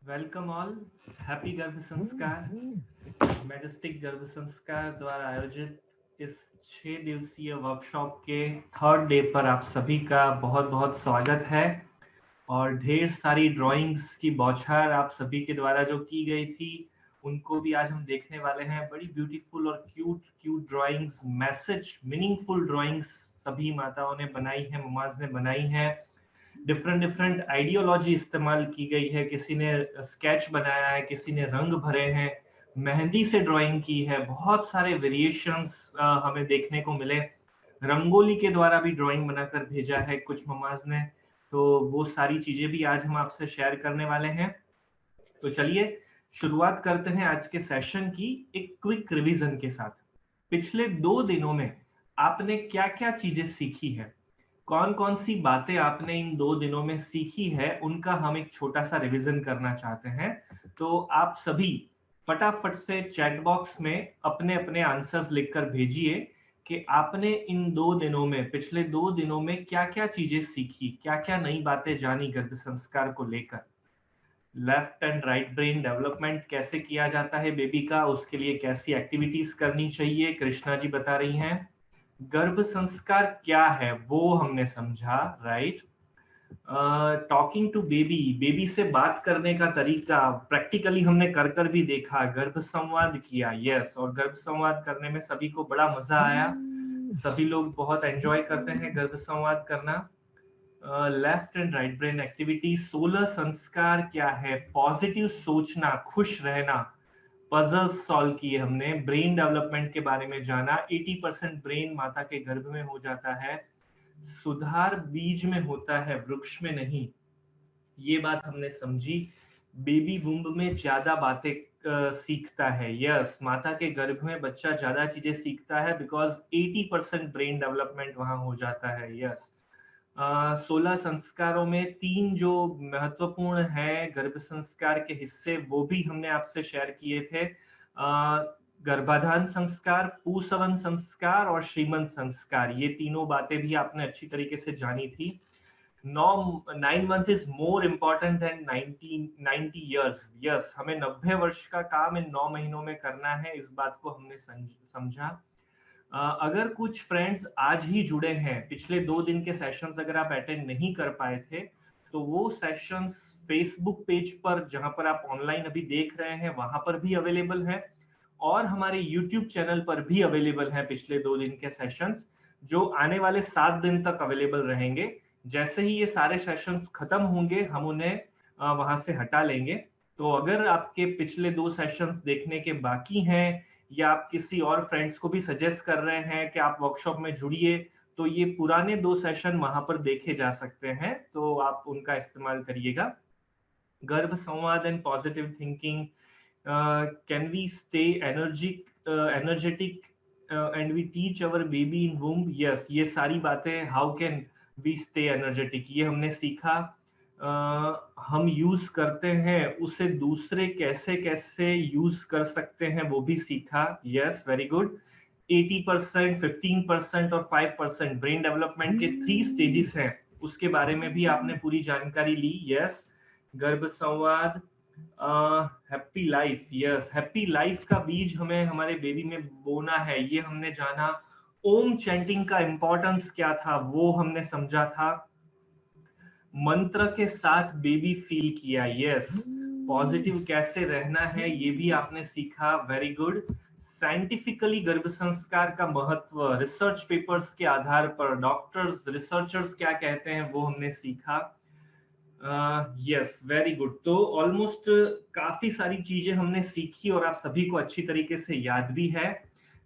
Welcome all. Happy गर्भ संस्कार majestic Garbh संस्कार द्वारा आयोजित इस 6 दिवसीय वर्कशॉप के थर्ड डे पर आप सभी का बहुत बहुत स्वागत है। और ढेर सारी ड्राइंग्स की बौछार आप सभी के द्वारा जो की गई थी उनको भी आज हम देखने वाले हैं। बड़ी ब्यूटीफुल और cute cute drawings, message meaningful drawings सभी माताओं ने बनाई हैं, ममाज ने बनाई हैं। डिफरेंट डिफरेंट आइडियोलॉजी इस्तेमाल की गई है। किसी ने स्केच बनाया है, किसी ने रंग भरे हैं, मेहंदी से ड्राइंग की है। बहुत सारे वेरिएशंस हमें देखने को मिले। रंगोली के द्वारा भी ड्राइंग बनाकर भेजा है कुछ ममाज ने। तो वो सारी चीजें भी आज हम आपसे शेयर करने वाले हैं। तो चलिए शुरुआत करते हैं आज के सेशन की एक क्विक रिवीजन के साथ। पिछले 2 दिनों में आपने क्या क्या चीजें सीखी है, कौन कौन सी बातें आपने इन 2 दिनों में सीखी है, उनका हम एक छोटा सा रिवीजन करना चाहते हैं। तो आप सभी फटाफट से चैट बॉक्स में अपने अपने आंसर्स लिखकर भेजिए कि आपने इन 2 दिनों में, पिछले 2 दिनों में क्या क्या चीजें सीखी, क्या क्या नई बातें जानी गर्भ संस्कार को लेकर। Left and right brain development कैसे किया जाता है बेबी का, उसके लिए कैसी एक्टिविटीज करनी चाहिए, कृष्णा जी बता रही हैं। गर्भ संस्कार क्या है वो हमने समझा, right. Talking to baby, baby से बात करने का तरीका प्रैक्टिकली हमने कर कर भी देखा, गर्भ संवाद किया, यस। और गर्भ संवाद करने में सभी को बड़ा मजा आया। सभी लोग बहुत एंजॉय करते हैं गर्भ संवाद करना। Left and right brain activity, 16 संस्कार क्या है, पॉजिटिव सोचना, खुश रहना, पजल्स सॉल्व किए हमने, ब्रेन डेवलपमेंट के बारे में जाना। 80% ब्रेन माता के गर्भ में हो जाता है, सुधार बीज में होता है, वृक्ष में नहीं। ये बात हमने समझी। बेबी वुम्ब में ज्यादा बातें सीखता है, यस। माता के गर्भ में बच्चा ज्यादा चीजें सीखता है बिकॉज 80% ब्रेन डेवलपमेंट वहां हो जाता है, यस। 16 संस्कारों में 3 जो महत्वपूर्ण है गर्भ संस्कार के हिस्से, वो भी हमने आपसे शेयर किए थे। गर्भाधान संस्कार, पुंसवन संस्कार और श्रीमंत संस्कार, ये तीनों बातें भी आपने अच्छी तरीके से जानी थी। 9 month is more important then 90 years, yes. हमें 90 वर्ष का काम इन 9 महीनों में करना है, इस बात को हमने समझा। अगर कुछ फ्रेंड्स आज ही जुड़े हैं, पिछले 2 दिन के सेशंस अगर आप अटेंड नहीं कर पाए थे, तो वो सेशंस फेसबुक पेज पर, जहां पर आप ऑनलाइन अभी देख रहे हैं, वहां पर भी अवेलेबल है। और हमारे यूट्यूब चैनल पर भी अवेलेबल है पिछले 2 दिन के सेशंस, जो आने वाले 7 दिन तक अवेलेबल रहेंगे। जैसे ही ये सारे सेशंस खत्म होंगे, हम उन्हें वहां से हटा लेंगे। तो अगर आपके पिछले 2 सेशंस देखने के बाकी हैं, या आप किसी और फ्रेंड्स को भी सजेस्ट कर रहे हैं कि आप वर्कशॉप में जुड़िए, तो ये पुराने 2 सेशन वहां पर देखे जा सकते हैं, तो आप उनका इस्तेमाल करिएगा। गर्भ संवाद and positive thinking, can we stay energetic and we teach our baby in womb, yes. ये सारी बातें, how can we stay energetic, ये हमने सीखा। हम यूज करते हैं उसे दूसरे कैसे कैसे यूज कर सकते हैं, वो भी सीखा, यस, वेरी गुड। 80%, 15% और 5% ब्रेन डेवलपमेंट के 3 स्टेजेस हैं, उसके बारे में भी आपने पूरी जानकारी ली, यस। गर्भ संवाद, happy life, yes. Happy life का बीज हमें हमारे बेबी में बोना है, ये हमने जाना। ओम चैंटिंग का इंपॉर्टेंस क्या था वो हमने समझा था। मंत्र के साथ बेबी फील किया, यस। पॉजिटिव कैसे रहना है ये भी आपने सीखा, वेरी गुड। साइंटिफिकली गर्भ संस्कार का महत्व, रिसर्च पेपर्स के आधार पर डॉक्टर्स, रिसर्चर्स क्या कहते हैं वो हमने सीखा, यस, वेरी गुड। तो ऑलमोस्ट काफी सारी चीजें हमने सीखी और आप सभी को अच्छी तरीके से याद भी है।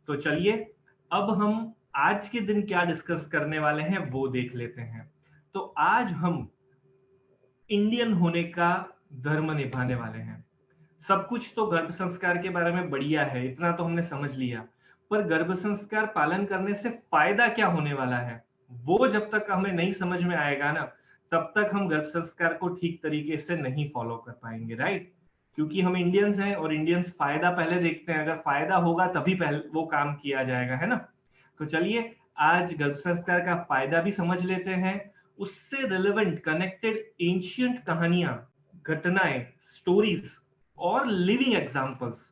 तो चलिए अब हम आज के दिन क्या डिस्कस करने वाले हैं वो देख लेते हैं। तो आज हम इंडियन होने का धर्म निभाने वाले हैं। सब कुछ तो गर्भ संस्कार के बारे में बढ़िया है, इतना तो हमने समझ लिया। पर गर्भ संस्कार पालन करने से फायदा क्या होने वाला है, वो जब तक हमें नहीं समझ में आएगा ना, तब तक हम गर्भ संस्कार को ठीक तरीके से नहीं फॉलो कर पाएंगे, राइट। क्योंकि हम इंडियंस हैं और इंडियंस फायदा पहले देखते हैं, अगर फायदा होगा तभी पहले वो काम किया जाएगा, है ना। तो चलिए आज गर्भ संस्कार का फायदा भी समझ लेते हैं, उससे रिलेवेंट कनेक्टेड एंशियंट कहानियां, घटनाएं, स्टोरीज और लिविंग एग्जाम्पल्स,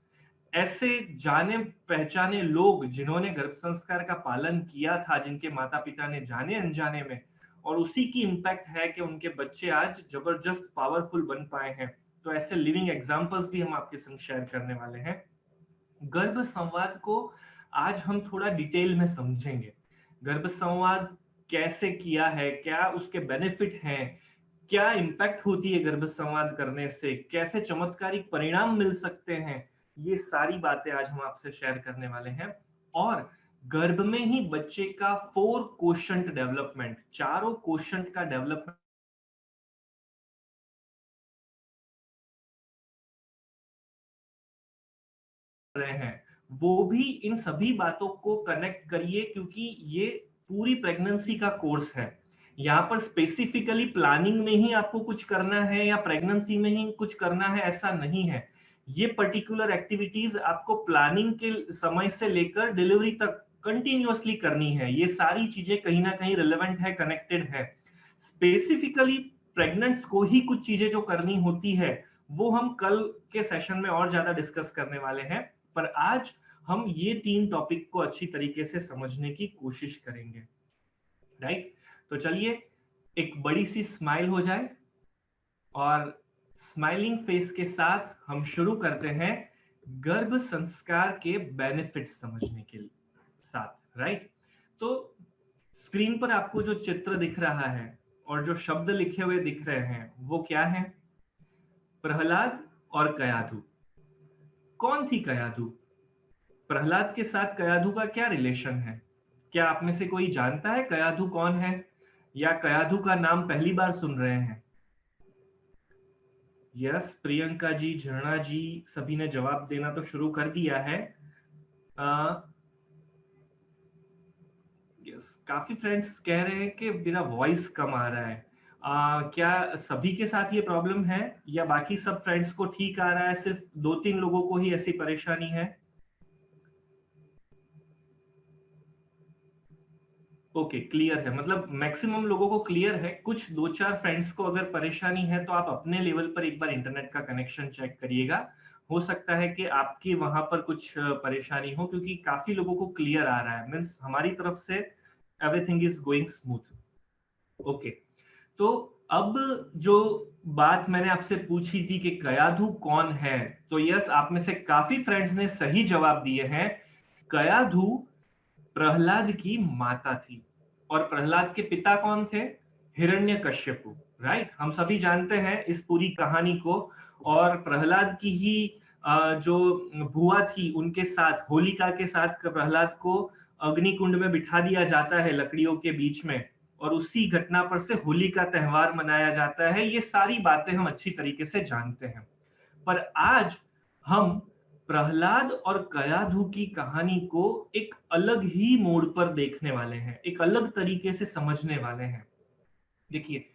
ऐसे जाने पहचाने लोग जिन्होंने गर्भ संस्कार का पालन किया था, जिनके माता पिता ने जाने अनजाने में, और उसी की इम्पैक्ट है कि उनके बच्चे आज जबरदस्त पावरफुल बन पाए हैं। तो ऐसे लिविंग एग्जाम्पल्स भी हम आपके संग शेयर करने वाले हैं। गर्भ संवाद को आज हम थोड़ा डिटेल में समझेंगे। गर्भ संवाद कैसे किया है, क्या उसके बेनिफिट हैं, क्या इम्पैक्ट होती है गर्भ संवाद करने से, कैसे चमत्कारिक परिणाम मिल सकते हैं, ये सारी बातें आज हम आपसे शेयर करने वाले हैं। और गर्भ में ही बच्चे का 4 क्वोशंट डेवलपमेंट, चारों क्वोशंट का डेवलपमेंट रहे हैं, वो भी इन सभी बातों को कनेक्ट करिए, क्योंकि ये पूरी प्रेगनेंसी का कोर्स है। यहाँ पर स्पेसिफिकली प्लानिंग में ही आपको कुछ करना है या प्रेगनेंसी में ही कुछ करना है, ऐसा नहीं है। ये पर्टिकुलर एक्टिविटीज आपको प्लानिंग के समय से लेकर डिलीवरी तक कंटिन्यूअसली करनी है। ये सारी चीजें कहीं ना कहीं रिलेवेंट है, कनेक्टेड है। स्पेसिफिकली प्रेग्नेंट्स को ही कुछ चीजें जो करनी होती है, वो हम कल के सेशन में और ज्यादा डिस्कस करने वाले हैं। पर आज हम ये 3 टॉपिक को अच्छी तरीके से समझने की कोशिश करेंगे, राइट? तो चलिए एक बड़ी सी स्माइल हो जाए और स्माइलिंग फेस के साथ हम शुरू करते हैं गर्भ संस्कार के बेनिफिट्स समझने के साथ, राइट? तो स्क्रीन पर आपको जो चित्र दिख रहा है और जो शब्द लिखे हुए दिख रहे हैं, वो क्या है? प्रहलाद और कयाधु। कौन थी कयाधु? प्रहलाद के साथ कयाधु का क्या रिलेशन है? क्या आप में से कोई जानता है कयाधु कौन है, या कयाधु का नाम पहली बार सुन रहे हैं? यस, प्रियंका जी, झरना जी, सभी ने जवाब देना तो शुरू कर दिया है। यस, काफी फ्रेंड्स कह रहे हैं कि मेरा वॉइस कम आ रहा है। क्या सभी के साथ ये प्रॉब्लम है या बाकी सब फ्रेंड्स को ठीक आ रहा है, सिर्फ 2-3 लोगों को ही ऐसी परेशानी है? ओके, क्लियर है, मतलब मैक्सिमम लोगों को क्लियर है। कुछ 2-4 फ्रेंड्स को अगर परेशानी है तो आप अपने लेवल पर एक बार इंटरनेट का कनेक्शन चेक करिएगा। हो सकता है कि आपकी वहां पर कुछ परेशानी हो, क्योंकि काफी लोगों को क्लियर आ रहा है, मीन्स हमारी तरफ से everything is going smooth. Okay, तो अब जो बात मैंने आपसे पूछी थी कि कयाधु कौन है, तो यस, आप में से काफी फ्रेंड्स ने सही जवाब दिए हैं। कयाधु प्रहलाद की माता थी। और प्रहलाद के पिता कौन थे? हिरण्यकश्यपु, राइट? हम सभी जानते हैं इस पूरी कहानी को। और प्रहलाद की ही जो बुआ थी, उनके साथ, होलिका के साथ, प्रहलाद को अग्निकुंड में बिठा दिया जाता है लकड़ियों के बीच में, और उसी घटना पर से होली का त्योहार मनाया जाता है। ये सारी बातें हम अच्छी तरीके से जानते हैं। पर आज हम प्रहलाद और कयाधु की कहानी को एक अलग ही मोड़ पर देखने वाले हैं, एक अलग तरीके से समझने वाले हैं। देखिए,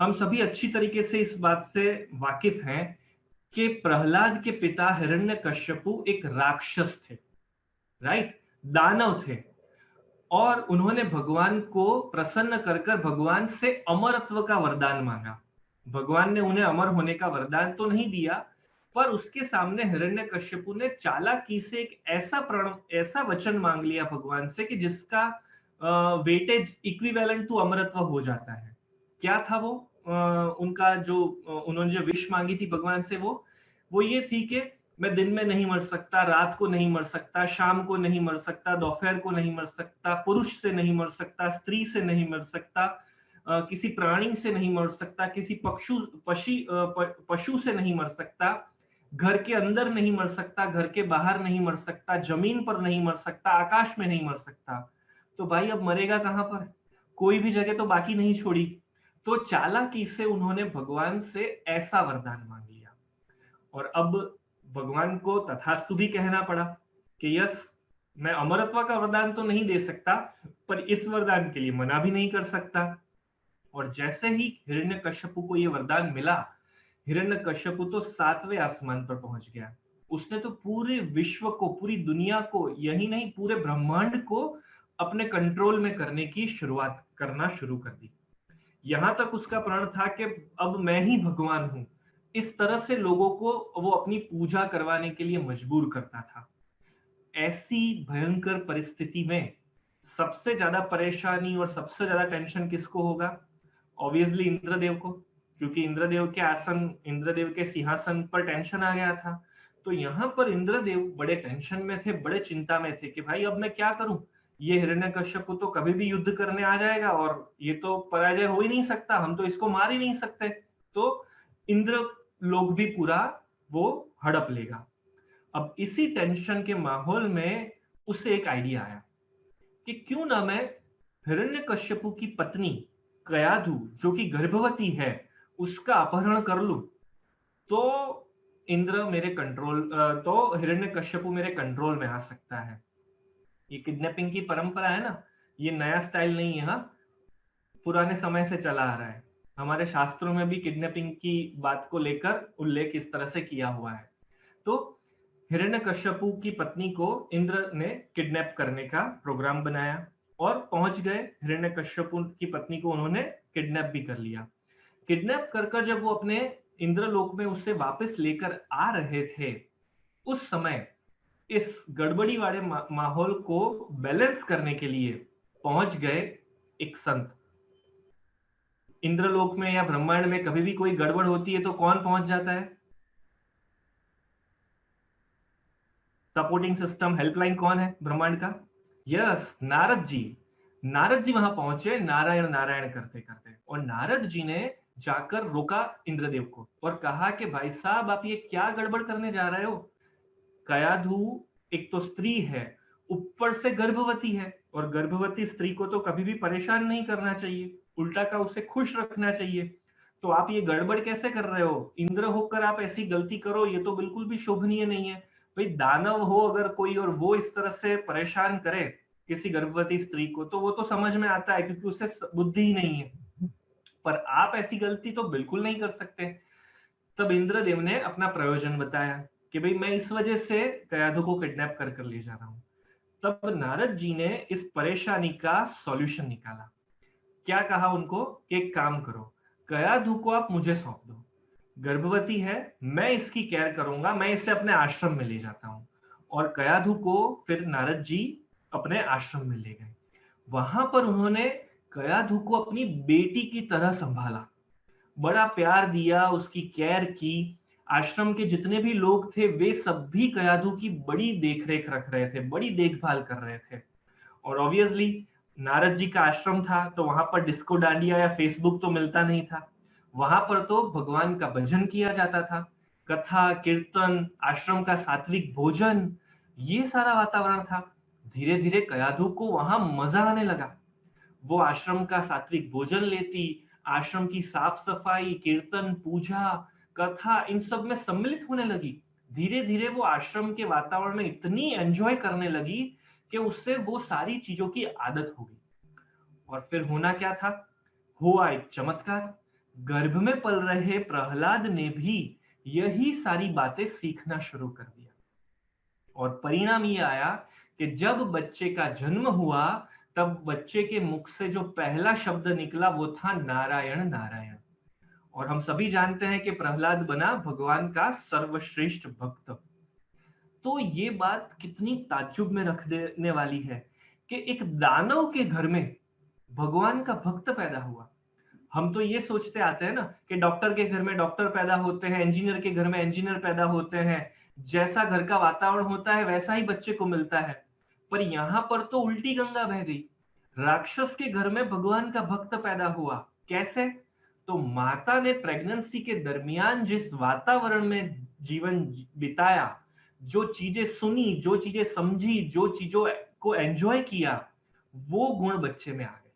हम सभी अच्छी तरीके से इस बात से वाकिफ हैं कि प्रहलाद के पिता हिरण्यकश्यपु एक राक्षस थे, राइट? दानव थे। और उन्होंने भगवान को प्रसन्न कर कर भगवान से अमरत्व का वरदान मांगा। भगवान ने उन्हें अमर होने का वरदान तो नहीं दिया, पर उसके सामने हिरण्यकश्यपु ने चालाकी से एक ऐसा वचन मांग लिया भगवान से कि जिसका वेटेज इक्विवेलेंट टू अमरत्व हो जाता है। क्या था वो? उनका जो उन्होंने जो विश मांगी थी भगवान से, वो ये थी कि मैं दिन में नहीं मर सकता, रात को नहीं मर सकता, शाम को नहीं मर सकता, दोपहर को नहीं मर सकता, पुरुष से नहीं मर सकता, स्त्री से नहीं मर सकता, किसी प्राणी से नहीं मर सकता, किसी पशु से नहीं मर सकता, घर के अंदर नहीं मर सकता, घर के बाहर नहीं मर सकता, जमीन पर नहीं मर सकता, आकाश में नहीं मर सकता। तो भाई अब मरेगा कहां पर? कोई भी जगह तो बाकी नहीं छोड़ी। तो चालाकी से उन्होंने भगवान से ऐसा वरदान मांग लिया। और अब भगवान को तथास्तु भी कहना पड़ा कि यस, मैं अमरत्व का वरदान तो नहीं दे सकता, पर इस वरदान के लिए मना भी नहीं कर सकता। और जैसे ही हिरण्यकश्यपु को यह वरदान मिला, हिरण्यकश्यपु तो 7वें आसमान पर पहुंच गया। उसने तो पूरे विश्व को, पूरी दुनिया को, यही नहीं पूरे ब्रह्मांड को अपने कंट्रोल में करने की शुरुआत करना शुरू कर दी। यहां तक उसका प्रण था कि अब मैं ही भगवान हूं, इस तरह से लोगों को वो अपनी पूजा करवाने के लिए मजबूर करता था। ऐसी भयंकर परिस्थिति में सबसे ज्यादा परेशानी और सबसे ज्यादा टेंशन किसको होगा? ऑब्वियसली इंद्रदेव को, क्योंकि इंद्रदेव के सिंहासन पर टेंशन आ गया था। तो यहाँ पर इंद्रदेव बड़े टेंशन में थे, बड़े चिंता में थे कि भाई अब मैं क्या करूं? ये हिरण्यकश्यप तो कभी भी युद्ध करने आ जाएगा और ये तो पराजय हो ही नहीं सकता, हम तो इसको मार ही नहीं सकते। तो इंद्र लोग भी पूरा वो हड़प लेगा। अब इसी टेंशन के माहौल में उसे एक आइडिया आया कि क्यों ना मैं हिरण्यकश्यपु की पत्नी कयाधु, जो कि गर्भवती है, उसका अपहरण कर लूं। तो इंद्र मेरे कंट्रोल तो हिरण्यकश्यपु मेरे कंट्रोल में आ सकता है। ये किडनैपिंग की परंपरा है ना, ये नया स्टाइल नहीं है, हाँ, पुराने समय से चला आ रहा है। हमारे शास्त्रों में भी किडनैपिंग की बात को लेकर उल्लेख इस तरह से किया हुआ है। तो हिरण्यकश्यपु की पत्नी को इंद्र ने किडनैप करने का प्रोग्राम बनाया और पहुंच गए। हिरण्यकश्यपु की पत्नी को उन्होंने किडनैप भी कर लिया। किडनैप कर जब वो अपने इंद्रलोक में उसे वापस लेकर आ रहे थे, उस समय इस गड़बड़ी वाले माहौल को बैलेंस करने के लिए पहुंच गए एक संत। इंद्रलोक में या ब्रह्मांड में कभी भी कोई गड़बड़ होती है तो कौन पहुंच जाता है? सपोर्टिंग सिस्टम, हेल्पलाइन कौन है ब्रह्मांड का? यस, नारद जी। नारद जी वहां पहुंचे नारायण नारायण करते करते, और नारद जी ने जाकर रोका इंद्रदेव को और कहा कि भाई साहब, आप ये क्या गड़बड़ करने जा रहे हो? कयाधु एक तो स्त्री है, ऊपर से गर्भवती है, और गर्भवती स्त्री को तो कभी भी परेशान नहीं करना चाहिए, उल्टा का उसे खुश रखना चाहिए। तो आप ये गड़बड़ कैसे कर रहे हो? इंद्र होकर आप ऐसी गलती करो, ये तो बिल्कुल भी शोभनीय नहीं है। भाई दानव हो अगर कोई और वो इस तरह से परेशान करे किसी गर्भवती स्त्री को, तो वो तो समझ में आता है क्योंकि उसे बुद्धि ही नहीं है, पर आप ऐसी गलती तो बिल्कुल नहीं कर सकते। तब इंद्रदेव ने अपना प्रयोजन बताया कि भाई मैं इस वजह से कयाधु को किडनैप कर कर ले जा रहा हूं। तब नारद जी ने इस परेशानी का सॉल्यूशन निकाला। क्या कहा उनको कि एक काम करो, कयाधु को आप मुझे सौंप दो, गर्भवती है, मैं इसकी केयर करूंगा, मैं इसे अपने आश्रम में ले जाता हूं। और कयाधु को फिर नारद जी अपने आश्रम में ले गए। वहां पर उन्होंने कयाधु को अपनी बेटी की तरह संभाला, बड़ा प्यार दिया, उसकी केयर की। आश्रम के जितने भी लोग थे वे सब भी कयाधु की बड़ी देखरेख रख रहे थे, बड़ी देखभाल कर रहे थे। और ऑब्वियसली नारद जी का आश्रम था तो वहां पर डिस्को डांडिया या फेसबुक तो मिलता नहीं था। वहां पर तो भगवान का भजन किया जाता था, कथा कीर्तन, आश्रम का सात्विक भोजन, ये सारा वातावरण था। धीरे धीरे कयाधु को वहां मजा आने लगा। वो आश्रम का सात्विक भोजन लेती, आश्रम की साफ सफाई, कीर्तन, पूजा, कथा, इन सब में सम्मिलित होने लगी। धीरे धीरे वो आश्रम के वातावरण में इतनी एंजॉय करने लगी कि उससे वो सारी चीजों की आदत हो गई। और फिर होना क्या था? हुआ एक चमत्कार। गर्भ में पल रहे प्रहलाद ने भी यही सारी बातें सीखना शुरू कर दिया। और परिणाम ये आया कि जब बच्चे का जन्म हुआ तब बच्चे के मुख से जो पहला शब्द निकला वो था नारायण नारायण। और हम सभी जानते हैं कि प्रहलाद बना भगवान का सर्वश्रेष्ठ भक्त। तो ये बात कितनी ताज्जुब में रख देने वाली है कि एक दानव के घर में भगवान का भक्त पैदा हुआ। हम तो ये सोचते आते हैं ना कि डॉक्टर के घर में डॉक्टर पैदा होते हैं, इंजीनियर के घर में इंजीनियर पैदा होते हैं, जैसा घर का वातावरण होता है वैसा ही बच्चे को मिलता है। पर यहाँ पर तो उल्टी गंगा बह गई। राक्षस के घर में भगवान का भक्त पैदा हुआ। कैसे? तो माता ने प्रेगनेंसी के दरमियान जिस वातावरण में जीवन बिताया, जो चीजें सुनी, जो चीजें समझी, जो चीजों को एंजॉय किया, वो गुण बच्चे में आ गए।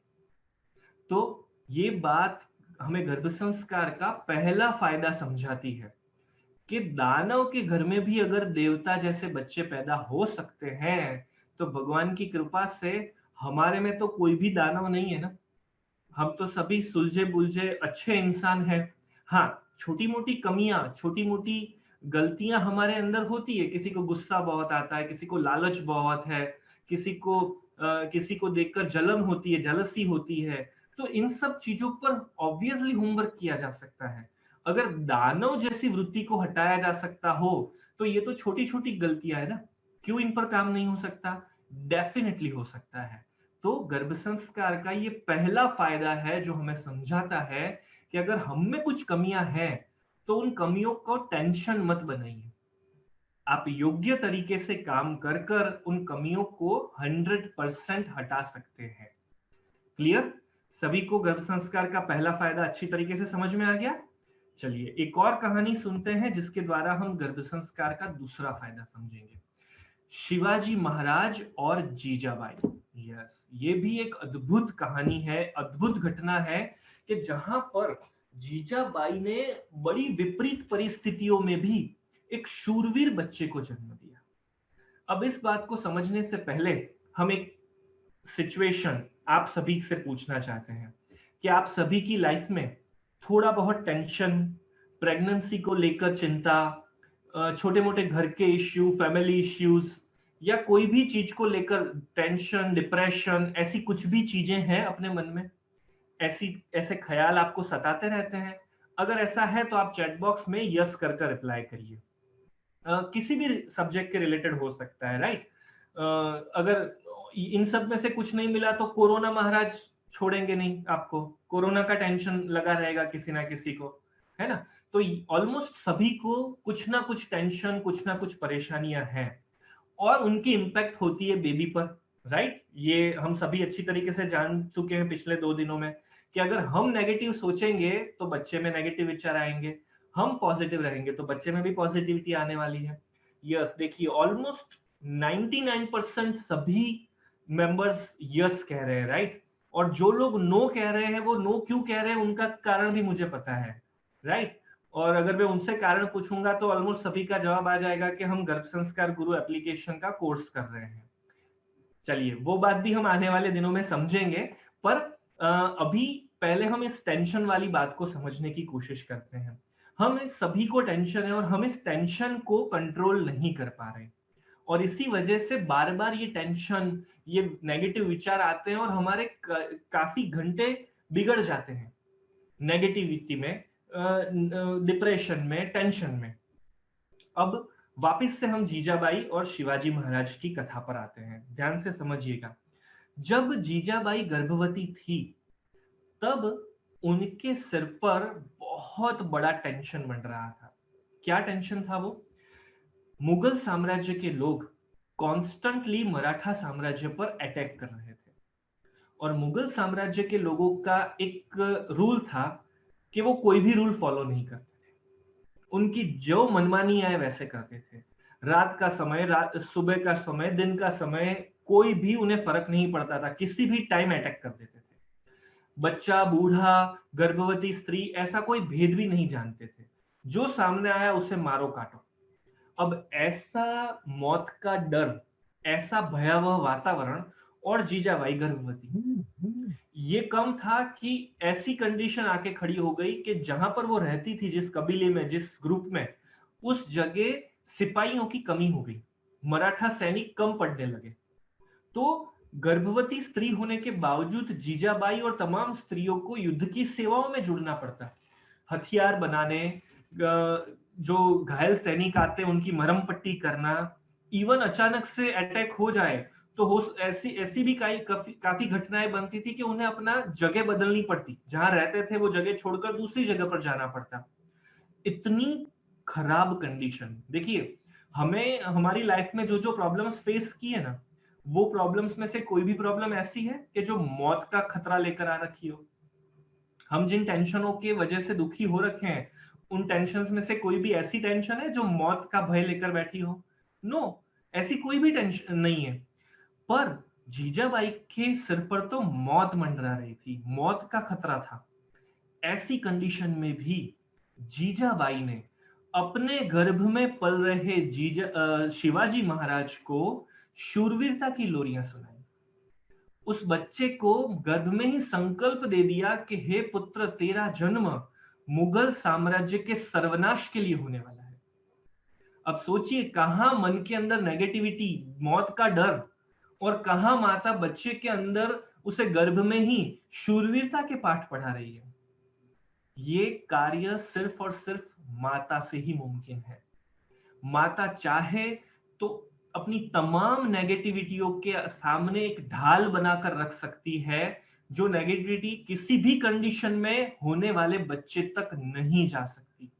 तो ये बात हमें गर्भ संस्कार का पहला फायदा समझाती है कि दानव के घर में भी अगर देवता जैसे बच्चे पैदा हो सकते हैं, तो भगवान की कृपा से हमारे में तो कोई भी दानव नहीं है ना। हम तो सभी सुलझे बुलझे अच्छे इंसान हैं। हाँ, छोटी मोटी कमियां, छोटी मोटी गलतियां हमारे अंदर होती है। किसी को गुस्सा बहुत आता है, किसी को लालच बहुत है, किसी को देखकर जलन होती है, जेलसी होती है। तो इन सब चीजों पर ऑब्वियसली होमवर्क किया जा सकता है। अगर दानव जैसी वृत्ति को हटाया जा सकता हो, तो ये तो छोटी-छोटी गलतियां है ना, क्यों इन पर काम नहीं हो सकता? डेफिनेटली हो सकता है। तो गर्भ संस्कार का ये पहला फायदा है जो हमें समझाता है कि अगर हम में कुछ कमियां हैं, तो उन कमियों को टेंशन मत बनाइए। आप योग्य तरीके से काम कर कर उन कमियों को 100% हटा सकते हैं। क्लियर? सभी को गर्भ संस्कार का पहला फायदा अच्छी तरीके से समझ में आ गया? चलिए एक और कहानी सुनते हैं जिसके द्वारा हम गर्भ संस्कार का दूसरा फायदा समझेंगे। शिवाजी महाराज और जीजाबाई। यस, ये भी एक अद्भुत कहानी है, अद्भुत घटना है कि जहां पर जीजाबाई ने बड़ी विपरीत परिस्थितियों में भी एक शूरवीर बच्चे को जन्म दिया। अब इस बात को समझने से पहले हम एक सिचुएशन आप सभी से पूछना चाहते हैं कि आप सभी की लाइफ में थोड़ा बहुत टेंशन, प्रेगनेंसी को लेकर चिंता, छोटे मोटे घर के इश्यू, फैमिली इश्यूज या कोई भी चीज को लेकर टेंशन, डिप्रेशन, ऐसी कुछ भी चीजें हैं अपने मन में, ऐसी ऐसे ख्याल आपको सताते रहते हैं? अगर ऐसा है तो आप चैट बॉक्स में यस कर कर रिप्लाई करिए। किसी भी सब्जेक्ट के रिलेटेड हो सकता है, राइट? अगर इन सब में से कुछ नहीं मिला तो कोरोना महाराज छोड़ेंगे नहीं आपको, कोरोना का टेंशन लगा रहेगा किसी ना किसी को, है ना? तो ऑलमोस्ट सभी को कुछ ना कुछ टेंशन, कुछ ना कुछ परेशानियां हैं और उनकी इम्पैक्ट होती है बेबी पर, राइट? ये हम सभी अच्छी तरीके से जान चुके हैं पिछले 2 दिनों में कि अगर हम नेगेटिव सोचेंगे तो बच्चे में नेगेटिव विचार आएंगे, हम पॉजिटिव रहेंगे तो बच्चे में भी पॉजिटिविटी आने वाली है। यस, देखिए ऑलमोस्ट 99% सभी मेंबर्स यस कह रहे हैं, राइट? और जो लोग नो कह रहे हैं वो नो क्यों कह रहे हैं उनका कारण भी मुझे पता है, राइट? और अगर मैं उनसे कारण पूछूंगा तो ऑलमोस्ट सभी का जवाब आ जाएगा कि हम गर्भ संस्कार गुरु एप्लीकेशन का कोर्स कर रहे हैं। चलिए वो बात भी हम आने वाले दिनों में समझेंगे, पर अभी पहले हम इस टेंशन वाली बात को समझने की कोशिश करते हैं। हम इस सभी को टेंशन है और हम इस टेंशन को कंट्रोल नहीं कर पा रहे और इसी वजह से बार बार ये टेंशन, ये नेगेटिव विचार आते हैं और हमारे काफी घंटे बिगड़ जाते हैं नेगेटिविटी में, डिप्रेशन में, टेंशन में। अब वापिस से हम जीजाबाई और शिवाजी महाराज की कथा पर आते हैं, ध्यान से समझिएगा। जब जीजाबाई गर्भवती थी तब उनके सिर पर बहुत बड़ा टेंशन बन रहा था। क्या टेंशन था वो? मुगल साम्राज्य के लोग कॉन्स्टेंटली मराठा साम्राज्य पर अटैक कर रहे थे और मुगल साम्राज्य के लोगों का एक रूल था कि वो कोई भी रूल फॉलो नहीं करते थे, उनकी जो मनमानी आए वैसे करते थे। रात का समय, सुबह का समय, दिन का समय, कोई भी उन्हें फर्क नहीं पड़ता था, किसी भी टाइम अटैक कर देते थे। बच्चा, बूढ़ा, गर्भवती स्त्री, ऐसा कोई भेद भी नहीं जानते थे। जो सामने आया उसे मारो काटो। अब ऐसा मौत का डर, ऐसा भयावह वातावरण और जीजाबाई गर्भवती, ये कम था कि ऐसी कंडीशन आके खड़ी हो गई कि जहां पर वो रहती थी, जिस कबीले में, जिस ग्रुप में, उस जगह सिपाहियों की कमी हो गई, मराठा सैनिक कम पड़ने लगे। तो गर्भवती स्त्री होने के बावजूद जीजाबाई और तमाम स्त्रियों को युद्ध की सेवाओं में जुड़ना पड़ता, हथियार बनाने, जो घायल सैनिक आते उनकी मरहम पट्टी करना, इवन अचानक से अटैक हो जाए तो हो ऐसी ऐसी भी काफी घटनाएं बनती थी कि उन्हें अपना जगह बदलनी पड़ती, जहां रहते थे वो जगह छोड़कर दूसरी जगह पर जाना पड़ता। इतनी खराब कंडीशन। देखिए, हमें हमारी लाइफ में जो जो प्रॉब्लम्स फेस की है ना, वो प्रॉब्लम्स में से कोई भी प्रॉब्लम ऐसी है कि जो मौत का खतरा लेकर आ रखी हो। हम जिन टेंशनों के वजह से दुखी हो रखे हैं, उन टेंशन्स में से कोई भी ऐसी टेंशन है जो मौत का भय लेकर बैठी हो? नो, ऐसी कोई भी टेंशन नहीं है। पर जीजाबाई के सिर पर तो मौत मंडरा रही थी, मौत का खतरा था। ऐसी कंडीशन में भी जीजाबाई ने अपने गर्भ में पल रहे शिवाजी महाराज को शूरवीरता की लोरियां सुनाई। उस बच्चे को गर्भ में ही संकल्प दे दिया कि हे पुत्र, तेरा जन्म मुगल साम्राज्य के सर्वनाश के लिए होने वाला है। अब सोचिए, कहां मन के अंदर नेगेटिविटी, मौत का डर, और कहां माता बच्चे के अंदर उसे गर्भ में ही शूरवीरता के पाठ पढ़ा रही है। ये कार्य सिर्फ और सिर्फ माता से ही मुमकिन है। माता चाहे तो अपनी तमाम नेगेटिविटियों के सामने एक ढाल बनाकर रख सकती है, जो नेगेटिविटी किसी भी कंडीशन में होने वाले बच्चे तक नहीं जा सकती।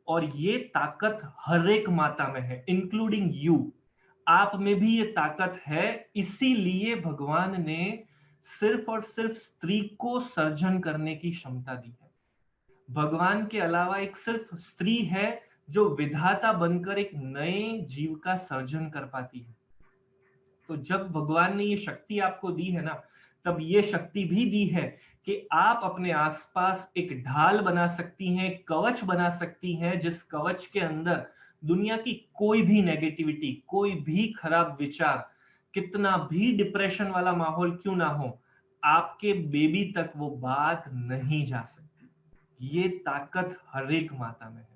और ये ताकत हर एक माता में है, इंक्लूडिंग यू। आप में भी ये ताकत है, इसीलिए भगवान ने सिर्फ और सिर्फ स्त्री को सर्जन करने की क्षमता दी है। भगवान के अलावा एक सिर्फ स्त्री है जो विधाता बनकर एक नए जीव का सर्जन कर पाती है। तो जब भगवान ने ये शक्ति आपको दी है ना, तब ये शक्ति भी दी है कि आप अपने आसपास एक ढाल बना सकती हैं, कवच बना सकती हैं, जिस कवच के अंदर दुनिया की कोई भी नेगेटिविटी, कोई भी खराब विचार, कितना भी डिप्रेशन वाला माहौल क्यों ना हो, आपके बेबी तक वो बात नहीं जा सकती। ये ताकत हर एक माता में है।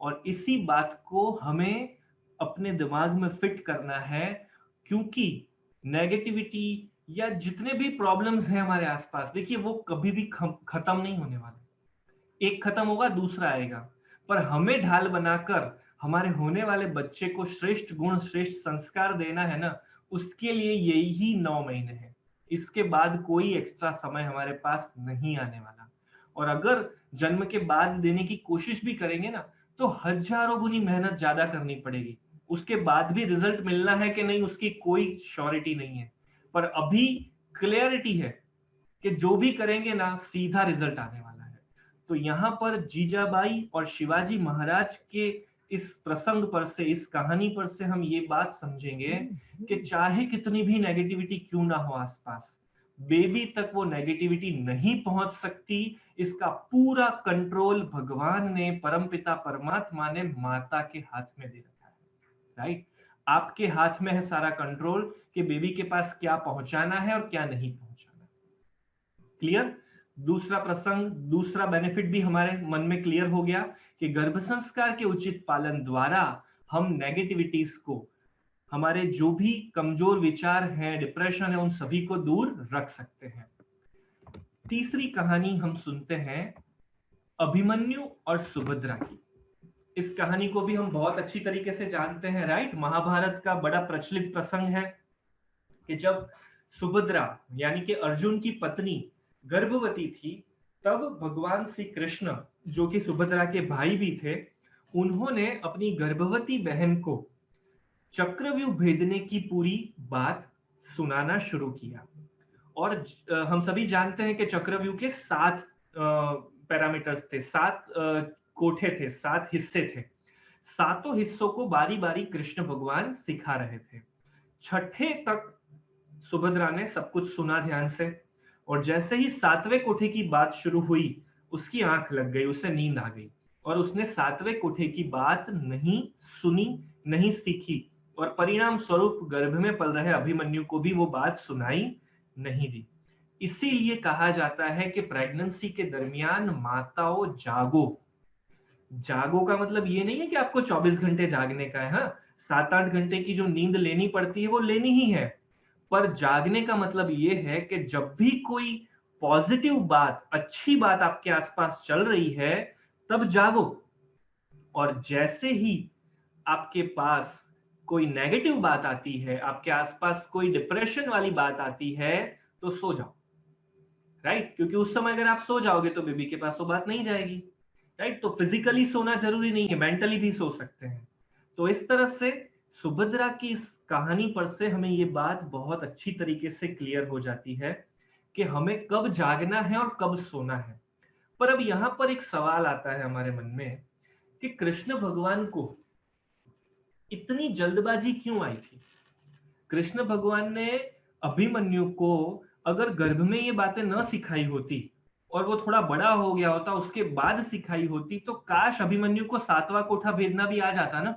और इसी बात को हमें अपने दिमाग में फिट करना है, क्योंकि नेगेटिविटी या जितने भी प्रॉब्लम्स हैं हमारे आसपास, देखिए वो कभी भी खत्म नहीं होने वाले। एक खत्म होगा दूसरा आएगा, पर हमें ढाल बनाकर हमारे होने वाले बच्चे को श्रेष्ठ गुण, श्रेष्ठ संस्कार देना है ना, उसके लिए यही 9 महीने हैं। इसके बाद कोई एक्स्ट्रा समय हमारे पास नहीं आने वाला। और अगर जन्म के बाद देने की कोशिश भी करेंगे ना, तो हजारों गुनी मेहनत ज्यादा करनी पड़ेगी। उसके बाद भी रिजल्ट मिलना है कि नहीं, उसकी कोई श्योरिटी नहीं है। पर अभी क्लियरिटी है कि जो भी करेंगे ना, सीधा रिजल्ट आने वाला है। तो यहाँ पर जीजाबाई और शिवाजी महाराज के इस प्रसंग पर से, इस कहानी पर से हम ये बात समझेंगे कि चाहे कितनी भी नेगेटिविटी क्यों ना हो आसपास, बेबी तक वो नेगेटिविटी नहीं पहुंच सकती। इसका पूरा कंट्रोल भगवान ने, परमपिता परमात्मा ने माता के हाथ में दे रखा है। राइट? आपके हाथ में है सारा कंट्रोल कि बेबी के पास क्या पहुंचाना है और क्या नहीं पहुंचाना। क्लियर? दूसरा प्रसंग, दूसरा बेनिफिट भी हमारे मन में क्लियर हो गया कि गर्भ संस्कार के उचित पालन द्वारा हम नेगेटिविटीज को, हमारे जो भी कमजोर विचार हैं, डिप्रेशन है, उन सभी को दूर रख सकते हैं। तीसरी कहानी हम सुनते हैं अभिमन्यु और सुभद्रा की। इस कहानी को भी हम बहुत अच्छी तरीके से जानते हैं, राइट? महाभारत का बड़ा प्रचलित प्रसंग है कि जब सुभद्रा यानी कि अर्जुन की पत्नी गर्भवती थी, तब भगवान श्री कृष्ण, जो कि सुभद्रा के भाई भी थे, उन्होंने अपनी गर्भवती बहन को चक्रव्यूह भेदने की पूरी बात सुनाना शुरू किया। और हम सभी जानते हैं कि चक्रव्यूह के 7 पैरामीटर्स थे, 7 कोठे थे, 7 हिस्से थे। सातों हिस्सों को बारी बारी कृष्ण भगवान सिखा रहे थे। छठे तक सुभद्रा ने सब कुछ सुना ध्यान से, और जैसे ही 7वें कोठे की बात शुरू हुई, उसकी आंख लग गई, उसे नींद आ गई, और उसने 7वें कोठे की बात नहीं सुनी, नहीं सीखी, और परिणाम स्वरूप गर्भ में पल रहे अभिमन्यु को भी वो बात सुनाई नहीं दी। इसीलिए कहा जाता है कि प्रेगनेंसी के दरमियान माताओं जागो। जागो का मतलब ये नहीं है कि आपको 24 घंटे जागने का है। हाँ, 7-8 घंटे की जो नींद लेनी पड़ती है वो लेनी ही है, पर जागने का मतलब ये है कि जब भी कोई पॉजिटिव बात, अच्छी बात आपके आसपास चल रही है, तब जागो। और जैसे ही आपके पास कोई नेगेटिव बात आती है, आपके आसपास कोई डिप्रेशन वाली बात आती है, तो सो जाओ। राइट? क्योंकि उस समय अगर आप सो जाओगे तो बेबी के पास वो बात नहीं जाएगी। राइट? तो फिजिकली सोना जरूरी नहीं है, मेंटली भी सो सकते हैं। तो इस तरह से सुभद्रा की इस कहानी पर से हमें ये बात बहुत अच्छी तरीके से क्लियर हो जाती है कि हमें कब जागना है और कब सोना है। पर अब यहां पर एक सवाल आता है हमारे मन में कि कृष्ण भगवान को इतनी जल्दबाजी क्यों आई थी? कृष्ण भगवान ने अभिमन्यु को अगर गर्भ में ये बातें न सिखाई होती और वो थोड़ा बड़ा हो गया होता, उसके बाद सिखाई होती, तो काश अभिमन्यु को 7वां कोठा भेदना भी आ जाता ना।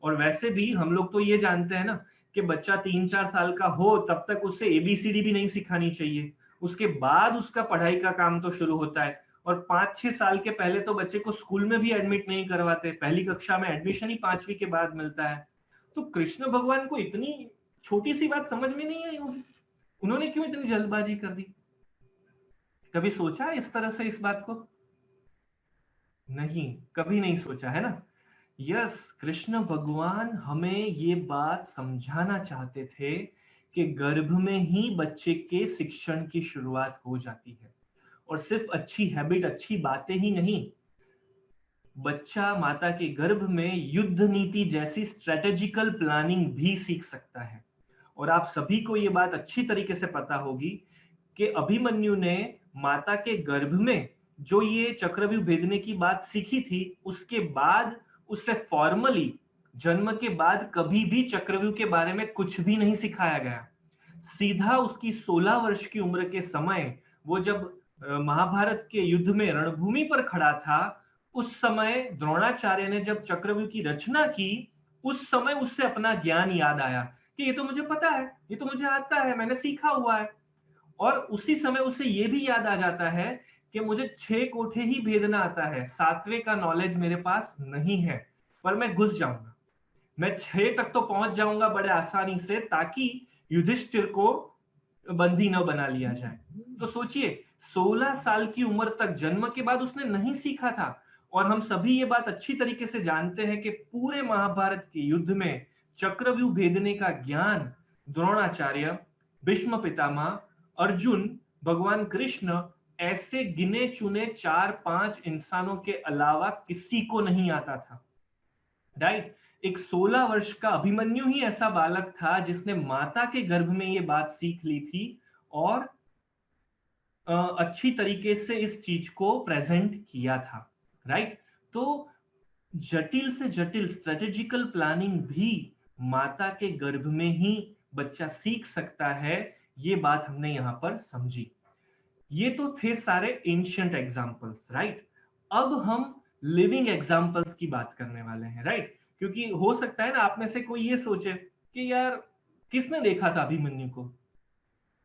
और वैसे भी हम लोग तो ये जानते हैं ना कि बच्चा 3-4 साल का हो तब तक उसे एबीसीडी भी नहीं सिखानी चाहिए, उसके बाद उसका पढ़ाई का काम तो शुरू होता है। और 5-6 साल के पहले तो बच्चे को स्कूल में भी एडमिट नहीं करवाते, पहली कक्षा में एडमिशन ही 5वीं के बाद मिलता है। तो कृष्ण भगवान को इतनी छोटी सी बात समझ में नहीं आई होगी, उन्होंने क्यों इतनी जल्दबाजी कर दी? कभी सोचा है इस तरह से इस बात को? नहीं, कभी नहीं सोचा, है ना? यस, कृष्ण भगवान हमें ये बात समझाना चाहते थे कि गर्भ में ही बच्चे के शिक्षण की शुरुआत हो जाती है। और सिर्फ अच्छी हैबिट, अच्छी बातें ही नहीं, बच्चा माता के गर्भ में युद्ध नीति जैसी स्ट्रेटेजिकल प्लानिंग भी सीख सकता है। और आप सभी को ये बात अच्छी तरीके से पता होगी कि अभिमन्यु ने माता के गर्भ में जो ये चक्रव्यूह भेदने की बात सीखी थी, उसके बाद उसे फॉर्मली जन्म के बाद कभी भी चक्रव्यूह के बारे में कुछ भी नहीं सिखाया गया। सीधा उसकी 16 वर्ष की उम्र के समय, वो जब महाभारत के युद्ध में रणभूमि पर खड़ा था, उस समय द्रोणाचार्य ने जब चक्रव्यूह की रचना की, उस समय उससे अपना ज्ञान याद आया कि ये तो मुझे पता है, ये तो मुझे आता है, मैंने सीखा हुआ है। और उसी समय उसे ये भी याद आ जाता है कि मुझे 6 कोठे ही भेदना आता है, 7वें का नॉलेज मेरे पास नहीं है, पर मैं घुस जाऊंगा, मैं 6 तक तो पहुंच जाऊंगा बड़े आसानी से, ताकि युधिष्ठिर को बंदी न बना लिया जाए। तो सोचिए, 16 साल की उम्र तक, जन्म के बाद उसने नहीं सीखा था। और हम सभी ये बात अच्छी तरीके से जानते हैं कि पूरे महाभारत के युद्ध में चक्रव्यूह भेदने का ज्ञान द्रोणाचार्य, भीष्म पितामह, अर्जुन, भगवान कृष्ण, ऐसे गिने चुने 4-5 इंसानों के अलावा किसी को नहीं आता था। राइट? एक 16 वर्ष का अभिमन्यु ही ऐसा बालक था जिसने माता के गर्भ में ये बात सीख ली थी और अच्छी तरीके से इस चीज को प्रेजेंट किया था। राइट? तो जटिल से जटिल स्ट्रेटेजिकल प्लानिंग भी माता के गर्भ में ही बच्चा सीख सकता है, ये बात हमने यहां पर समझी। ये तो थे सारे एंशियंट एग्जाम्पल्स, राइट? अब हम लिविंग एग्जाम्पल्स की बात करने वाले हैं, राइट? क्योंकि हो सकता है ना आप में से कोई ये सोचे कि यार किसने देखा था अभिमन्यु को,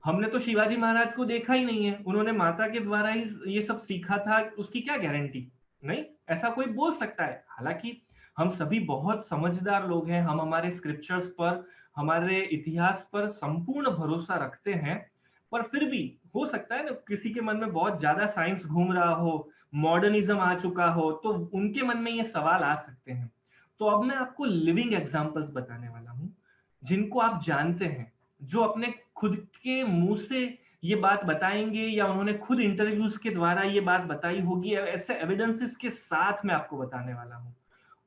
हमने तो शिवाजी महाराज को देखा ही नहीं है, उन्होंने माता के द्वारा ही ये सब सीखा था, उसकी क्या गारंटी? नहीं, ऐसा कोई बोल सकता है। हालांकि हम सभी बहुत समझदार लोग हैं, हम हमारे स्क्रिप्चर्स पर, हमारे इतिहास पर संपूर्ण भरोसा रखते हैं, पर फिर भी हो सकता है ना किसी के मन में बहुत ज्यादा साइंस घूम रहा हो, मॉडर्निज्म आ चुका हो, तो उनके मन में ये सवाल आ सकते हैं। तो अब मैं आपको लिविंग एग्जांपल्स बताने वाला हूं, जिनको आप जानते हैं, जो अपने खुद के मुंह से ये बात बताएंगे या उन्होंने खुद इंटरव्यूज के द्वारा ये बात बताई होगी, ऐसे एविडेंसेस के साथ मैं आपको बताने वाला हूं।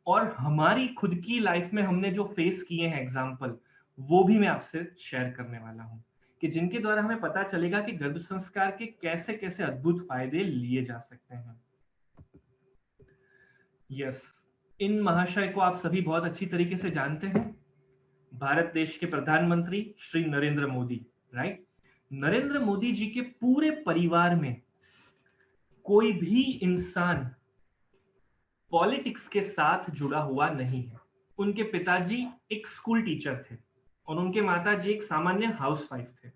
और हमारी खुद की लाइफ में हमने जो फेस किए हैं एग्जाम्पल, वो भी मैं आपसे शेयर करने वाला हूं, कि जिनके द्वारा हमें पता चलेगा कि गर्भ संस्कार के कैसे कैसे अद्भुत फायदे लिए जा सकते हैं। यस, इन महाशय को आप सभी बहुत अच्छी तरीके से जानते हैं, भारत देश के प्रधानमंत्री श्री नरेंद्र मोदी, राइट? नरेंद्र मोदी जी के पूरे परिवार में कोई भी इंसान पॉलिटिक्स के साथ जुड़ा हुआ नहीं है। उनके पिताजी एक स्कूल टीचर थे और उनके माताजी एक सामान्य हाउसवाइफ थे।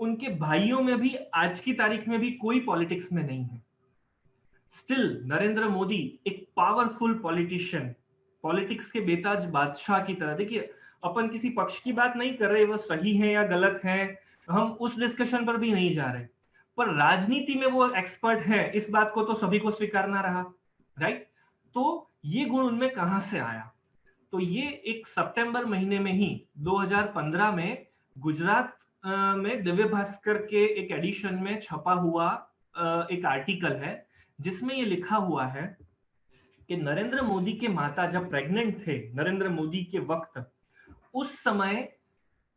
उनके भाइयों में भी आज की तारीख में भी कोई पॉलिटिक्स में नहीं है। स्टिल नरेंद्र मोदी एक पावरफुल पॉलिटिशियन, पॉलिटिक्स के बेताज बादशाह की तरह, देखिए अपन किसी पक्ष की बात नहीं कर रहे, वो सही है या गलत है, हम उस डिस्कशन पर भी नहीं जा रहे, पर राजनीति में वो एक्सपर्ट है, इस बात को तो सभी को स्वीकारना रहा, राइट? तो ये गुण उनमें कहां से आया? तो ये एक सितंबर महीने में ही 2015 में गुजरात में दिव्य भास्कर के एक एडिशन में छपा हुआ एक आर्टिकल है, जिसमें ये लिखा हुआ है कि नरेंद्र मोदी के माता जब प्रेग्नेंट थे, नरेंद्र मोदी के वक्त, उस समय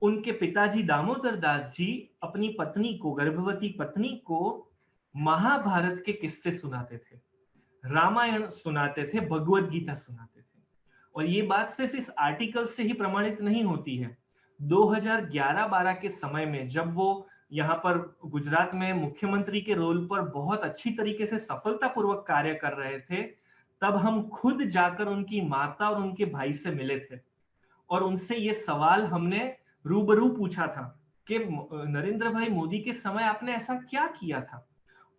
उनके पिताजी दामोदर दास जी अपनी पत्नी को, गर्भवती पत्नी को महाभारत के किस्से सुनाते थे, रामायण सुनाते थे, भगवत गीता सुनाते थे। और ये बात सिर्फ इस आर्टिकल से ही प्रमाणित नहीं होती है। 2011-12 के समय में जब वो यहाँ पर गुजरात में मुख्यमंत्री के रोल पर बहुत अच्छी तरीके से सफलतापूर्वक कार्य कर रहे थे, तब हम खुद जाकर उनकी माता और उनके भाई से मिले थे और उनसे ये सवाल हमने रूबरू पूछा था कि नरेंद्र भाई मोदी के समय आपने ऐसा क्या किया था?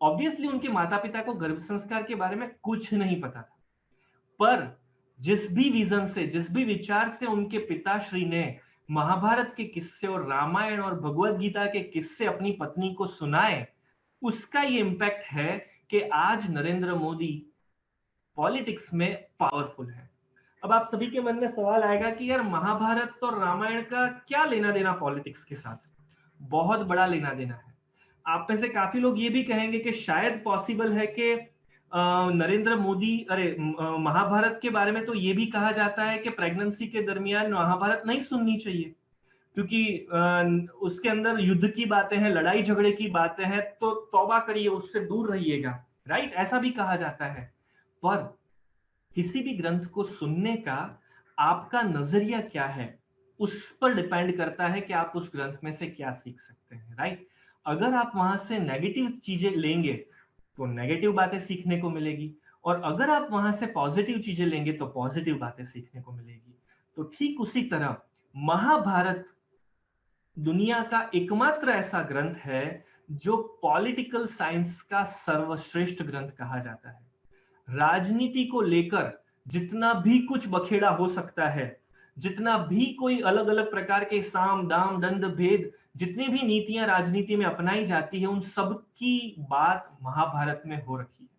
ऑब्वियसली उनके माता पिता को गर्भ संस्कार के बारे में कुछ नहीं पता था, पर जिस भी विजन से, जिस भी विचार से उनके पिताश्री ने महाभारत के किस्से और रामायण और भगवत गीता के किस्से अपनी पत्नी को सुनाए, उसका ये इंपैक्ट है कि आज नरेंद्र मोदी पॉलिटिक्स में पावरफुल है। अब आप सभी के मन में सवाल आएगा कि यार महाभारत और रामायण का क्या लेना देना पॉलिटिक्स के साथ? बहुत बड़ा लेना देना है। आप में से काफी लोग ये भी कहेंगे कि शायद पॉसिबल है कि नरेंद्र मोदी, महाभारत के बारे में तो ये भी कहा जाता है कि प्रेगनेंसी के दरमियान महाभारत नहीं सुननी चाहिए, क्योंकि उसके अंदर युद्ध की बातें हैं, लड़ाई झगड़े की बातें हैं, तो तौबा करिए, उससे दूर रहिएगा, राइट? ऐसा भी कहा जाता है। पर किसी भी ग्रंथ को सुनने का आपका नजरिया क्या है, उस पर डिपेंड करता है कि आप उस ग्रंथ में से क्या सीख सकते हैं, राइट? अगर आप वहां से नेगेटिव चीजें लेंगे तो नेगेटिव बातें सीखने को मिलेगी, और अगर आप वहां से पॉजिटिव चीजें लेंगे तो पॉजिटिव बातें सीखने को मिलेगी। तो ठीक उसी तरह महाभारत दुनिया का एकमात्र ऐसा ग्रंथ है जो पॉलिटिकल साइंस का सर्वश्रेष्ठ ग्रंथ कहा जाता है। राजनीति को लेकर जितना भी कुछ बखेड़ा हो सकता है, जितना भी कोई अलग अलग प्रकार के साम दाम दंड भेद, जितनी भी नीतियां राजनीति में अपनाई जाती है, उन सब की बात महाभारत में हो रखी है।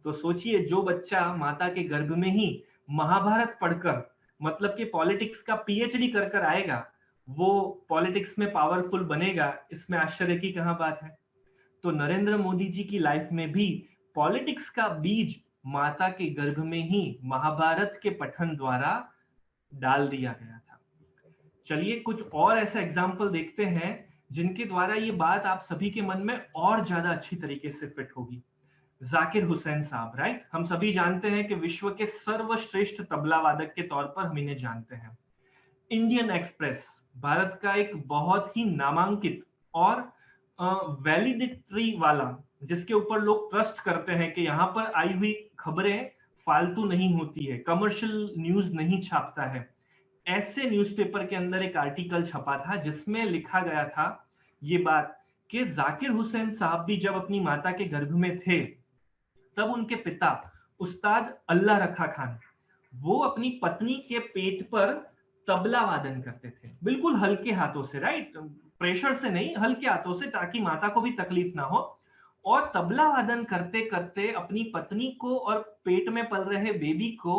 तो सोचिए, जो बच्चा माता के गर्भ में ही महाभारत पढ़कर, मतलब कि पॉलिटिक्स का पीएचडी कर कर आएगा, वो पॉलिटिक्स में पावरफुल बनेगा, इसमें आश्चर्य की कहां बात है? तो नरेंद्र मोदी जी की लाइफ में भी पॉलिटिक्स का बीज माता के गर्भ में ही महाभारत के पठन द्वारा डाल दिया गया था। चलिए कुछ और ऐसे एग्जाम्पल देखते हैं जिनके द्वारा ये बात आप सभी के मन में और ज्यादा अच्छी तरीके से फिट होगी। जाकिर हुसैन साहब, राइट? हम सभी जानते हैं कि विश्व के सर्वश्रेष्ठ तबला वादक के तौर पर हम इन्हें जानते हैं। इंडियन एक्सप्रेस भारत का एक बहुत ही नामांकित और वैलिडिटी वाला, जिसके ऊपर लोग ट्रस्ट करते हैं कि यहाँ पर आई हुई खबरें फालतू नहीं होती है, कमर्शियल न्यूज नहीं छापता है, ऐसे न्यूज़पेपर के अंदर एक आर्टिकल छपा था जिसमें लिखा गया था ये बात कि जाकिर हुसैन साहब भी जब अपनी माता के गर्भ में थे, तब उनके पिता उस्ताद अल्लाह रखा खान, वो अपनी पत्नी के पेट पर तबला वादन करते थे, बिल्कुल हल्के हाथों से, राइट? प्रेशर से नहीं, हल्के हाथों से, ताकि माता को भी तकलीफ ना हो। और तबला वादन करते करते अपनी पत्नी को और पेट में पल रहे बेबी को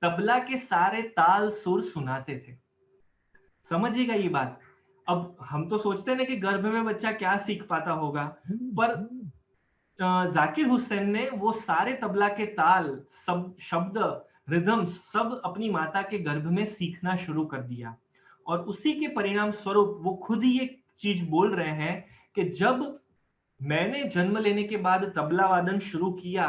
तबला के सारे ताल सुर सुनाते थे। समझिएगा ये बात। अब हम तो सोचते हैं ना कि गर्भ में बच्चा क्या सीख पाता होगा, पर जाकिर हुसैन ने वो सारे तबला के ताल, सब शब्द, रिदम सब अपनी माता के गर्भ में सीखना शुरू कर दिया। और उसी के परिणाम स्वरूप वो खुद ही एक चीज बोल रहे हैं कि जब मैंने जन्म लेने के बाद तबला वादन शुरू किया,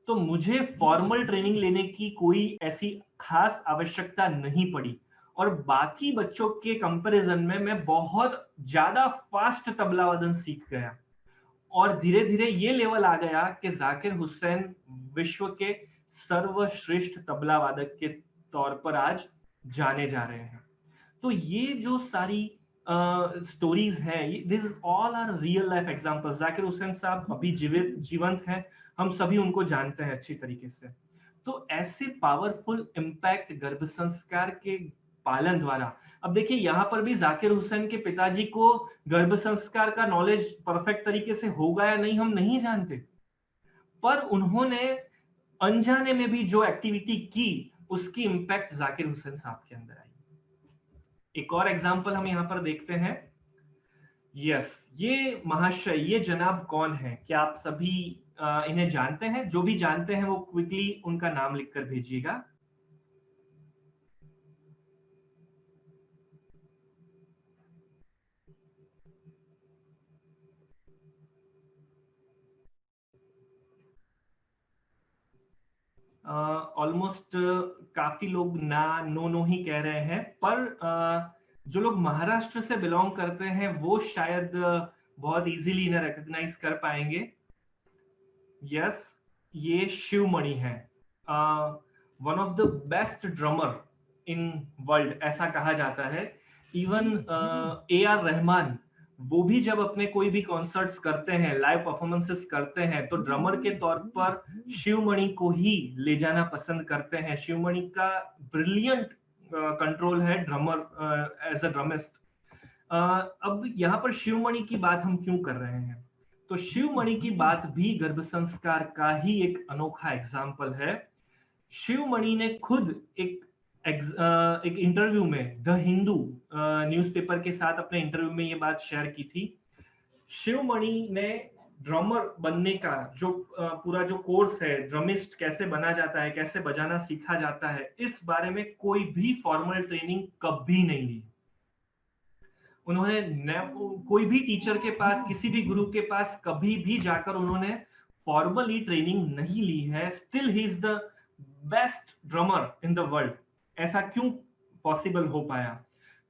तो मुझे फॉर्मल ट्रेनिंग लेने की कोई ऐसी खास आवश्यकता नहीं पड़ी, और बाकी बच्चों के कंपैरिजन में मैं बहुत ज्यादा फास्ट तबला वादन सीख गया। और धीरे धीरे ये लेवल आ गया कि जाकिर हुसैन विश्व के सर्वश्रेष्ठ तबला वादक के तौर पर आज जाने जा रहे हैं। तो ये जो सारी स्टोरीज हैं, this all are real life examples. Zakir Hussain साहब अभी जीवंत हैं, हम सभी उनको जानते हैं अच्छी तरीके से। तो ऐसे पावरफुल इम्पैक्ट गर्भ संस्कार के पालन द्वारा, अब देखिए यहाँ पर भी जाकिर हुसैन के पिताजी को गर्भ संस्कार का नॉलेज परफेक्ट तरीके से होगा या नहीं हम नहीं जानते, पर उन्होंने अनजाने में भी जो एक्टिविटी की, उसकी इम्पैक्ट जाकिर हुसैन साहब के अंदर आई। एक और एग्जांपल हम यहाँ पर देखते हैं। यस, ये महाशय, ये जनाब कौन है? क्या आप सभी इन्हें जानते हैं? जो भी जानते हैं वो क्विकली उनका नाम लिखकर भेजिएगा। ऑलमोस्ट काफी लोग ना नो नो ही कह रहे हैं, पर जो लोग महाराष्ट्र से बिलोंग करते हैं वो शायद बहुत इजीली इन्हें रिकॉग्नाइज कर पाएंगे। यस, ये शिवमणि है, one of the best drummer in world ऐसा कहा जाता है। इवन ए आर रहमान, वो भी जब अपने कोई भी कॉन्सर्ट्स करते हैं, लाइव परफॉर्मेंसेस करते हैं, तो ड्रमर के तौर पर शिवमणि को ही ले जाना पसंद करते हैं। शिवमणि का ब्रिलियंट कंट्रोल है ड्रमर, एज अ ड्रमिस्ट। अब यहाँ पर शिवमणि की बात हम क्यों कर रहे हैं? तो शिवमणि की बात भी गर्भ संस्कार का ही एक अनोखा एग्जाम्पल है। शिवमणि ने खुद एक इंटरव्यू में द हिंदू न्यूज़पेपर के साथ अपने इंटरव्यू में ये बात शेयर की थी। शिवमणि ने ड्रमर बनने का जो पूरा जो कोर्स है, ड्रमिस्ट कैसे बना जाता है, कैसे बजाना सीखा जाता है, इस बारे में कोई भी फॉर्मल ट्रेनिंग कभी नहीं ली। उन्होंने कोई भी टीचर के पास, किसी भी गुरु के पास कभी भी जाकर उन्होंने फॉर्मली ट्रेनिंग नहीं ली है। Still he is the best drummer in the world. ऐसा क्यों पॉसिबल हो पाया?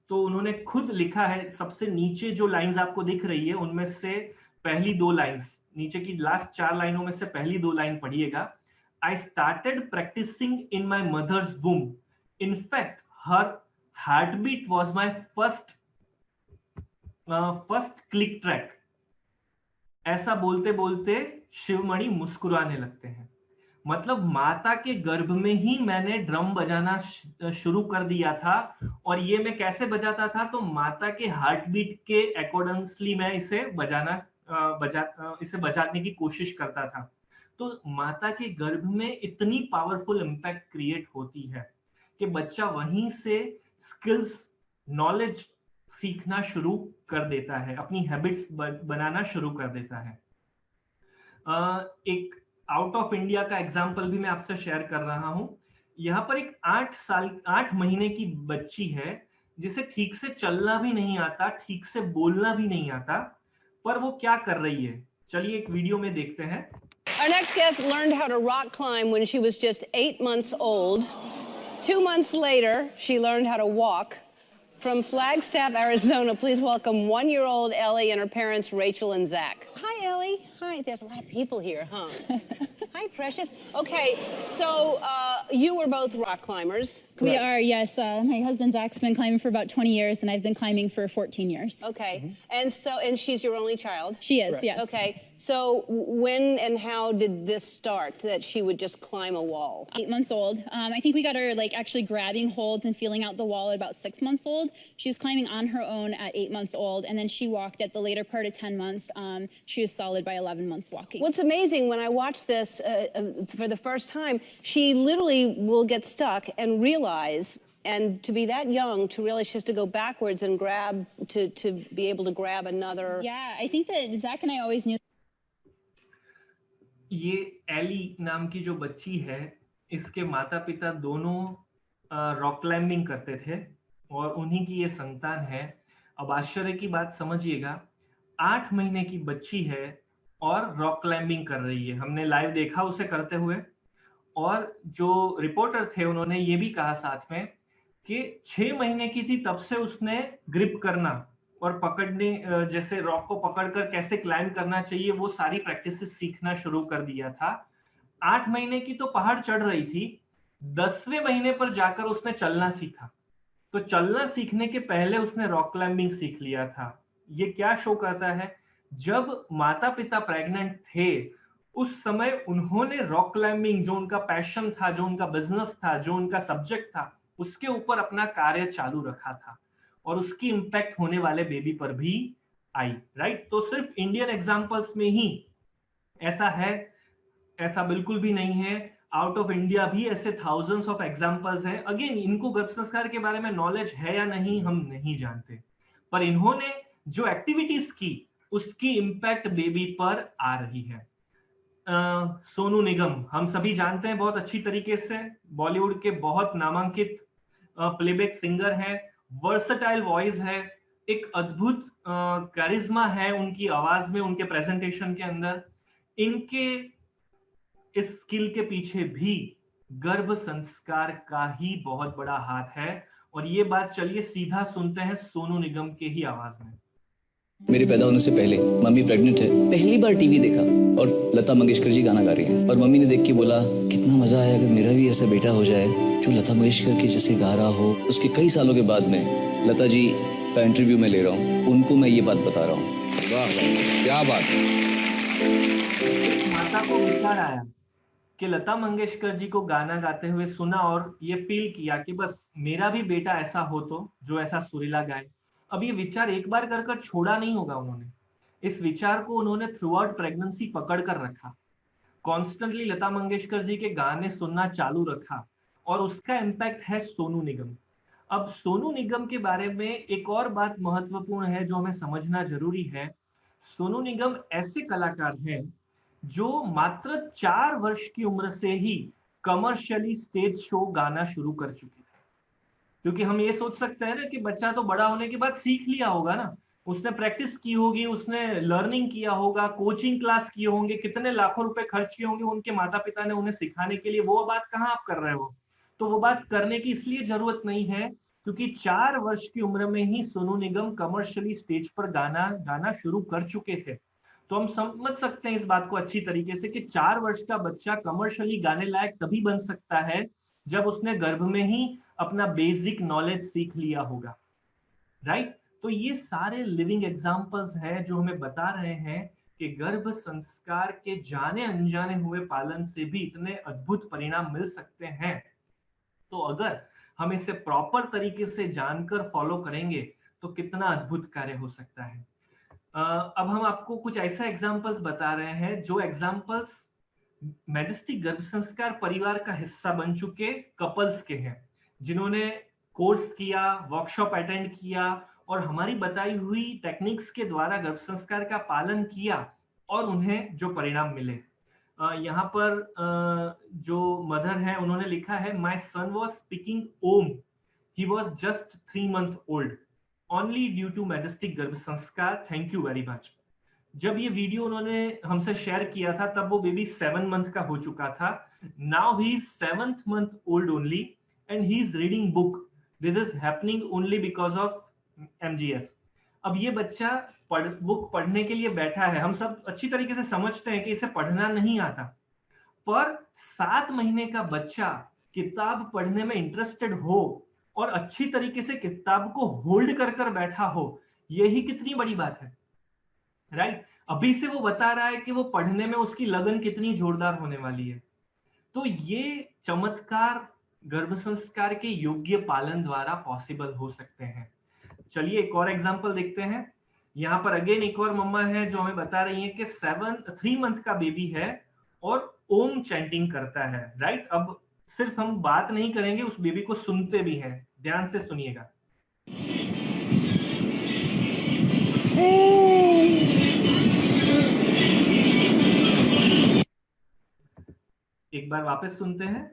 तो उन्होंने खुद लिखा है, सबसे नीचे जो लाइंस आपको दिख रही है उनमें से पहली 2 लाइंस, नीचे की लास्ट 4 लाइनों में से पहली 2 लाइन पढ़िएगा। I started practicing in my mother's womb, in fact her heart beat was my first click track. ऐसा बोलते बोलते शिवमणि मुस्कुराने लगते हैं। मतलब माता के गर्भ में ही मैंने ड्रम बजाना शुरू कर दिया था, और ये मैं कैसे बजाता था? तो माता के हार्ट बीट के अकॉर्डिंगली मैं इसे बजाने की कोशिश करता था। तो माता के गर्भ में इतनी पावरफुल इंपैक्ट क्रिएट होती है कि बच्चा वहीं से स्किल्स, नॉलेज सीखना शुरू कर देता है, अपनी हैबिट्स बनाना शुरू कर देता है। एक आउट ऑफ इंडिया का एग्जाम्पल भी मैं आपसे शेयर कर रहा हूं। यहाँ पर एक 8 महीने की बच्ची है जिसे ठीक से चलना भी नहीं आता, ठीक से बोलना भी नहीं आता, पर वो क्या कर रही है, चलिए एक वीडियो में देखते हैं। Our next guest learned how to rock climb when she was just 8 months old. 2 months later, she learned how to walk. From Flagstaff, Arizona, please welcome 1-year-old Ellie and her parents, Rachel and Zach. Hi, Ellie. Hi. There's a lot of people here, huh? Hi, precious. Okay, so you were both rock climbers. We are, yes. My husband Zach's been climbing for about 20 years, and I've been climbing for 14 years. Okay, and she's your only child? She is, yes. Okay, so when and how did this start, that she would just climb a wall? 8 months old. I think we got her like actually grabbing holds and feeling out the wall at about 6 months old. She was climbing on her own at 8 months old, and then she walked at the later part of 10 months. She was solid by 11 months walking. What's amazing, when I watched this for the first time, she literally will get stuck and realize, and to be that young, to realize she has to go backwards and grab, to be able to grab another. Yeah, I think that Zach and I always knew. ये Eli नाम की जो बच्ची है, इसके माता पिता दोनों रॉक क्लाइंबिंग करते थे और उन्हीं की ये संतान है। अब आश्चर्य की बात समझिएगा, 8 महीने की बच्ची है और रॉक क्लाइंबिंग कर रही है। हमने लाइव देखा उसे करते हुए, और जो रिपोर्टर थे उन्होंने ये भी कहा साथ में कि 6 महीने की थी तब से उसने ग्रिप करना और पकड़ने, जैसे रॉक को पकड़कर कैसे क्लाइंब करना चाहिए, वो सारी प्रैक्टिसेस सीखना शुरू कर दिया था। 8 महीने की तो पहाड़ चढ़ रही थी, 10वें महीने पर जाकर उसने चलना सीखा। तो चलना सीखने के पहले उसने रॉक क्लाइंबिंग सीख लिया था। ये क्या शो करता है? जब माता पिता प्रेग्नेंट थे उस समय उन्होंने रॉक क्लाइंबिंग, जो उनका पैशन था, जो उनका बिजनेस था, जो उनका सब्जेक्ट था, उसके ऊपर अपना कार्य चालू रखा था, और उसकी इंपैक्ट होने वाले बेबी पर भी आई। राइट? तो सिर्फ इंडियन एग्जांपल्स में ही ऐसा है, ऐसा बिल्कुल भी नहीं है। आउट ऑफ इंडिया भी ऐसे थाउजेंड्स ऑफ एग्जांपल्स हैं। अगेन, इनको गर्भ संस्कार के बारे में नॉलेज है या नहीं हम नहीं जानते, पर इन्होंने जो एक्टिविटीज की उसकी इंपैक्ट बेबी पर आ रही है। सोनू निगम हम सभी जानते हैं बहुत अच्छी तरीके से, बॉलीवुड के बहुत नामांकित प्लेबैक सिंगर हैं, वर्सटाइल वॉइस है, एक अद्भुत कैरिज्मा है उनकी आवाज में, उनके प्रेजेंटेशन के अंदर। इनके इस स्किल के पीछे भी गर्भ संस्कार का ही बहुत बड़ा हाथ है, और ये बात चलिए सीधा सुनते हैं सोनू निगम के ही आवाज में। मेरे पैदा होने से पहले मम्मी प्रेग्नेंट है, पहली बार टीवी देखा और लता मंगेशकर जी गाना गा रही है, और मम्मी ने देख के बोला कितना मजा आया अगर मेरा भी ऐसा बेटा हो जाए जो लता मंगेशकर की जैसे गा रहा हो। उसके कई सालों के बाद में लता जी का इंटरव्यू में ले रहा हूँ, उनको मैं ये बात बता रहा हूँ। वाह वाह, क्या बात। माता को विचार आया कि लता मंगेशकर जी को गाना गाते हुए सुना और ये फील किया कि बस मेरा भी बेटा ऐसा हो तो जो ऐसा सुरीला गाए। अब ये विचार एक बार कर छोड़ा नहीं होगा उन्होंने, इस विचार को उन्होंने थ्रू आउट प्रेगनेंसी पकड़ कर रखा। कॉन्स्टेंटली लता मंगेशकर जी के गाने सुनना चालू रखा, और उसका इम्पैक्ट है सोनू निगम। अब सोनू निगम के बारे में एक और बात महत्वपूर्ण है जो हमें समझना जरूरी है। सोनू निगम ऐसे कलाकार हैं जो मात्र 4 वर्ष की उम्र से ही कमर्शियली स्टेज शो गाना शुरू कर चुके थे। क्योंकि हम ये सोच सकते हैं ना कि बच्चा तो बड़ा होने के बाद सीख लिया होगा ना, उसने प्रैक्टिस की होगी, उसने लर्निंग किया होगा, कोचिंग क्लास किए होंगे, कितने लाखों रुपए खर्च किए होंगे उनके माता पिता ने उन्हें सिखाने के लिए। वो बात कहाँ आप कर रहे हो? तो वो बात करने की इसलिए जरूरत नहीं है क्योंकि 4 वर्ष की उम्र में ही सोनू निगम कमर्शियली स्टेज पर गाना गाना शुरू कर चुके थे। तो हम समझ सकते हैं इस बात को अच्छी तरीके से कि 4 वर्ष का बच्चा कमर्शियली गाने लायक तभी बन सकता है जब उसने गर्भ में ही अपना बेसिक नॉलेज सीख लिया होगा, राइट? तो ये सारे लिविंग एग्जांपल्स हैं जो हमें बता रहे हैं कि गर्भ संस्कार के जाने अनजाने हुए पालन से भी इतने अद्भुत परिणाम मिल सकते हैं। तो अगर हम इसे प्रॉपर तरीके से जानकर फॉलो करेंगे तो कितना अद्भुत कार्य हो सकता है। अब हम आपको कुछ ऐसा एग्जांपल्स बता रहे हैं जो एग्जांपल्स मैजेस्टिक गर्भ संस्कार परिवार का हिस्सा बन चुके कपल्स के हैं, जिन्होंने कोर्स किया, वर्कशॉप अटेंड किया और हमारी बताई हुई टेक्निक्स के द्वारा गर्भ संस्कार का पालन किया और उन्हें जो परिणाम मिले। यहाँ पर जो मदर है उन्होंने लिखा है, my son was speaking Om, he was just 3 month old, only due to majestic Garbh Sanskar, thank you very much. जब ये वीडियो उन्होंने हमसे शेयर किया था तब वो बेबी 7 मंथ का हो चुका था। Now he is 7th month old only and he is reading book. This is happening only because of MGS. अब ये बच्चा बुक पढ़ने के लिए बैठा है। हम सब अच्छी तरीके से समझते हैं कि इसे पढ़ना नहीं आता, पर 7 महीने का बच्चा किताब पढ़ने में इंटरेस्टेड हो और अच्छी तरीके से किताब को होल्ड कर कर बैठा हो, यही कितनी बड़ी बात है, राइट? अभी से वो बता रहा है कि वो पढ़ने में उसकी लगन कितनी जोरदार होने वाली है। तो ये चमत्कार गर्भ संस्कार के योग्य पालन द्वारा पॉसिबल हो सकते हैं। चलिए एक और एग्जांपल देखते हैं। यहाँ पर अगेन एक और मम्मा है जो हमें बता रही है कि 3 मंथ का बेबी है और ओम चैंटिंग करता है, राइट? अब सिर्फ हम बात नहीं करेंगे, उस बेबी को सुनते भी हैं। ध्यान से सुनिएगा। एक बार वापस सुनते हैं।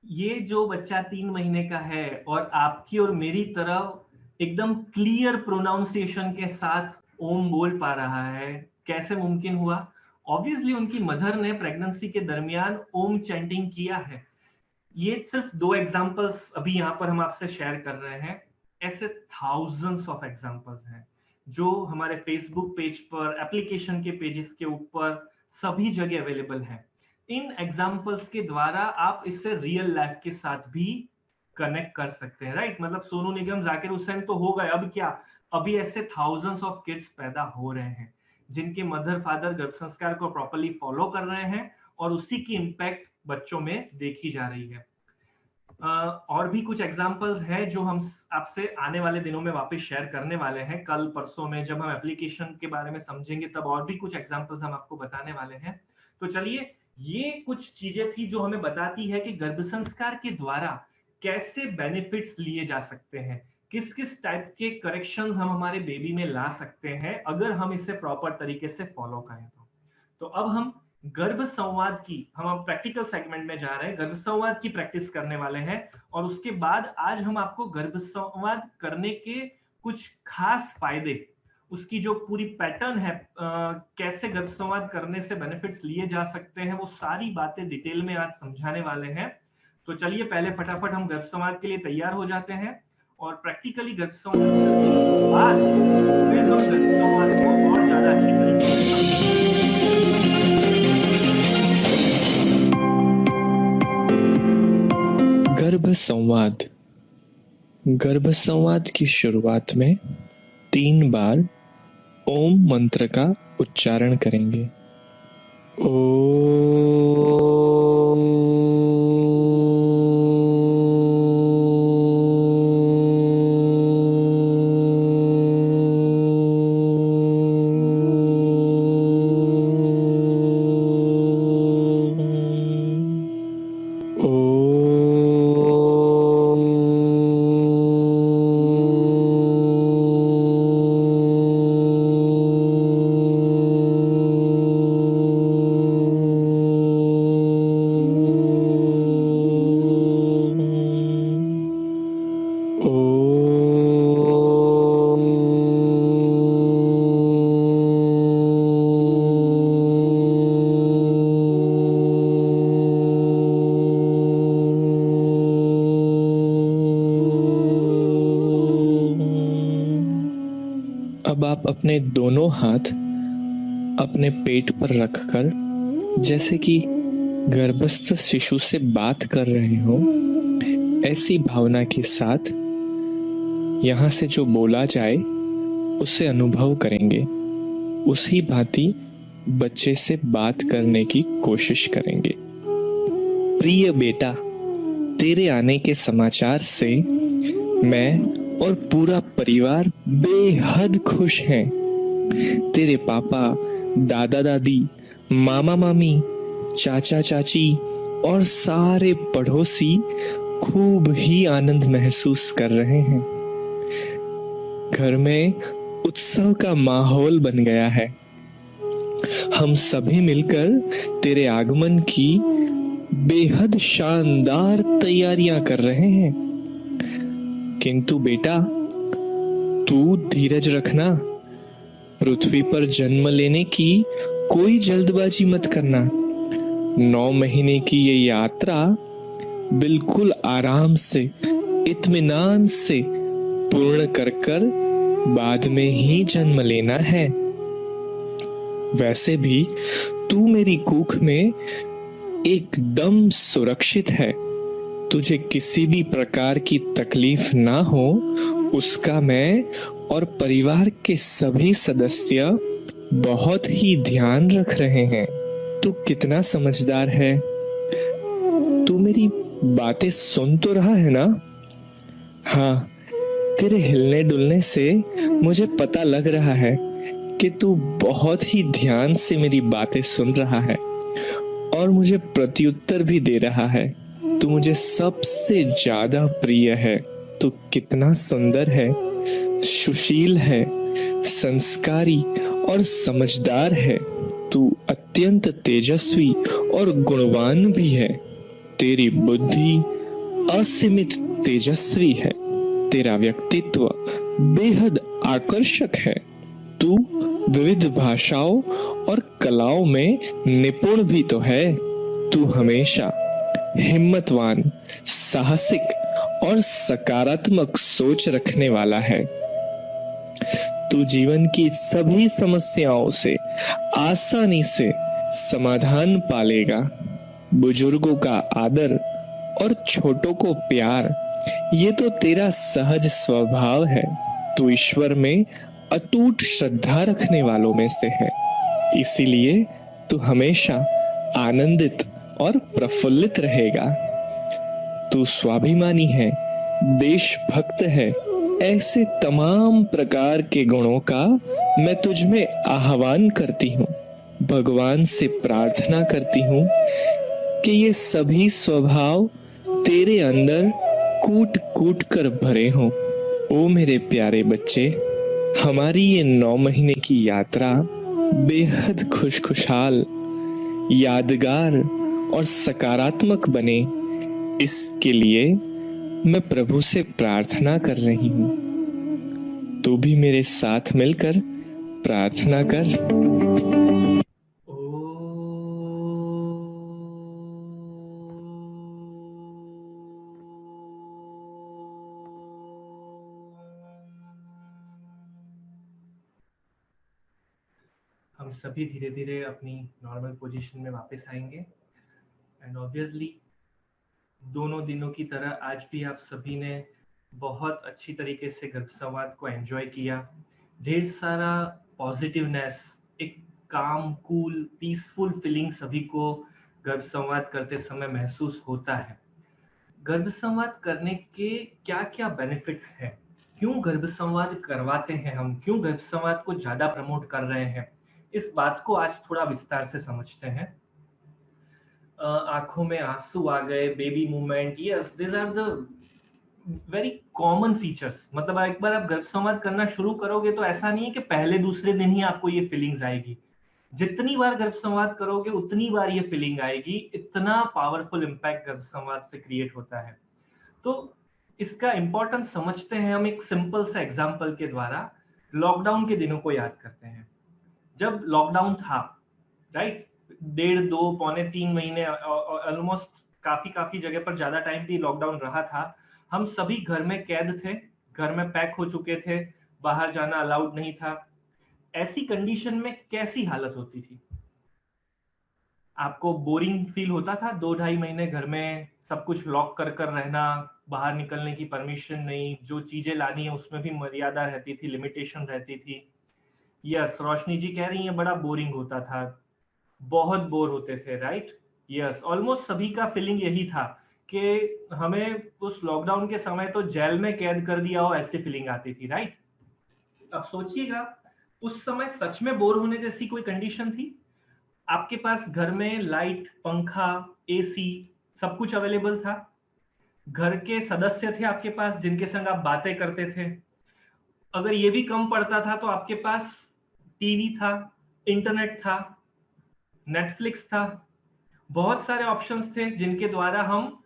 ये जो बच्चा 3 महीने का है और आपकी और मेरी तरह एकदम क्लियर प्रोनाउंसिएशन के साथ ओम बोल पा रहा है, कैसे मुमकिन हुआ? ऑब्वियसली उनकी मदर ने प्रेगनेंसी के दरमियान ओम चैंटिंग किया है। ये सिर्फ 2 एग्जांपल्स अभी यहाँ पर हम आपसे शेयर कर रहे हैं। ऐसे थाउजेंड्स ऑफ एग्जांपल्स हैं जो हमारे फेसबुक पेज पर, एप्लीकेशन के पेजेस के ऊपर, सभी जगह अवेलेबल हैं। इन एग्जांपल्स के द्वारा आप इससे रियल लाइफ के साथ भी कनेक्ट कर सकते हैं, राइट? मतलब सोनू निगम, जाकिर हुसैन तो हो गए, अब क्या? अभी ऐसे थाउजेंड्स ऑफ किड्स पैदा हो रहे हैं जिनके मदर फादर गर्भ संस्कार को प्रॉपर्ली फॉलो कर रहे हैं और उसी की इम्पैक्ट बच्चों में देखी जा रही है। और भी कुछ एग्जांपल्स हैं जो हम आपसे आने वाले दिनों में वापस शेयर करने वाले हैं। कल परसों में जब हम एप्लीकेशन के बारे में समझेंगे तब और भी कुछ एग्जांपल्स हम आपको बताने वाले हैं। तो चलिए, ये कुछ चीजें थी जो हमें बताती है कि गर्भ संस्कार के द्वारा कैसे बेनिफिट्स लिए जा सकते हैं, किस किस टाइप के करेक्शंस हम हमारे बेबी में ला सकते हैं अगर हम इसे प्रॉपर तरीके से फॉलो करें तो अब हम गर्भ संवाद की, हम प्रैक्टिकल सेगमेंट में जा रहे हैं, गर्भ संवाद की प्रैक्टिस करने वाले हैं और उसके बाद आज हम आपको गर्भ संवाद करने के कुछ खास फायदे, उसकी जो पूरी पैटर्न है, कैसे गर्भ संवाद करने से बेनिफिट्स लिए जा सकते हैं, वो सारी बातें डिटेल में आज समझाने वाले हैं। तो चलिए पहले फटाफट हम गर्भ संवाद के लिए तैयार हो जाते हैं और प्रैक्टिकली गर्भ संवाद करने के बाद फिर हम गर्भ संवाद को और ज्यादा अच्छी तरीके से गर्भ संवाद। गर्भ संवाद की शुरुआत में 3 बार ओम मंत्र का उच्चारण करेंगे। ओ अब आप अपने दोनों हाथ अपने पेट पर रखकर जैसे कि गर्भस्थ शिशु से बात कर रहे हो, ऐसी भावना के साथ यहाँ से जो बोला जाए उसे अनुभव करेंगे। उसी भांति बच्चे से बात करने की कोशिश करेंगे। प्रिय बेटा, तेरे आने के समाचार से मैं और पूरा परिवार बेहद खुश हैं। तेरे पापा, दादा दादी, मामा मामी, चाचा चाची और सारे पड़ोसी खूब ही आनंद महसूस कर रहे हैं। घर में उत्सव का माहौल बन गया है। हम सभी मिलकर तेरे आगमन की बेहद शानदार तैयारियां कर रहे हैं। किंतु बेटा, तू धीरज रखना। पृथ्वी पर जन्म लेने की कोई जल्दबाजी मत करना। 9 महीने की ये यात्रा बिल्कुल आराम से, इत्मीनान से पूर्ण कर बाद में ही जन्म लेना है। वैसे भी तू मेरी कुख में एकदम सुरक्षित है। तुझे किसी भी प्रकार की तकलीफ ना हो, उसका मैं और परिवार के सभी सदस्य बहुत ही ध्यान रख रहे हैं। तू कितना समझदार है। तू मेरी बातें सुन तो रहा है ना? हाँ, तेरे हिलने डुलने से मुझे पता लग रहा है कि तू बहुत ही ध्यान से मेरी बातें सुन रहा है और मुझे प्रत्युत्तर भी दे रहा है। तू मुझे सबसे ज्यादा प्रिय है। तू कितना सुंदर है, सुशील है, संस्कारी और समझदार है। तू अत्यंत तेजस्वी और गुणवान भी है। तेरी बुद्धि असीमित तेजस्वी है। तेरा व्यक्तित्व बेहद आकर्षक है। तू विविध भाषाओं और कलाओं में निपुण भी तो है। तू हमेशा हिम्मतवान, साहसिक और सकारात्मक सोच रखने वाला है। तू जीवन की सभी समस्याओं से आसानी से समाधान पालेगा। बुजुर्गों का आदर और छोटों को प्यार, ये तो तेरा सहज स्वभाव है। तू ईश्वर में अटूट श्रद्धा रखने वालों में से है। इसीलिए तू हमेशा आनंदित और प्रफुल्लित रहेगा। तू स्वाभिमानी है, देशभक्त है। ऐसे तमाम प्रकार के गुणों का मैं तुझ में आह्वान करती हूँ। भगवान से प्रार्थना करती हूँ कि ये सभी स्वभाव तेरे अंदर कूट कूट कर भरे हों। ओ मेरे प्यारे बच्चे, हमारी ये 9 महीने की यात्रा बेहद खुशहाल, यादगार और सकारात्मक बने, इसके लिए मैं प्रभु से प्रार्थना कर रही हूँ। तू भी मेरे साथ मिलकर प्रार्थना कर। हम सभी धीरे धीरे अपनी नॉर्मल पोजीशन में वापस आएंगे। एंड ऑब्वियसली दोनों दिनों की तरह आज भी आप सभी ने बहुत अच्छी तरीके से गर्भ संवाद को एंजॉय किया। ढेर सारा पॉजिटिवनेस, एक काम, कूल, पीसफुल फीलिंग सभी को गर्भ संवाद करते समय महसूस होता है। गर्भ संवाद करने के क्या क्या बेनिफिट्स हैं, क्यों गर्भ संवाद करवाते हैं हम, क्यों गर्भ संवाद को ज्यादा प्रमोट कर रहे हैं, इस बात को आज थोड़ा विस्तार से समझते हैं। आंखों में आंसू आ गए, baby movement, yes, this are the very common features. मतलब एक बार आप गर्भ संवाद करना शुरू करोगे तो ऐसा नहीं है कि पहले दूसरे दिन ही आपको ये फीलिंग्स आएगी। जितनी बार गर्भ संवाद करोगे उतनी बार ये फीलिंग आएगी। इतना पावरफुल इम्पैक्ट गर्भ संवाद से क्रिएट होता है। तो इसका इंपॉर्टेंस समझते हैं हम एक सिंपल सा एग्जांपल के द्वारा। लॉकडाउन के दिनों को याद करते हैं। जब लॉकडाउन था, राइट, 1.5, 2, पौने 3 महीने, ऑलमोस्ट काफी जगह पर ज्यादा टाइम भी लॉकडाउन रहा था। हम सभी घर में कैद थे, घर में पैक हो चुके थे, बाहर जाना अलाउड नहीं था। ऐसी कंडीशन में कैसी हालत होती थी? आपको बोरिंग फील होता था 2-2.5 महीने घर में सब कुछ लॉक कर कर रहना, बाहर निकलने की परमिशन नहीं, जो चीजें लानी है उसमें भी मर्यादा रहती थी, लिमिटेशन रहती थी। यस, रोशनी जी कह रही हैं बड़ा बोरिंग होता था, बहुत बोर होते थे, राइट? यस, ऑलमोस्ट सभी का फीलिंग यही था कि हमें उस लॉकडाउन के समय तो जेल में कैद कर दिया हो, ऐसी फीलिंग आती थी, राइट? अब सोचिएगा, उस समय सच में बोर होने जैसी कोई कंडीशन थी? आपके पास घर में लाइट, पंखा, एसी सब कुछ अवेलेबल था। घर के सदस्य थे आपके पास जिनके संग आप बातें करते थे। अगर ये भी कम पड़ता था तो आपके पास टीवी था, इंटरनेट था, नेटफ्लिक्स था, बहुत सारे ऑप्शंस थे जिनके द्वारा हम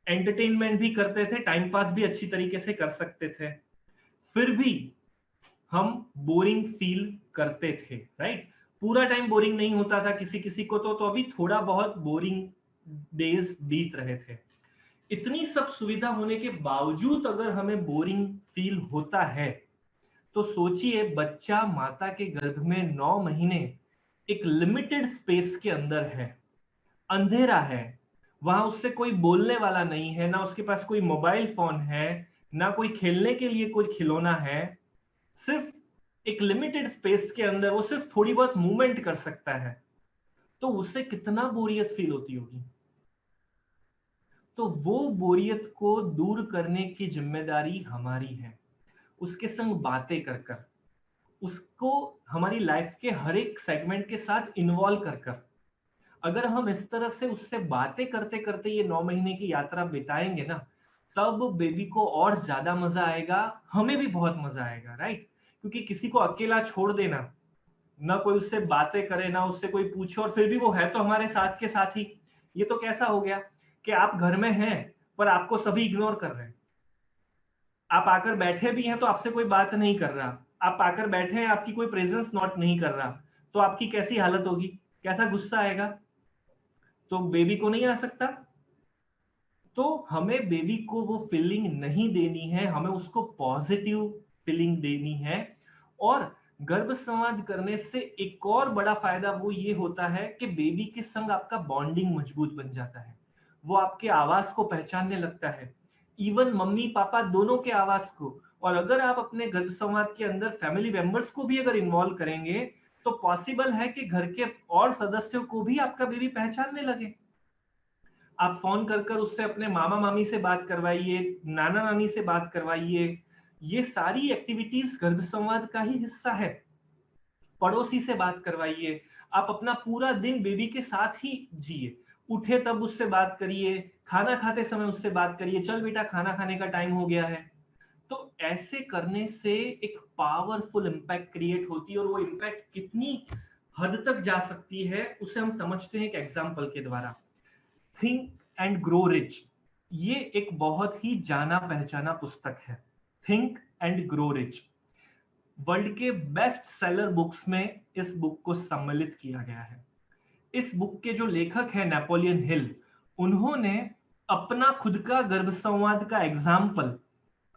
एंटरटेनमेंट भी करते थे, टाइम पास भी अच्छी तरीके से कर सकते थे। फिर भी हम बोरिंग फील करते थे, राइट? पूरा टाइम बोरिंग नहीं होता था किसी किसी को, तो अभी थोड़ा बहुत बोरिंग डेज बीत रहे थे। इतनी सब सुविधा होने के बावजूद अगर हमें बोरिंग फील होता है तो सोचिए, बच्चा माता के गर्भ में 9 महीने एक लिमिटेड स्पेस के अंदर है, अंधेरा है, वहां उससे कोई बोलने वाला नहीं है, ना उसके पास कोई मोबाइल फोन है, ना कोई खेलने के लिए कोई खिलौना है, सिर्फ एक लिमिटेड स्पेस के अंदर वो सिर्फ थोड़ी बहुत मूवमेंट कर सकता है, तो उससे कितना बोरियत फील होती होगी। तो वो बोरियत को दूर करने की जिम्मेदारी हमारी है, उसके संग बातें कर कर, उसको हमारी लाइफ के हर एक सेगमेंट के साथ इन्वॉल्व कर कर। अगर हम इस तरह से उससे बातें करते करते ये 9 महीने की यात्रा बिताएंगे ना, तब बेबी को और ज्यादा मजा आएगा, हमें भी बहुत मजा आएगा, राइट? क्योंकि किसी को अकेला छोड़ देना, ना कोई उससे बातें करे, ना उससे कोई पूछे, और फिर भी वो है तो हमारे साथ के साथ ही, ये तो कैसा हो गया कि आप घर में हैं पर आपको सभी इग्नोर कर रहे हैं। आप आकर बैठे भी हैं तो आपसे कोई बात नहीं कर रहा, आप आकर बैठे हैं आपकी कोई प्रेजेंस नोट नहीं कर रहा, तो आपकी कैसी हालत होगी, कैसा गुस्सा आएगा? तो बेबी को नहीं आ सकता। तो हमें बेबी को वो फीलिंग नहीं देनी है, हमें उसको पॉजिटिव फीलिंग देनी है। और गर्भ संवाद करने से एक और बड़ा फायदा वो ये होता है कि बेबी के संग आपका बॉन्डिंग मजबूत बन जाता है, वो आपके आवाज को पहचानने लगता है, इवन मम्मी पापा दोनों के आवाज को। और अगर आप अपने गर्भ संवाद के अंदर फैमिली मेंबर्स को भी अगर इन्वॉल्व करेंगे तो पॉसिबल है कि घर के और सदस्यों को भी आपका बेबी पहचानने लगे। आप फोन कर कर उससे अपने मामा मामी से बात करवाइए, नाना नानी से बात करवाइए, ये सारी एक्टिविटीज गर्भ संवाद का ही हिस्सा है। पड़ोसी से बात करवाइए, आप अपना पूरा दिन बेबी के साथ ही जिए, उठे तब उससे बात करिए, खाना खाते समय उससे बात करिए, चल बेटा खाना खाने का टाइम हो गया है। तो ऐसे करने से एक पावरफुल इंपैक्ट क्रिएट होती है, और वो इंपैक्ट कितनी हद तक जा सकती है उसे हम समझते हैं एक एग्जाम्पल के द्वारा। थिंक एंड ग्रो रिच, ये एक बहुत ही जाना पहचाना पुस्तक है। Think and grow rich world के बेस्ट सेलर बुक्स में इस बुक को सम्मिलित किया गया है। इस बुक के जो लेखक है नेपोलियन हिल, उन्होंने अपना खुद का गर्भ संवाद का एग्जाम्पल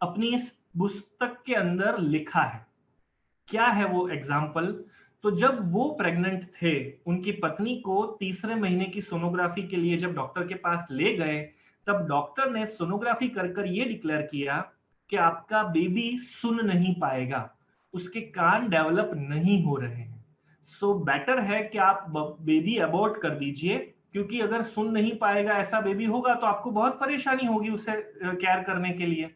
अपनी इस पुस्तक के अंदर लिखा है। क्या है वो एग्जाम्पल? तो जब वो प्रेग्नेंट थे, उनकी पत्नी को तीसरे महीने की सोनोग्राफी के लिए जब डॉक्टर के पास ले गए, तब डॉक्टर ने सोनोग्राफी कर कर ये डिक्लेयर किया कि आपका बेबी सुन नहीं पाएगा, उसके कान डेवलप नहीं हो रहे हैं, सो बेटर है कि आप बेबी अबॉर्ट कर दीजिए, क्योंकि अगर सुन नहीं पाएगा ऐसा बेबी होगा तो आपको बहुत परेशानी होगी उसे केयर करने के लिए।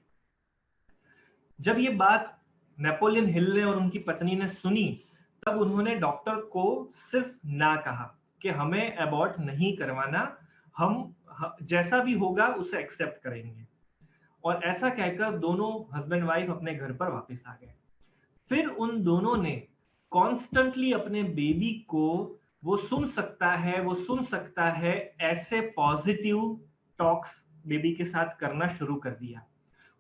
जब ये बात नेपोलियन हिल ने और उनकी पत्नी ने सुनी, तब उन्होंने डॉक्टर को सिर्फ ना कहा कि हमें अबॉर्ट नहीं करवाना, हम जैसा भी होगा उसे एक्सेप्ट करेंगे। और ऐसा कहकर दोनों हस्बैंड वाइफ अपने घर पर वापस आ गए। फिर उन दोनों ने कॉन्स्टेंटली अपने बेबी को वो सुन सकता है ऐसे पॉजिटिव टॉक्स बेबी के साथ करना शुरू कर दिया।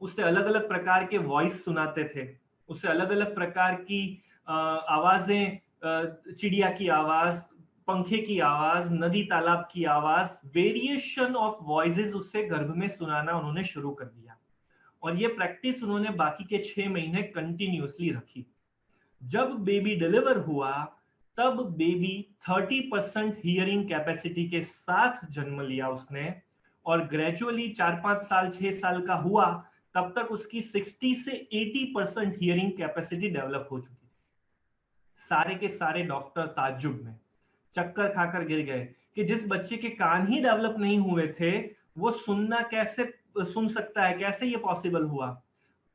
उससे अलग अलग प्रकार के वॉइस सुनाते थे, उससे अलग अलग प्रकार की आवाजें, चिड़िया की आवाज, पंखे की आवाज, नदी तालाब की आवाज, वेरिएशन ऑफ वॉइसेस उससे गर्भ में सुनाना उन्होंने शुरू कर दिया। और ये प्रैक्टिस उन्होंने बाकी के 6 महीने कंटिन्यूअसली रखी। जब बेबी डिलीवर हुआ तब बेबी 30% हियरिंग कैपेसिटी के साथ जन्म लिया उसने, और ग्रेजुअली 4-5 साल 6 साल का हुआ तब तक उसकी 60 से 80% हियरिंग कैपेसिटी डेवलप हो चुकी थी। सारे के सारे डॉक्टर ताज्जुब में, चक्कर खाकर गिर गए कि जिस बच्चे के कान ही डेवलप नहीं हुए थे वो सुनना कैसे सुन सकता है, कैसे ये पॉसिबल हुआ।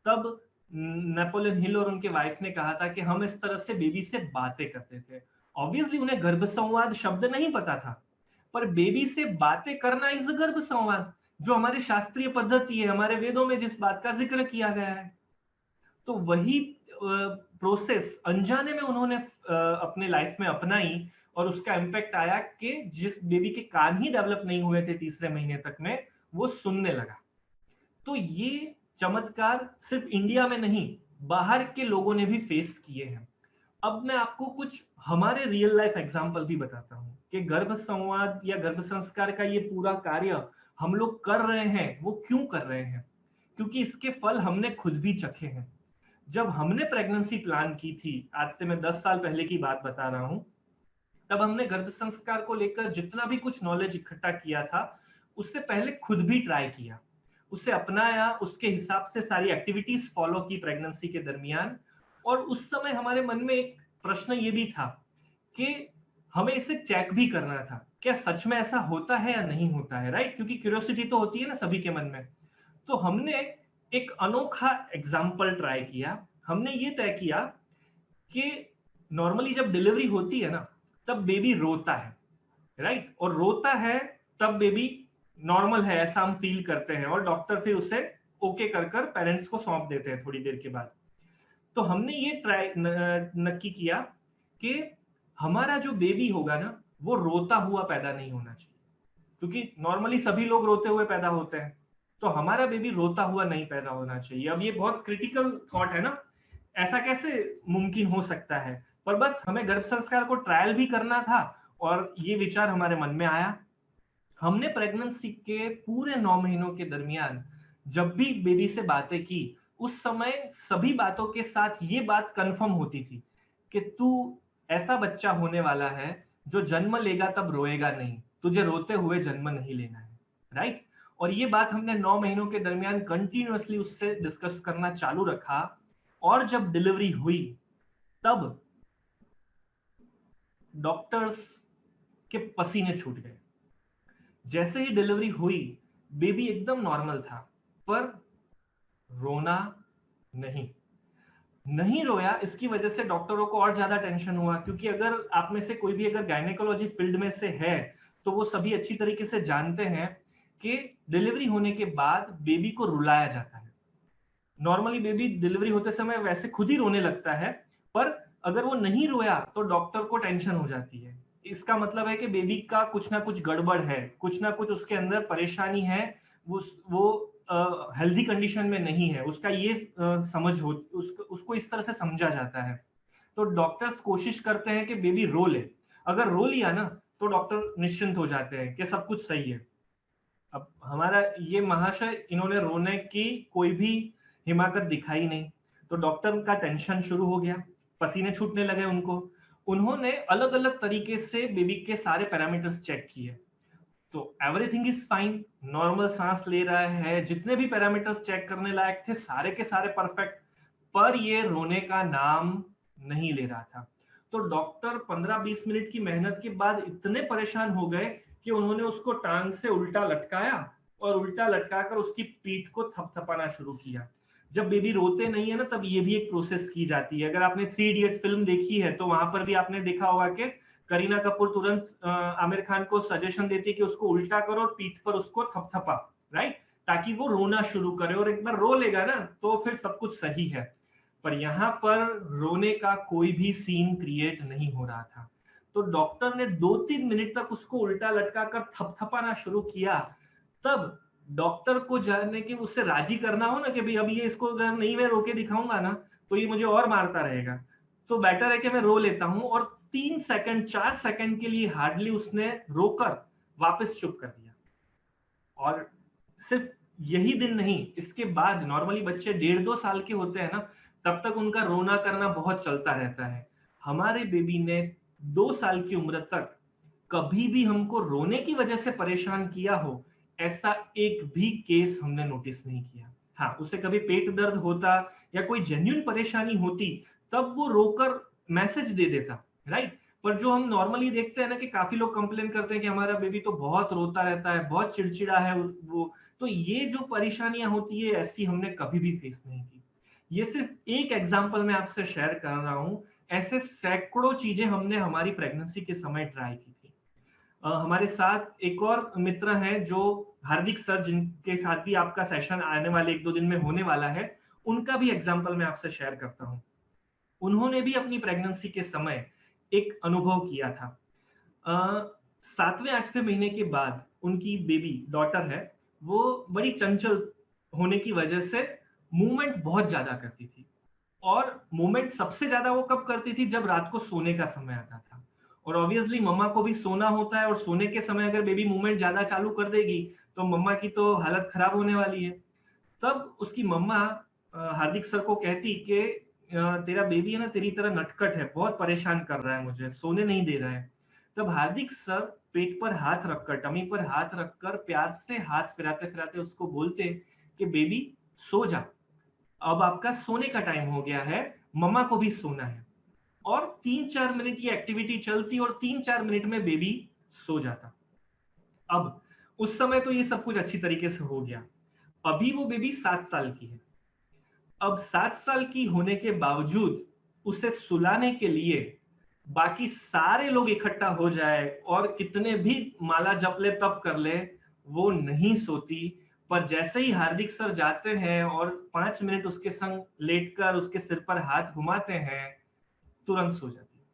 तब नेपोलियन हिल और उनके वाइफ ने कहा था कि हम इस तरह से बेबी से बातें करते थे। ऑब्वियसली उन्हें गर्भ संवाद शब्द नहीं पता था, पर बेबी से बातें करना इज गर्भ संवाद, जो हमारी शास्त्रीय पद्धति है, हमारे वेदों में जिस बात का जिक्र किया गया है। तो वही प्रोसेस अनजाने में उन्होंने अपने लाइफ में अपनाई, और उसका इम्पैक्ट आया कि जिस बेबी के कान ही डेवलप नहीं हुए थे तीसरे महीने तक में, वो सुनने लगा। तो ये चमत्कार सिर्फ इंडिया में नहीं, बाहर के लोगों ने भी फेस किए हैं। अब मैं आपको कुछ हमारे रियल लाइफ एग्जांपल भी बताता हूं कि गर्भ संवाद या गर्भ संस्कार का ये पूरा कार्य हम लोग कर रहे हैं, वो क्यों कर रहे हैं? क्योंकि इसके फल हमने खुद भी चखे हैं। जब हमने प्रेगनेंसी प्लान की थी, आज से मैं 10 साल पहले की बात बता रहा हूं, तब हमने गर्भ संस्कार को लेकर जितना भी कुछ नॉलेज इकट्ठा किया था, उससे पहले खुद भी ट्राई किया, उसे अपनाया, उसके हिसाब से सारी एक्टिविटीज फॉलो की प्रेगनेंसी के दरमियान। और उस समय हमारे मन में एक प्रश्न ये भी था कि हमें इसे चेक भी करना था, क्या सच में ऐसा होता है या नहीं होता है, राइट? क्योंकि क्यूरियोसिटी तो होती है ना सभी के मन में। तो हमने एक अनोखा एग्जाम्पल ट्राई किया। हमने ये तय किया कि नॉर्मली जब डिलीवरी होती है ना, तब बेबी रोता है, राइट? और रोता है तब बेबी नॉर्मल है ऐसा हम फील करते हैं, और डॉक्टर फिर उसे ओके कर पेरेंट्स को सौंप देते हैं थोड़ी देर के बाद। तो हमने ये ट्राई नक्की किया कि हमारा जो बेबी होगा ना, वो रोता हुआ पैदा नहीं होना चाहिए, क्योंकि नॉर्मली सभी लोग रोते हुए पैदा होते हैं, तो हमारा बेबी रोता हुआ नहीं पैदा होना चाहिए। अब ये बहुत क्रिटिकल थॉट है ना, ऐसा कैसे मुमकिन हो सकता है? पर बस हमें गर्भ संस्कार को ट्रायल भी करना था, और ये विचार हमारे मन में आया। हमने प्रेगनेंसी के पूरे 9 महीनों के दरमियान जब भी बेबी से बातें की, उस समय सभी बातों के साथ ये बात कंफर्म होती थी कि तू ऐसा बच्चा होने वाला है जो जन्म लेगा तब रोएगा नहीं, तुझे रोते हुए जन्म नहीं लेना है, राइट? और ये बात हमने 9 महीनों के दरमियान कंटिन्यूअसली उससे डिस्कस करना चालू रखा। और जब डिलीवरी हुई तब डॉक्टर्स के पसीने छूट गए। जैसे ही डिलीवरी हुई, बेबी एकदम नॉर्मल था, पर रोना नहीं रोया। इसकी वजह से डॉक्टरों को और ज्यादा टेंशन हुआ, क्योंकि अगर आप में से कोई भी अगर गायनेकोलॉजी फील्ड में से है तो वो सभी अच्छी तरीके से जानते हैं कि डिलीवरी होने के बाद बेबी को रुलाया जाता है। नॉर्मली बेबी डिलीवरी होते समय वैसे खुद ही रोने लगता है, पर अगर वो नहीं रोया तो डॉक्टर को टेंशन हो जाती है। इसका मतलब है कि बेबी का कुछ ना कुछ गड़बड़ है, कुछ ना कुछ उसके अंदर परेशानी है, वो हेल्दी कंडीशन में नहीं है, उसका ये समझ हो, उसको इस तरह से समझा जाता है। तो डॉक्टर्स कोशिश करते हैं कि बेबी रो ले। अगर रो लिया ना तो डॉक्टर निश्चिंत हो जाते हैं कि सब कुछ सही है। अब हमारा ये महाशय, इन्होंने रोने की कोई भी हिमाकत दिखाई नहीं, तो डॉक्टर का टेंशन शुरू हो गया, पसीने छूटने लगे उनको। उन्होंने अलग अलग तरीके से बेबी के सारे पैरामीटर्स चेक किए, तो एवरीथिंग इज फाइन, नॉर्मल सांस ले रहा है, जितने भी पैरामीटर्स चेक करने लायक थे सारे के सारे परफेक्ट, पर ये रोने का नाम नहीं ले रहा था। तो डॉक्टर 15-20 मिनट की मेहनत के बाद इतने परेशान हो गए कि उन्होंने उसको टांग से उल्टा लटकाया, और उल्टा लटकाकर उसकी पीठ को थपथपाना शुरू किया। जब बेबी रोते नहीं है ना, तब ये भी एक प्रोसेस की जाती है। अगर आपने 3 इडियट फिल्म देखी है तो वहां पर भी आपने देखा होगा कि करीना कपूर तुरंत आमिर खान को सजेशन देती है कि उसको उल्टा करो और पीठ पर उसको थपथपा, राइट? ताकि वो रोना शुरू करे, और एक बार रो लेगा ना तो फिर सब कुछ सही है। पर यहाँ पर रोने का कोई भी सीन क्रिएट नहीं हो रहा था। तो डॉक्टर ने 2-3 मिनट तक उसको उल्टा लटका कर थपथपाना शुरू किया। तब डॉक्टर को जानने की, उससे राजी करना हो ना कि भाई अब ये इसको अगर नहीं मैं रोके दिखाऊंगा ना तो ये मुझे और मारता रहेगा, तो बेटर है कि मैं रो लेता हूं। और 3 सेकंड 4 सेकंड के लिए हार्डली उसने रोकर वापस चुप कर दिया, और सिर्फ यही दिन नहीं, इसके बाद नॉर्मली बच्चे 1.5-2 साल के होते हैं ना, तब तक उनका रोना करना बहुत चलता रहता है। हमारे बेबी ने 2 साल की उम्र तक कभी भी हमको रोने की वजह से परेशान किया हो, ऐसा एक भी केस हमने नोटिस नहीं किया। हाँ, उसे कभी पेट दर्द होता या कोई जेन्युइन परेशानी होती, तब वो रोकर मैसेज दे देता, राइट? पर जो हम नॉर्मली देखते हैं ना कि काफी लोग कंप्लेन करते हैं कि हमारा बेबी तो बहुत रोता रहता है, बहुत चिड़चिड़ा है वो, तो ये जो परेशानियां होती है, ऐसी हमने कभी भी फेस नहीं की। ये सिर्फ एक एग्जांपल मैं आपसे शेयर कर रहा हूं, ऐसे सैकड़ों चीजें हमने हमारी प्रेगनेंसी के समय ट्राई की थी। हमारे साथ एक और मित्र हैं जो हार्दिक सर, जिनके साथ भी आपका सेशन आने वाले 1-2 दिन में होने वाला है, उनका भी एग्जांपल मैं आपसे शेयर करता हूं। उन्होंने भी अपनी प्रेगनेंसी के समय एक अनुभव किया था। 7वें-8वें महीने के बाद उनकी बेबी डॉटर है, वो बड़ी चंचल होने की वजह से मूवमेंट बहुत ज्यादा करती थी, और मूवमेंट सबसे ज्यादा वो कब करती थी, जब रात को सोने का समय आता था। और ऑब्वियसली मम्मा को भी सोना होता है, और सोने के समय अगर बेबी मूवमेंट ज्यादा चालू कर देगी तो मम्मा की तो हालत खराब होने वाली है। तब उसकी मम्मा हार्दिक सर को कहती कि तेरा बेबी है ना, तेरी तरह नटखट है, बहुत परेशान कर रहा है, मुझे सोने नहीं दे रहा है। तब हार्दिक सर पेट पर हाथ रखकर, टमी पर हाथ रखकर प्यार से हाथ फिराते फिराते उसको बोलते कि बेबी सो जा, अब आपका सोने का टाइम हो गया है, मम्मा को भी सोना है। और 3-4 मिनट की एक्टिविटी चलती और 3-4 मिनट में बेबी सो जाता। अब उस समय तो ये सब कुछ अच्छी तरीके से हो गया। अभी वो बेबी 7 साल की है। अब 7 साल की होने के बावजूद उसे सुलाने के लिए बाकी सारे लोग इकट्ठा हो जाए और कितने भी माला जप ले तप कर ले, वो नहीं सोती। पर जैसे ही हार्दिक सर जाते हैं और 5 मिनट उसके संग लेटकर उसके सिर पर हाथ घुमाते हैं, तुरंत सो जाती है।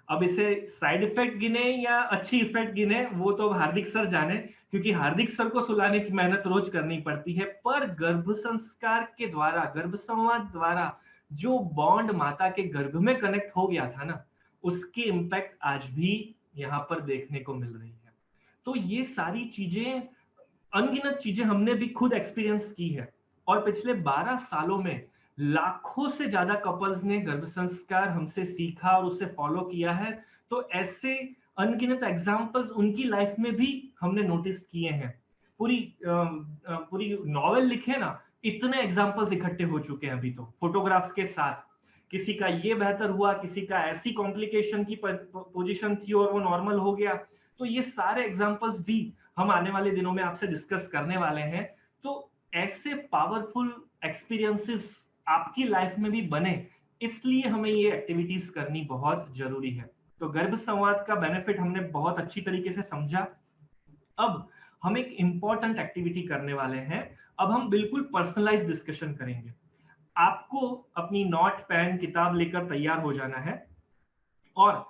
अब इसे साइड इफेक्ट गिने या अच्छी इफेक्ट गिने, वो तो हार्दिक सर जाने, क्योंकि हार्दिक सर को सुलाने की मेहनत रोज करनी पड़ती है। पर गर्भ संस्कार के द्वारा, गर्भ संवाद द्वारा जो बॉन्ड माता के गर्भ में कनेक्ट हो गया था ना, उसकी इम्पैक्ट आज भी यहाँ पर देखने को मिल रही है। तो ये सारी चीजें, अनगिनत चीजें हमने भी खुद एक्सपीरियंस की है, और पिछले 12 सालों में लाखों से ज्यादा कपल्स ने गर्भ संस्कार हमसे सीखा और उसे फॉलो किया है। तो ऐसे अनगिनत एग्जांपल्स उनकी लाइफ में भी हमने नोटिस किए हैं। पूरी नॉवेल लिखे ना, इतने एग्जांपल्स इकट्ठे हो चुके हैं अभी तो, फोटोग्राफ्स के साथ। किसी का ये बेहतर हुआ, किसी का ऐसी कॉम्प्लिकेशन की पोजीशन थी और वो नॉर्मल हो गया। तो ये सारे एग्जांपल्स भी हम आने वाले दिनों में आपसे डिस्कस करने वाले हैं। तो ऐसे पावरफुल एक्सपीरियंसेस आपकी लाइफ में भी बने, इसलिए हमें ये एक्टिविटीज करनी बहुत जरूरी है। तो गर्भ संवाद का बेनिफिट हमने बहुत अच्छी तरीके से समझा। अब हम एक इंपॉर्टेंट एक्टिविटी करने वाले हैं। अब हम बिल्कुल पर्सनलाइज डिस्कशन करेंगे। आपको अपनी नोट पेन किताब लेकर तैयार हो जाना है, और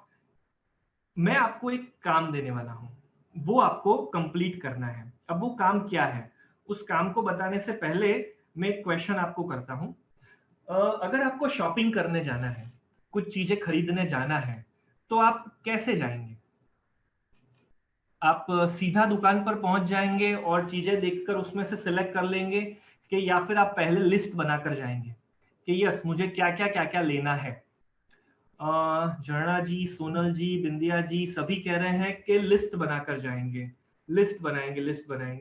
मैं आपको एक काम देने वाला हूं, वो आपको कंप्लीट करना है। अब वो काम क्या है, उस काम को बताने से पहले मैं एक क्वेश्चन आपको करता हूं। अगर आपको शॉपिंग करने जाना है, कुछ चीजें खरीदने जाना है, तो आप कैसे जाएंगे? आप सीधा दुकान पर पहुंच जाएंगे और चीजें देखकर उसमें से सिलेक्ट कर लेंगे, कि या फिर आप पहले लिस्ट बनाकर जाएंगे कि यस मुझे क्या क्या लेना है? झरना जी, सोनल जी, बिंदिया जी सभी कह रहे हैं कि लिस्ट बनाकर जाएंगे, लिस्ट बनाएंगे।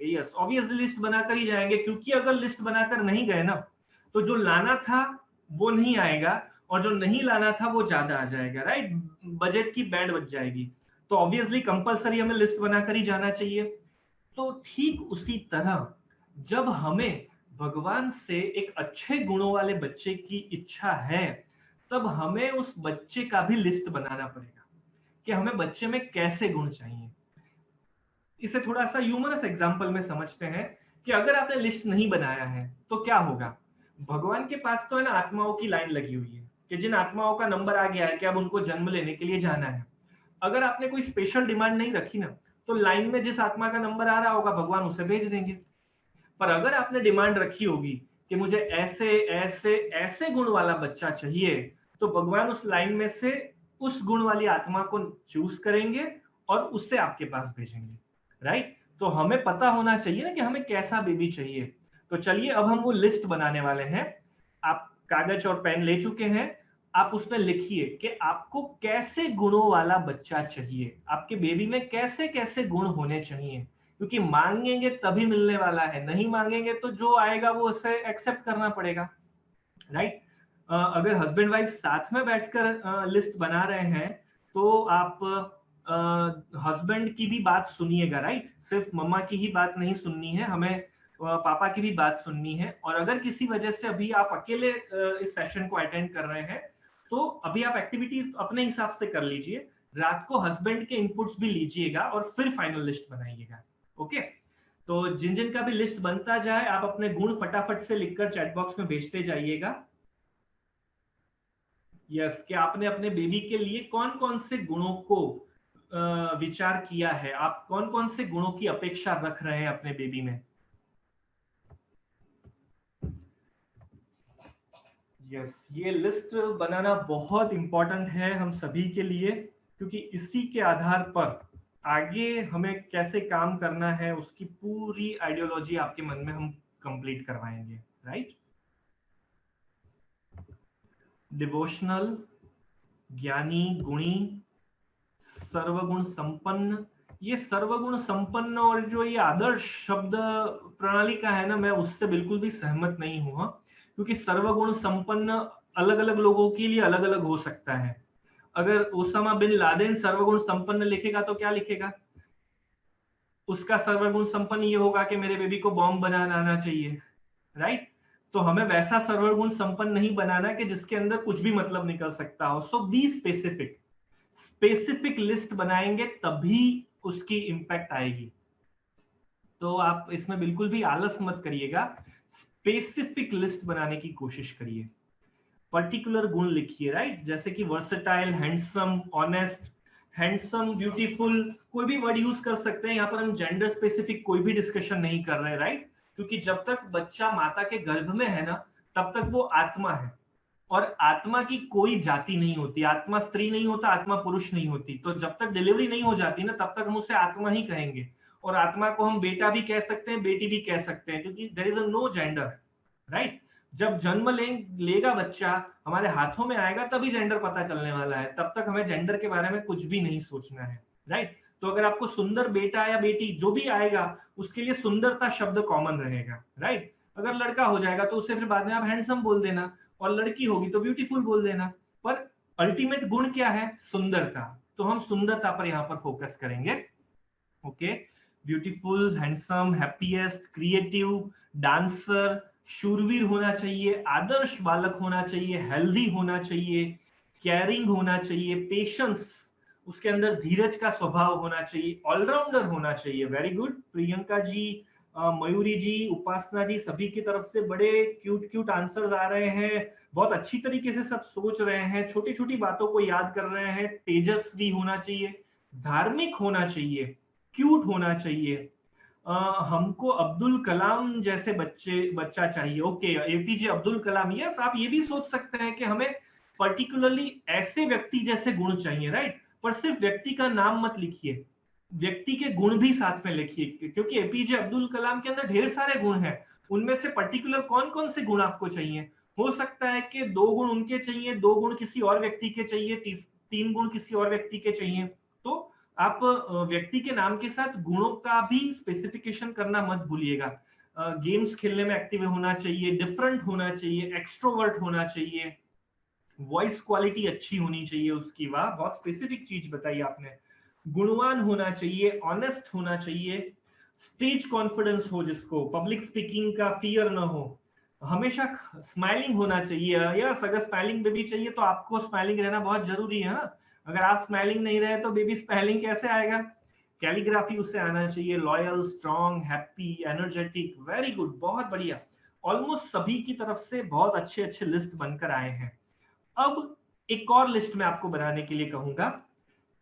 यस, ऑब्वियसली लिस्ट बनाकर ही जाएंगे, क्योंकि अगर लिस्ट बनाकर नहीं गए ना, तो जो लाना था वो नहीं आएगा, और जो नहीं लाना था वो ज्यादा आ जाएगा, राइट? बजट की बैंड बच जाएगी। तो ऑब्वियसली कंपलसरी हमें लिस्ट बनाकर ही जाना चाहिए। तो ठीक उसी तरह जब हमें भगवान से एक अच्छे गुणों वाले बच्चे की इच्छा है, तब हमें उस बच्चे का भी लिस्ट बनाना पड़ेगा कि हमें बच्चे में कैसे गुण चाहिए। इसे थोड़ा सा ह्यूमरस एग्जांपल में समझते हैं कि अगर आपने लिस्ट नहीं बनाया है तो क्या होगा। भगवान के पास तो है ना आत्माओं की लाइन लगी हुई है कि जिन आत्माओं का नंबर आ गया है कि अब उनको जन्म लेने के लिए जाना है। अगर आपने कोई स्पेशल डिमांड नहीं रखी ना, तो लाइन में जिस आत्मा का नंबर आ रहा होगा भगवान उसे भेज देंगे। पर अगर आपने डिमांड रखी होगी कि मुझे ऐसे ऐसे ऐसे गुण वाला बच्चा चाहिए, तो भगवान उस लाइन में से उस गुण वाली आत्मा को चूज करेंगे और उससे आपके पास भेजेंगे, राइट? तो हमें पता होना चाहिए ना कि हमें कैसा बेबी चाहिए। तो चलिए अब हम वो लिस्ट बनाने वाले हैं। आप कागज और पेन ले चुके हैं, आप उसमें लिखिए कि आपको कैसे गुणों वाला बच्चा चाहिए, आपके बेबी में कैसे कैसे गुण होने चाहिए, क्योंकि मांगेंगे तभी मिलने वाला है, नहीं मांगेंगे तो जो आएगा वो उसे एक्सेप्ट करना पड़ेगा, राइट। अगर हस्बैंड वाइफ साथ में बैठकर लिस्ट बना रहे हैं तो आप हस्बैंड की भी बात सुनिएगा, राइट। सिर्फ मम्मा की ही बात नहीं सुननी है, हमें पापा की भी बात सुननी है। और अगर किसी वजह से अभी आप अकेले इस सेशन को अटेंड कर रहे हैं तो अभी आप एक्टिविटीज अपने हिसाब से कर लीजिए, रात को हस्बैंड के इनपुट्स भी लीजिएगा और फिर फाइनल लिस्ट बनाइएगा। ओके, तो जिन जिन का भी लिस्ट बनता जाए आप अपने गुण फटाफट से लिखकर चैट बॉक्स में भेजते जाइएगा। यस, कि आपने अपने बेबी के लिए कौन कौन से गुणों को विचार किया है, आप कौन कौन से गुणों की अपेक्षा रख रहे हैं अपने बेबी में। यस, ये लिस्ट बनाना बहुत इंपॉर्टेंट है हम सभी के लिए, क्योंकि इसी के आधार पर आगे हमें कैसे काम करना है उसकी पूरी आइडियोलॉजी आपके मन में हम कंप्लीट करवाएंगे, राइट। डिवोशनल, ज्ञानी, गुणी, सर्वगुण संपन्न। ये सर्वगुण संपन्न और जो ये आदर्श शब्द प्रणाली का है ना, मैं उससे बिल्कुल भी सहमत नहीं हुआ, क्योंकि सर्वगुण संपन्न अलग अलग लोगों के लिए अलग अलग हो सकता है। अगर ओसामा बिन लादेन सर्वगुण संपन्न लिखेगा तो क्या लिखेगा, उसका सर्वगुण संपन्न ये होगा कि मेरे बेबी को बॉम्ब बनाना आना चाहिए, राइट। तो हमें वैसा सर्वगुण संपन्न नहीं बनाना कि जिसके अंदर कुछ भी मतलब निकल सकता हो। सो बी स्पेसिफिक, स्पेसिफिक लिस्ट बनाएंगे तभी उसकी इंपैक्ट आएगी। तो आप इसमें बिल्कुल भी आलस मत करिएगा, स्पेसिफिक लिस्ट बनाने की कोशिश करिए। पर्टिकुलर गुण लिखिए, राइट, जैसे कि versatile, handsome, honest, handsome, beautiful, कोई भी वर्ड यूज कर सकते हैं। यहाँ पर हम जेंडर स्पेसिफिक कोई भी डिस्कशन नहीं कर रहे, राइट, क्योंकि जब तक बच्चा माता के गर्भ में है ना तब तक वो आत्मा है, और आत्मा की कोई जाति नहीं होती, आत्मा स्त्री नहीं होता, आत्मा पुरुष नहीं होती। तो जब तक डिलीवरी नहीं हो जाती ना तब तक हम उसे आत्मा ही कहेंगे, और आत्मा को हम बेटा भी कह सकते हैं, बेटी भी कह सकते हैं, क्योंकि there is no gender, right. जब जन्म लेगा बच्चा, हमारे हाथों में आएगा, तभी जेंडर पता चलने वाला है, तब तक हमें जेंडर के बारे में कुछ भी नहीं सोचना है, राइट। तो अगर आपको सुंदर बेटा या बेटी जो भी आएगा उसके लिए सुंदरता शब्द कॉमन रहेगा, राइट। अगर लड़का हो जाएगा तो उसे फिर बाद में आप हैंडसम बोल देना, और लड़की होगी तो ब्यूटीफुल बोल देना, पर अल्टीमेट गुण क्या है, सुंदरता। तो हम सुंदरता पर यहाँ पर फोकस करेंगे। Okay, beautiful, handsome, happiest, creative, dancer, शूरवीर होना चाहिए, आदर्श बालक होना चाहिए, हेल्दी होना चाहिए, केयरिंग होना चाहिए, पेशेंस, उसके अंदर धीरज का स्वभाव होना चाहिए, ऑलराउंडर होना चाहिए। वेरी गुड प्रियंका जी, मयूरी जी, उपासना जी, सभी की तरफ से बड़े क्यूट क्यूट आंसर्स आ रहे हैं, बहुत अच्छी तरीके से सब सोच रहे हैं, छोटी छोटी बातों को याद कर रहे हैं। तेजस्वी होना चाहिए, धार्मिक होना चाहिए, क्यूट होना चाहिए, हमको अब्दुल कलाम जैसे बच्चा चाहिए। Okay, APJ Abdul Kalam, yes, आप ये भी सोच सकते हैं कि हमें पर्टिकुलरली ऐसे व्यक्ति जैसे गुण चाहिए, राइट। पर सिर्फ व्यक्ति का नाम मत लिखिए, व्यक्ति के गुण भी साथ में लिखिए, क्योंकि एपीजे अब्दुल कलाम के अंदर ढेर सारे गुण हैं, उनमें से पर्टिकुलर कौन कौन से गुण आपको चाहिए। हो सकता है कि 2 गुण उनके चाहिए, 2 गुण किसी और व्यक्ति के चाहिए, 3 गुण किसी और व्यक्ति के चाहिए। तो आप व्यक्ति के नाम के साथ गुणों का भी स्पेसिफिकेशन करना मत भूलिएगा। गेम्स खेलने में एक्टिव होना चाहिए, डिफरेंट होना चाहिए, एक्सट्रोवर्ट होना चाहिए, वॉइस क्वालिटी अच्छी होनी चाहिए उसकी। वाह, बहुत स्पेसिफिक चीज बताई आपने। गुणवान होना चाहिए, ऑनेस्ट होना चाहिए, स्टेज कॉन्फिडेंस हो जिसको, पब्लिक स्पीकिंग का फियर ना हो, हमेशा स्माइलिंग होना चाहिए। यस, अगर स्माइलिंग बेबी चाहिए तो आपको स्माइलिंग रहना बहुत जरूरी है। अगर आप स्माइलिंग नहीं रहे तो बेबी स्माइलिंग कैसे आएगा। कैलीग्राफी उसे आना चाहिए, loyal, strong, happy, energetic. Very good, बहुत बढ़िया, ऑलमोस्ट सभी की तरफ से बहुत अच्छे अच्छे लिस्ट बनकर आए हैं। अब एक और लिस्ट में आपको बनाने के लिए कहूंगा।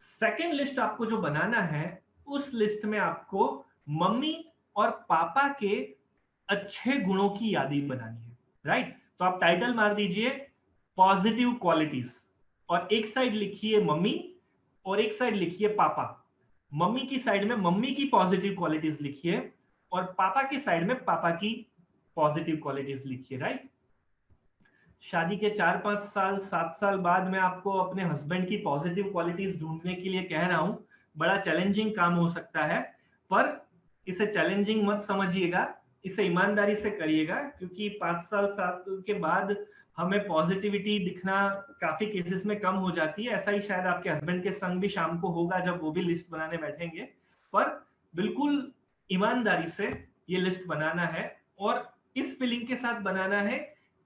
सेकेंड लिस्ट आपको जो बनाना है, उस लिस्ट में आपको मम्मी और पापा के अच्छे गुणों की यादी बनानी है, राइट। तो आप टाइटल मार दीजिए पॉजिटिव क्वालिटीज, और एक साइड लिखिए मम्मी और एक साइड लिखिए पापा। मम्मी की साइड में मम्मी की पॉजिटिव क्वालिटीज लिखिए और पापा की साइड में पापा की पॉजिटिव क्वालिटीज लिखिए, राइट। शादी के 4-5 साल 7 साल बाद मैं आपको अपने हस्बैंड की पॉजिटिव क्वालिटीज ढूंढने के लिए कह रहा हूं। बड़ा चैलेंजिंग काम हो सकता है, पर इसे चैलेंजिंग मत समझिएगा, इसे ईमानदारी से करिएगा, क्योंकि 5 साल 7 साल के बाद हमें पॉजिटिविटी दिखना काफी केसेस में कम हो जाती है। ऐसा ही शायद आपके हस्बैंड के संग भी शाम को होगा जब वो भी लिस्ट बनाने बैठेंगे। पर बिल्कुल ईमानदारी से ये लिस्ट बनाना है और इस फीलिंग के साथ बनाना है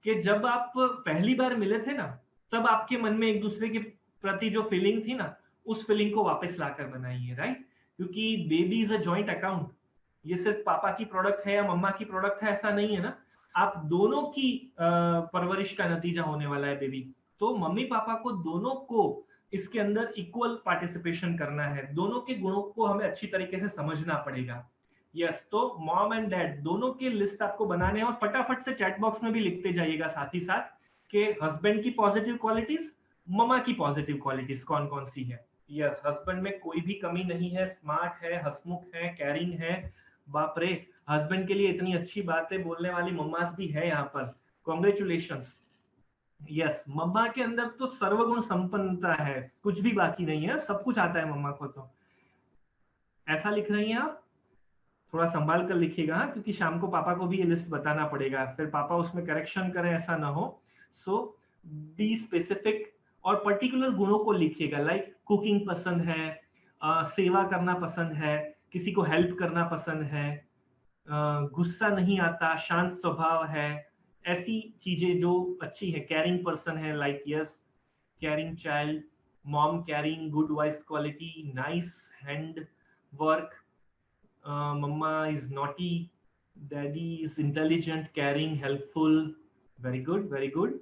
कि जब आप पहली बार मिले थे ना, तब आपके मन में एक दूसरे के प्रति जो फीलिंग थी ना, उस फीलिंग को वापस लाकर बनाइए, राइट। क्योंकि baby is a joint account, ये सिर्फ पापा की प्रोडक्ट है या मम्मा की प्रोडक्ट है ऐसा नहीं है ना, आप दोनों की परवरिश का नतीजा होने वाला है बेबी। तो मम्मी पापा को दोनों को इसके अंदर इक्वल पार्टिसिपेशन करना है, दोनों के गुणों को हमें अच्छी तरीके से समझना पड़ेगा। यस, तो मॉम एंड डैड दोनों के लिस्ट आपको बनाने हैं और फटाफट से चैट बॉक्स में भी लिखते जाइएगा साथ ही साथ कि हस्बैंड की पॉजिटिव क्वालिटीज, मम्मा की पॉजिटिव क्वालिटीज कौन कौन सी है। यस, हस्बैंड में कोई भी कमी नहीं है, स्मार्ट है, हंसमुख है, कैरिंग है। बाप रे, हस्बैंड के लिए इतनी अच्छी बातें बोलने वाली मम्मास भी है यहाँ पर, कॉन्ग्रेचुलेशंस। यस, मम्मा के अंदर तो सर्वगुण संपन्नता है, कुछ भी बाकी नहीं है, सब कुछ आता है मम्मा को। तो ऐसा लिख रही हैं आप, थोड़ा संभाल कर लिखिएगा, क्योंकि शाम को पापा को भी ये लिस्ट बताना पड़ेगा, फिर पापा उसमें करेक्शन करें, ऐसा ना हो। सो बी स्पेसिफिक और पर्टिकुलर गुणों को लिखिएगा, लाइक कुकिंग पसंद है, सेवा करना पसंद है, किसी को हेल्प करना पसंद है, गुस्सा नहीं आता, शांत स्वभाव है, ऐसी चीजें जो अच्छी है। कैरिंग पर्सन है, like yes, carrying child, mom carrying, good voice quality, nice hand work, mama is naughty, daddy is intelligent, caring, helpful, very good, very good।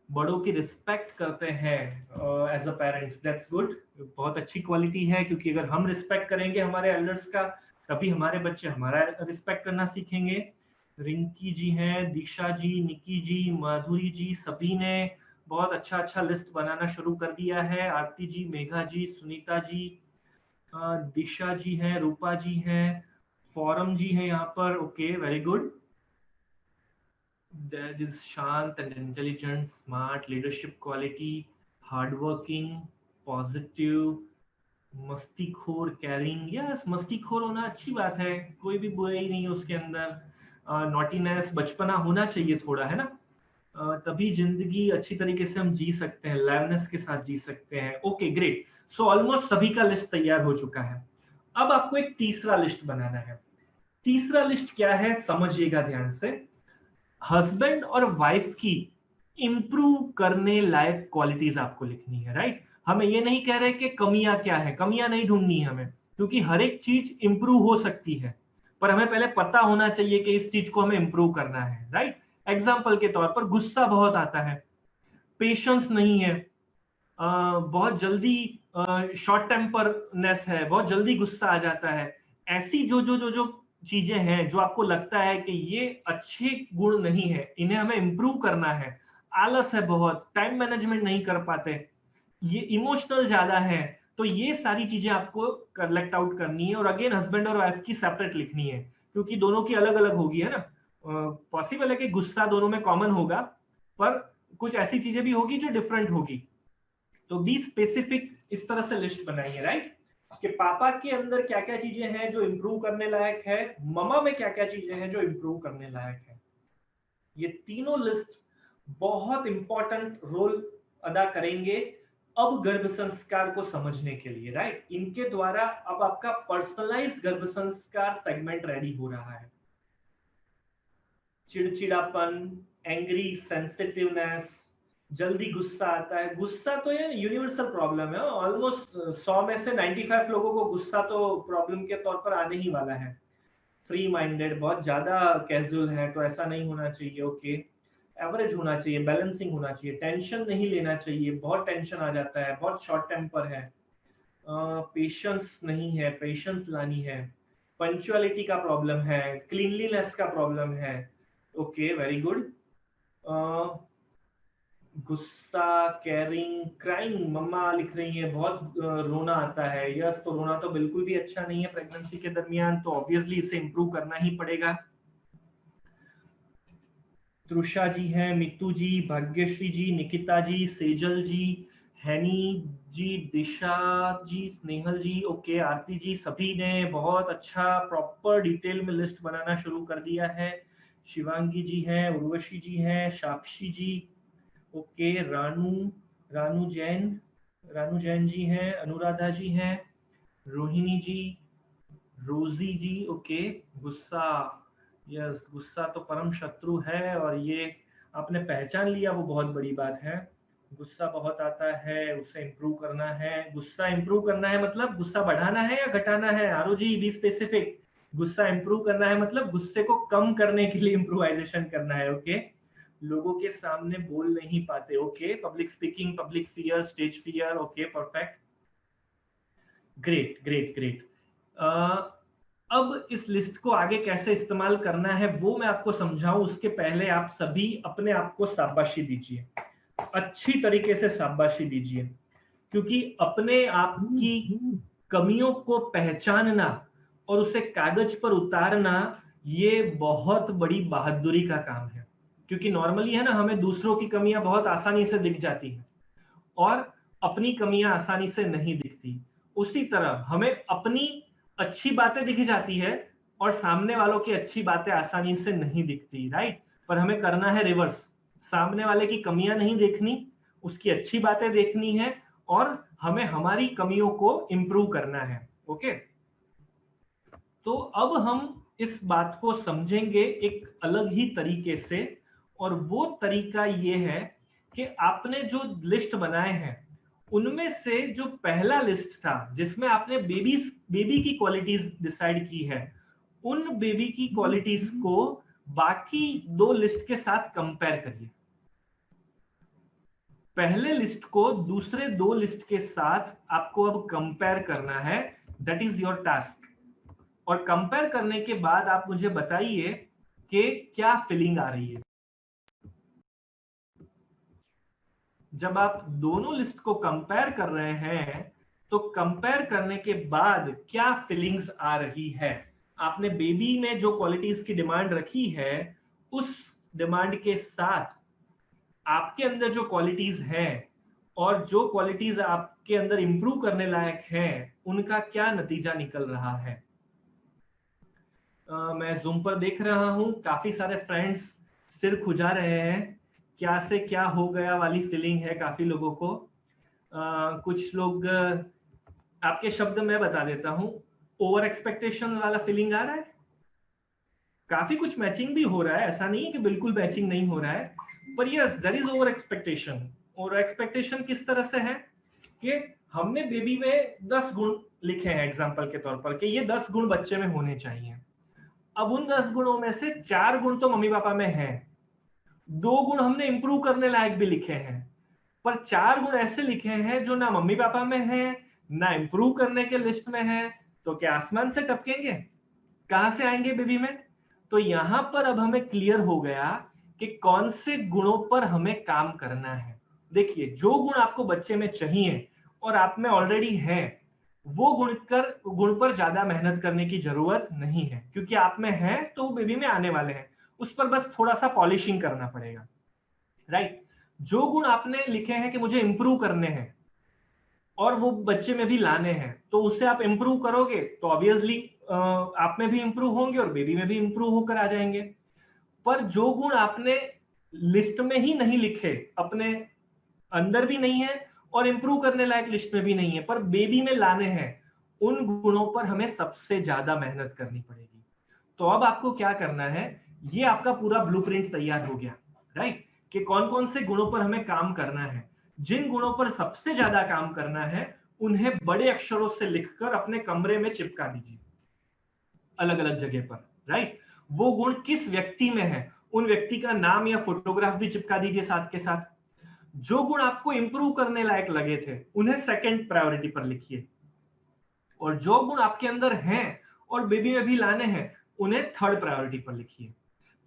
बड़ों की रिस्पेक्ट करते हैं as a parents, that's good, बहुत अच्छी quality है, क्योंकि अगर हम रिस्पेक्ट करेंगे हमारे एल्डर्स का, तभी हमारे बच्चे हमारा रिस्पेक्ट करना सीखेंगे। रिंकी जी हैं, दीक्षा जी, निकी जी, माधुरी जी, सभी ने बहुत अच्छा अच्छा लिस्ट बनाना शुरू कर दिया है। आरती जी, मेघा जी, सुनीता जी, दिशा जी हैं, रूपा जी हैं, फॉरम जी हैं यहाँ पर, okay, very good. That is शांत and intelligent, smart, leadership quality, hardworking, positive, मस्तीखोर, कैरिंग। यस, मस्तीखोर होना अच्छी बात है, कोई भी बुराई नहीं है उसके अंदर। नॉटीनेस, बचपना होना चाहिए थोड़ा, है ना, तभी जिंदगी अच्छी तरीके से हम जी सकते हैं, लाइवनेस के साथ जी सकते हैं। Okay, great. सो ऑलमोस्ट सभी का लिस्ट तैयार हो चुका है। अब आपको एक तीसरा लिस्ट बनाना है। तीसरा लिस्ट क्या है, समझिएगा ध्यान से। हस्बैंड और वाइफ की इंप्रूव करने लायक क्वालिटीज आपको लिखनी है, राइट। हमें ये नहीं कह रहे कि कमियां क्या है, कमियां नहीं ढूंढनी है हमें, क्योंकि हर एक चीज इंप्रूव हो सकती है, पर हमें पहले पता होना चाहिए कि इस चीज को हमें इंप्रूव करना है, राइट। एग्जाम्पल के तौर पर गुस्सा बहुत आता है, पेशेंस नहीं है, बहुत जल्दी शॉर्ट टेम्परनेस है, बहुत जल्दी गुस्सा आ जाता है। ऐसी जो जो जो जो चीजें हैं जो आपको लगता है कि ये अच्छे गुण नहीं है, इन्हें हमें इंप्रूव करना है। आलस है बहुत, टाइम मैनेजमेंट नहीं कर पाते, ये इमोशनल ज्यादा है, तो ये सारी चीजें आपको कलेक्ट आउट करनी है। और अगेन हस्बैंड और वाइफ की सेपरेट लिखनी है, क्योंकि दोनों की अलग अलग होगी, है ना। पॉसिबल है कि गुस्सा दोनों में कॉमन होगा, पर कुछ ऐसी चीजें भी होगी जो डिफरेंट होगी। तो बी स्पेसिफिक, इस तरह से लिस्ट बनाइए, राइट, कि पापा के अंदर क्या क्या चीजें हैं जो इंप्रूव करने लायक है, ममा में क्या क्या चीजें हैं जो इंप्रूव करने लायक है। ये तीनों लिस्ट बहुत इंपॉर्टेंट रोल अदा करेंगे अब गर्भ संस्कार को समझने के लिए, राइट। इनके द्वारा अब आपका पर्सनलाइज गर्भ संस्कार सेगमेंट रेडी हो रहा है। चिड़चिड़ापन, एंग्री, सेंसिटिवनेस, जल्दी गुस्सा आता है। गुस्सा तो ये यूनिवर्सल प्रॉब्लम है, ऑलमोस्ट 100 में से 95 लोगों को गुस्सा तो प्रॉब्लम के तौर पर आने ही वाला है। फ्री माइंडेड, बहुत ज्यादा कैजुअल है, तो ऐसा नहीं होना चाहिए, ओके। एवरेज होना चाहिए, बैलेंसिंग होना चाहिए, टेंशन नहीं लेना चाहिए, बहुत टेंशन आ जाता है, बहुत शॉर्ट टेम्पर है, पेशेंस नहीं है, पेशेंस लानी है, पंक्चुअलिटी का प्रॉब्लम है, क्लीनलीनेस का प्रॉब्लम है, ओके, वेरी गुड। गुस्सा, केयरिंग, क्राइंग, मम्मा लिख रही है बहुत रोना आता है। यस, तो रोना तो बिल्कुल भी अच्छा नहीं है प्रेगनेंसी के दरमियान, तो ऑब्वियसली इसे इंप्रूव करना ही पड़ेगा। तृषा जी हैं, मित्तू जी, भाग्यश्री जी, निकिता जी, सेजल जी, हैनी जी, दिशा जी, स्नेहल जी, ओके, आरती जी, सभी ने बहुत अच्छा प्रॉपर डिटेल में लिस्ट बनाना शुरू कर दिया है। शिवांगी जी हैं, उर्वशी जी हैं, साक्षी जी, ओके, रानू जैन जी हैं, अनुराधा जी हैं, रोहिणी जी, रोजी जी, ओके। गुस्सा, यस, गुस्सा तो परम शत्रु है और ये आपने पहचान लिया, वो बहुत बड़ी बात है। गुस्सा बहुत आता है, उसे इंप्रूव करना है। गुस्सा इंप्रूव करना है मतलब गुस्सा बढ़ाना है या घटाना है? आरो जी, बी स्पेसिफिक। गुस्सा इंप्रूव करना है मतलब गुस्से को कम करने के लिए इम्प्रोवाइजेशन करना है, ओके। लोगों के सामने बोल नहीं पाते, okay. Public speaking, public fear, stage fear, okay, perfect, great great great. अब इस लिस्ट को आगे कैसे इस्तेमाल करना है वो मैं आपको समझाऊं, उसके पहले आप सभी अपने आप को शाबाशी दीजिए, अच्छी तरीके से शाबाशी दीजिए, क्योंकि अपने आप की कमियों को पहचानना और उसे कागज पर उतारना ये बहुत बड़ी बहादुरी का काम है। क्योंकि नॉर्मली है ना, हमें दूसरों की कमियां बहुत आसानी से दिख जाती हैं और अपनी कमियां आसानी से नहीं दिखती। उसी तरह हमें अपनी अच्छी बातें दिख जाती है और सामने वालों की अच्छी बातें आसानी से नहीं दिखती, राइट। पर हमें करना है रिवर्स, सामने वाले की कमियां नहीं देखनी, उसकी अच्छी बातें देखनी है और हमें हमारी कमियों को इंप्रूव करना है, ओके। तो अब हम इस बात को समझेंगे एक अलग ही तरीके से, और वो तरीका ये है कि आपने जो लिस्ट बनाए हैं उनमें से जो पहला लिस्ट था जिसमें आपने बेबी की क्वालिटीज डिसाइड की है, उन बेबी की क्वालिटीज को बाकी दो लिस्ट के साथ कंपेयर करिए। पहले लिस्ट को दूसरे दो लिस्ट के साथ आपको अब कंपेयर करना है, दैट इज योर टास्क। और कंपेयर करने के बाद आप मुझे बताइए कि क्या फीलिंग आ रही है। जब आप दोनों लिस्ट को कंपेयर कर रहे हैं तो कंपेयर करने के बाद क्या फीलिंग्स आ रही है? आपने बेबी में जो क्वालिटीज की डिमांड रखी है उस डिमांड के साथ आपके अंदर जो क्वालिटीज हैं और जो क्वालिटीज आपके अंदर इंप्रूव करने लायक हैं उनका क्या नतीजा निकल रहा है? मैं जूम पर देख रहा हूं काफी सारे फ्रेंड्स सिर खुजा रहे हैं, क्या से क्या हो गया वाली फीलिंग है काफी लोगों को। कुछ लोग आपके शब्द मैं बता देता हूं, ओवर एक्सपेक्टेशन वाला फीलिंग आ रहा है। काफी कुछ मैचिंग भी हो रहा है, ऐसा नहीं है कि बिल्कुल मैचिंग नहीं हो रहा है, पर yes there is over expectation. Over expectation किस तरह से है कि हमने बेबी में 10 गुण लिखे हैं एग्जांपल के तौर पर कि ये 10 गुण बच्चे में होने चाहिए। अब उन 10 गुणों में से 4 गुण तो मम्मी पापा में हैं, 2 गुण हमने इंप्रूव करने लायक भी लिखे हैं, पर 4 गुण ऐसे लिखे हैं जो ना मम्मी पापा में है ना इंप्रूव करने के लिस्ट में है। तो क्या आसमान से टपकेंगे? कहां से आएंगे बेबी में? तो यहां पर अब हमें क्लियर हो गया कि कौन से गुणों पर हमें काम करना है। देखिए, जो गुण आपको बच्चे में चाहिए और आप में ऑलरेडी है, वो गुण पर ज्यादा मेहनत करने की जरूरत नहीं है, क्योंकि आप में है तो वो बेबी में आने वाले हैं, उस पर बस थोड़ा सा पॉलिशिंग करना पड़ेगा, राइट। जो गुण आपने लिखे हैं कि मुझे इंप्रूव करने हैं और वो बच्चे में भी लाने हैं, तो उससे आप इंप्रूव करोगे तो ऑब्वियसली आप में भी इंप्रूव होंगे और बेबी में भी इंप्रूव होकर आ जाएंगे। पर जो गुण आपने लिस्ट में ही नहीं लिखे, अपने अंदर भी नहीं है और इंप्रूव करने लायक लिस्ट में भी नहीं है, पर बेबी में लाने हैं, उन गुणों पर हमें सबसे ज्यादा मेहनत करनी पड़ेगी। तो अब आपको क्या करना है, ये आपका पूरा ब्लूप्रिंट तैयार हो गया, राइट, कि कौन कौन से गुणों पर हमें काम करना है। जिन गुणों पर सबसे ज्यादा काम करना है उन्हें बड़े अक्षरों से लिखकर अपने कमरे में चिपका दीजिए, अलग अलग जगह पर, राइट। वो गुण किस व्यक्ति में है, उन व्यक्ति का नाम या फोटोग्राफ भी चिपका दीजिए साथ के साथ। जो गुण आपको इंप्रूव करने लायक लगे थे उन्हें सेकंड प्रायोरिटी पर लिखिए, और जो गुण आपके अंदर हैं और बेबी में भी लाने हैं उन्हें थर्ड प्रायोरिटी पर लिखिए।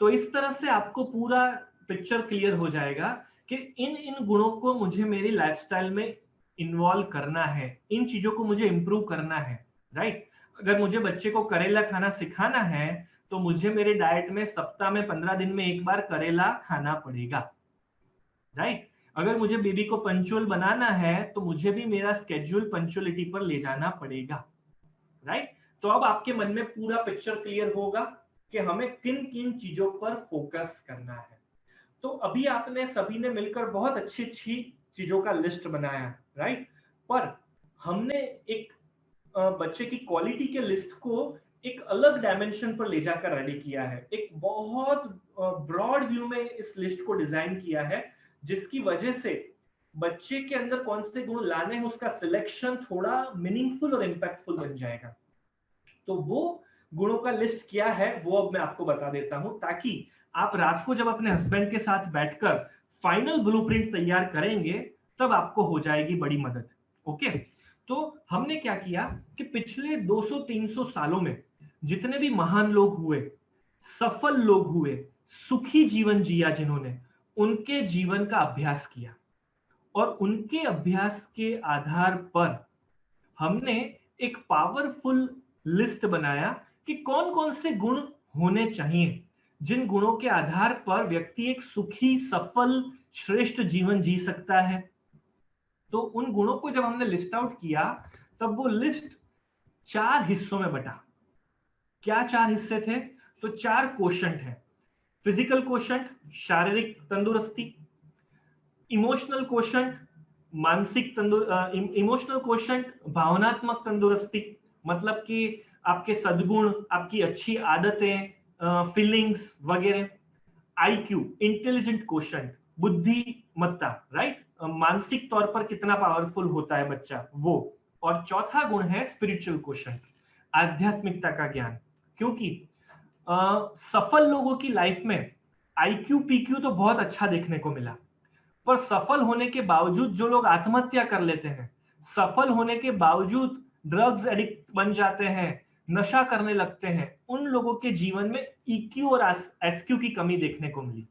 तो इस तरह से आपको पूरा पिक्चर क्लियर हो जाएगा कि इन गुणों को मुझे मेरी लाइफस्टाइल में इन्वॉल्व करना है, इन चीजों को मुझे इंप्रूव करना है, राइट। अगर मुझे बच्चे को करेला खाना सिखाना है तो मुझे मेरे डाइट में सप्ताह में 15 दिन में एक बार करेला खाना पड़ेगा, राइट। अगर मुझे बेबी को पंचुअल बनाना है तो मुझे भी मेरा स्केड्यूल पंचुअलिटी पर ले जाना पड़ेगा, राइट। तो अब आपके मन में पूरा पिक्चर क्लियर होगा कि हमें किन किन चीजों पर फोकस करना है। तो अभी आपने सभी ने मिलकर बहुत अच्छी अच्छी चीजों का लिस्ट बनाया, राइट। पर हमने एक बच्चे की क्वालिटी के लिस्ट को एक अलग डायमेंशन पर ले जाकर रेडी किया है, एक बहुत ब्रॉड व्यू में इस लिस्ट को डिजाइन किया है, जिसकी वजह से बच्चे के अंदर कौन से गुण लाने हैं उसका सिलेक्शन थोड़ा मीनिंगफुल और इम्पैक्टफुल बन जाएगा। तो वो गुणों का लिस्ट क्या है वो अब मैं आपको बता देता हूं, ताकि आप रात को जब अपने हस्बैंड के साथ बैठकर फाइनल ब्लूप्रिंट तैयार करेंगे तब आपको हो जाएगी बड़ी मदद। ओके, तो हमने क्या किया कि पिछले 200-300 सालों में जितने भी महान लोग हुए, सफल लोग हुए, सुखी जीवन जिया जिन्होंने, उनके जीवन का अभ्यास किया और उनके अभ्यास के आधार पर हमने एक पावरफुल लिस्ट बनाया कि कौन कौन से गुण होने चाहिए, जिन गुणों के आधार पर व्यक्ति एक सुखी, सफल, श्रेष्ठ जीवन जी सकता है। तो उन गुणों को जब हमने लिस्ट आउट किया तब वो लिस्ट 4 हिस्सों में बटा। क्या 4 हिस्से थे? तो 4 कोशंट है। फिजिकल कोशंट शारीरिक तंदुरुस्ती, इमोशनल कोशंट मानसिक इमोशनल कोशंट भावनात्मक तंदुरुस्ती, मतलब कि आपके सद्गुण, आपकी अच्छी आदतें, फीलिंग्स वगैरह। आईक्यू इंटेलिजेंट कोशंट बुद्धिमत्ता, राइट, मानसिक तौर पर कितना पावरफुल होता है बच्चा वो। और चौथा गुण है स्पिरिचुअल कोशंट आध्यात्मिकता का ज्ञान, क्योंकि सफल लोगों की लाइफ में आईक्यू पीक्यू तो बहुत अच्छा देखने को मिला, पर सफल होने के बावजूद जो लोग आत्महत्या कर लेते हैं, सफल होने के बावजूद ड्रग्स एडिक्ट बन जाते हैं, नशा करने लगते हैं, उन लोगों के जीवन में ईक्यू और एसक्यू की कमी देखने को मिली।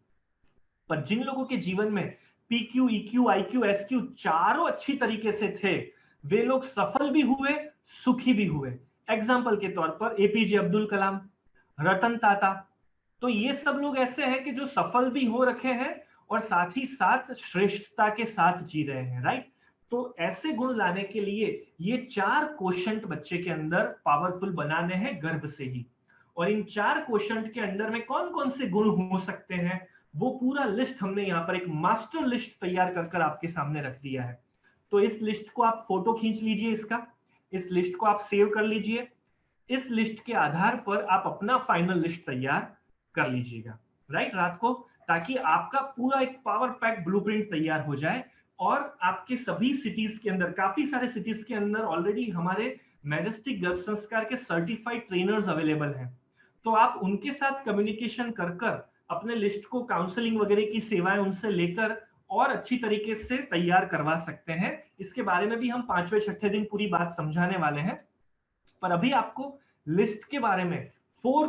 पर जिन लोगों के जीवन में पीक्यू, ईक्यू, आईक्यू, एसक्यू चारों अच्छी तरीके से थे, वे लोग सफल भी हुए, सुखी भी हुए। एग्जाम्पल के तौर पर एपीजे अब्दुल कलाम, रतन टाटा, तो ये सब लोग ऐसे हैं कि जो सफल भी हो रखे हैं और साथ ही साथ श्रेष्ठता के साथ जी रहे हैं, राइट। तो ऐसे गुण लाने के लिए ये 4 कोशंट बच्चे के अंदर पावरफुल बनाने हैं गर्भ से ही। और इन 4 कोशंट के अंदर में कौन कौन से गुण हो सकते हैं वो पूरा लिस्ट हमने यहाँ पर एक मास्टर लिस्ट तैयार कर आपके सामने रख दिया है। तो इस लिस्ट को आप फोटो खींच लीजिए, इस लिस्ट को आप सेव कर लीजिए। इस लिस्ट के आधार पर आप अपना फाइनल लिस्ट तैयार कर लीजिएगा, राइट, रात को, ताकि आपका पूरा एक पावर पैक ब्लूप्रिंट तैयार हो जाए। और आपके सभी सिटीज के अंदर, काफी सारे सिटीज के अंदर ऑलरेडी हमारे मैजेस्टिक गर्भ संस्कार के सर्टिफाइड ट्रेनर्स अवेलेबल हैं, तो आप उनके साथ कम्युनिकेशन कर अपने लिस्ट को काउंसलिंग वगैरह की सेवाएं उनसे लेकर और अच्छी तरीके से तैयार करवा सकते हैं। इसके बारे में भी हम 5वें-6ठे दिन पूरी बात समझाने वाले हैं। पर अभी आपको लिस्ट के बारे में 4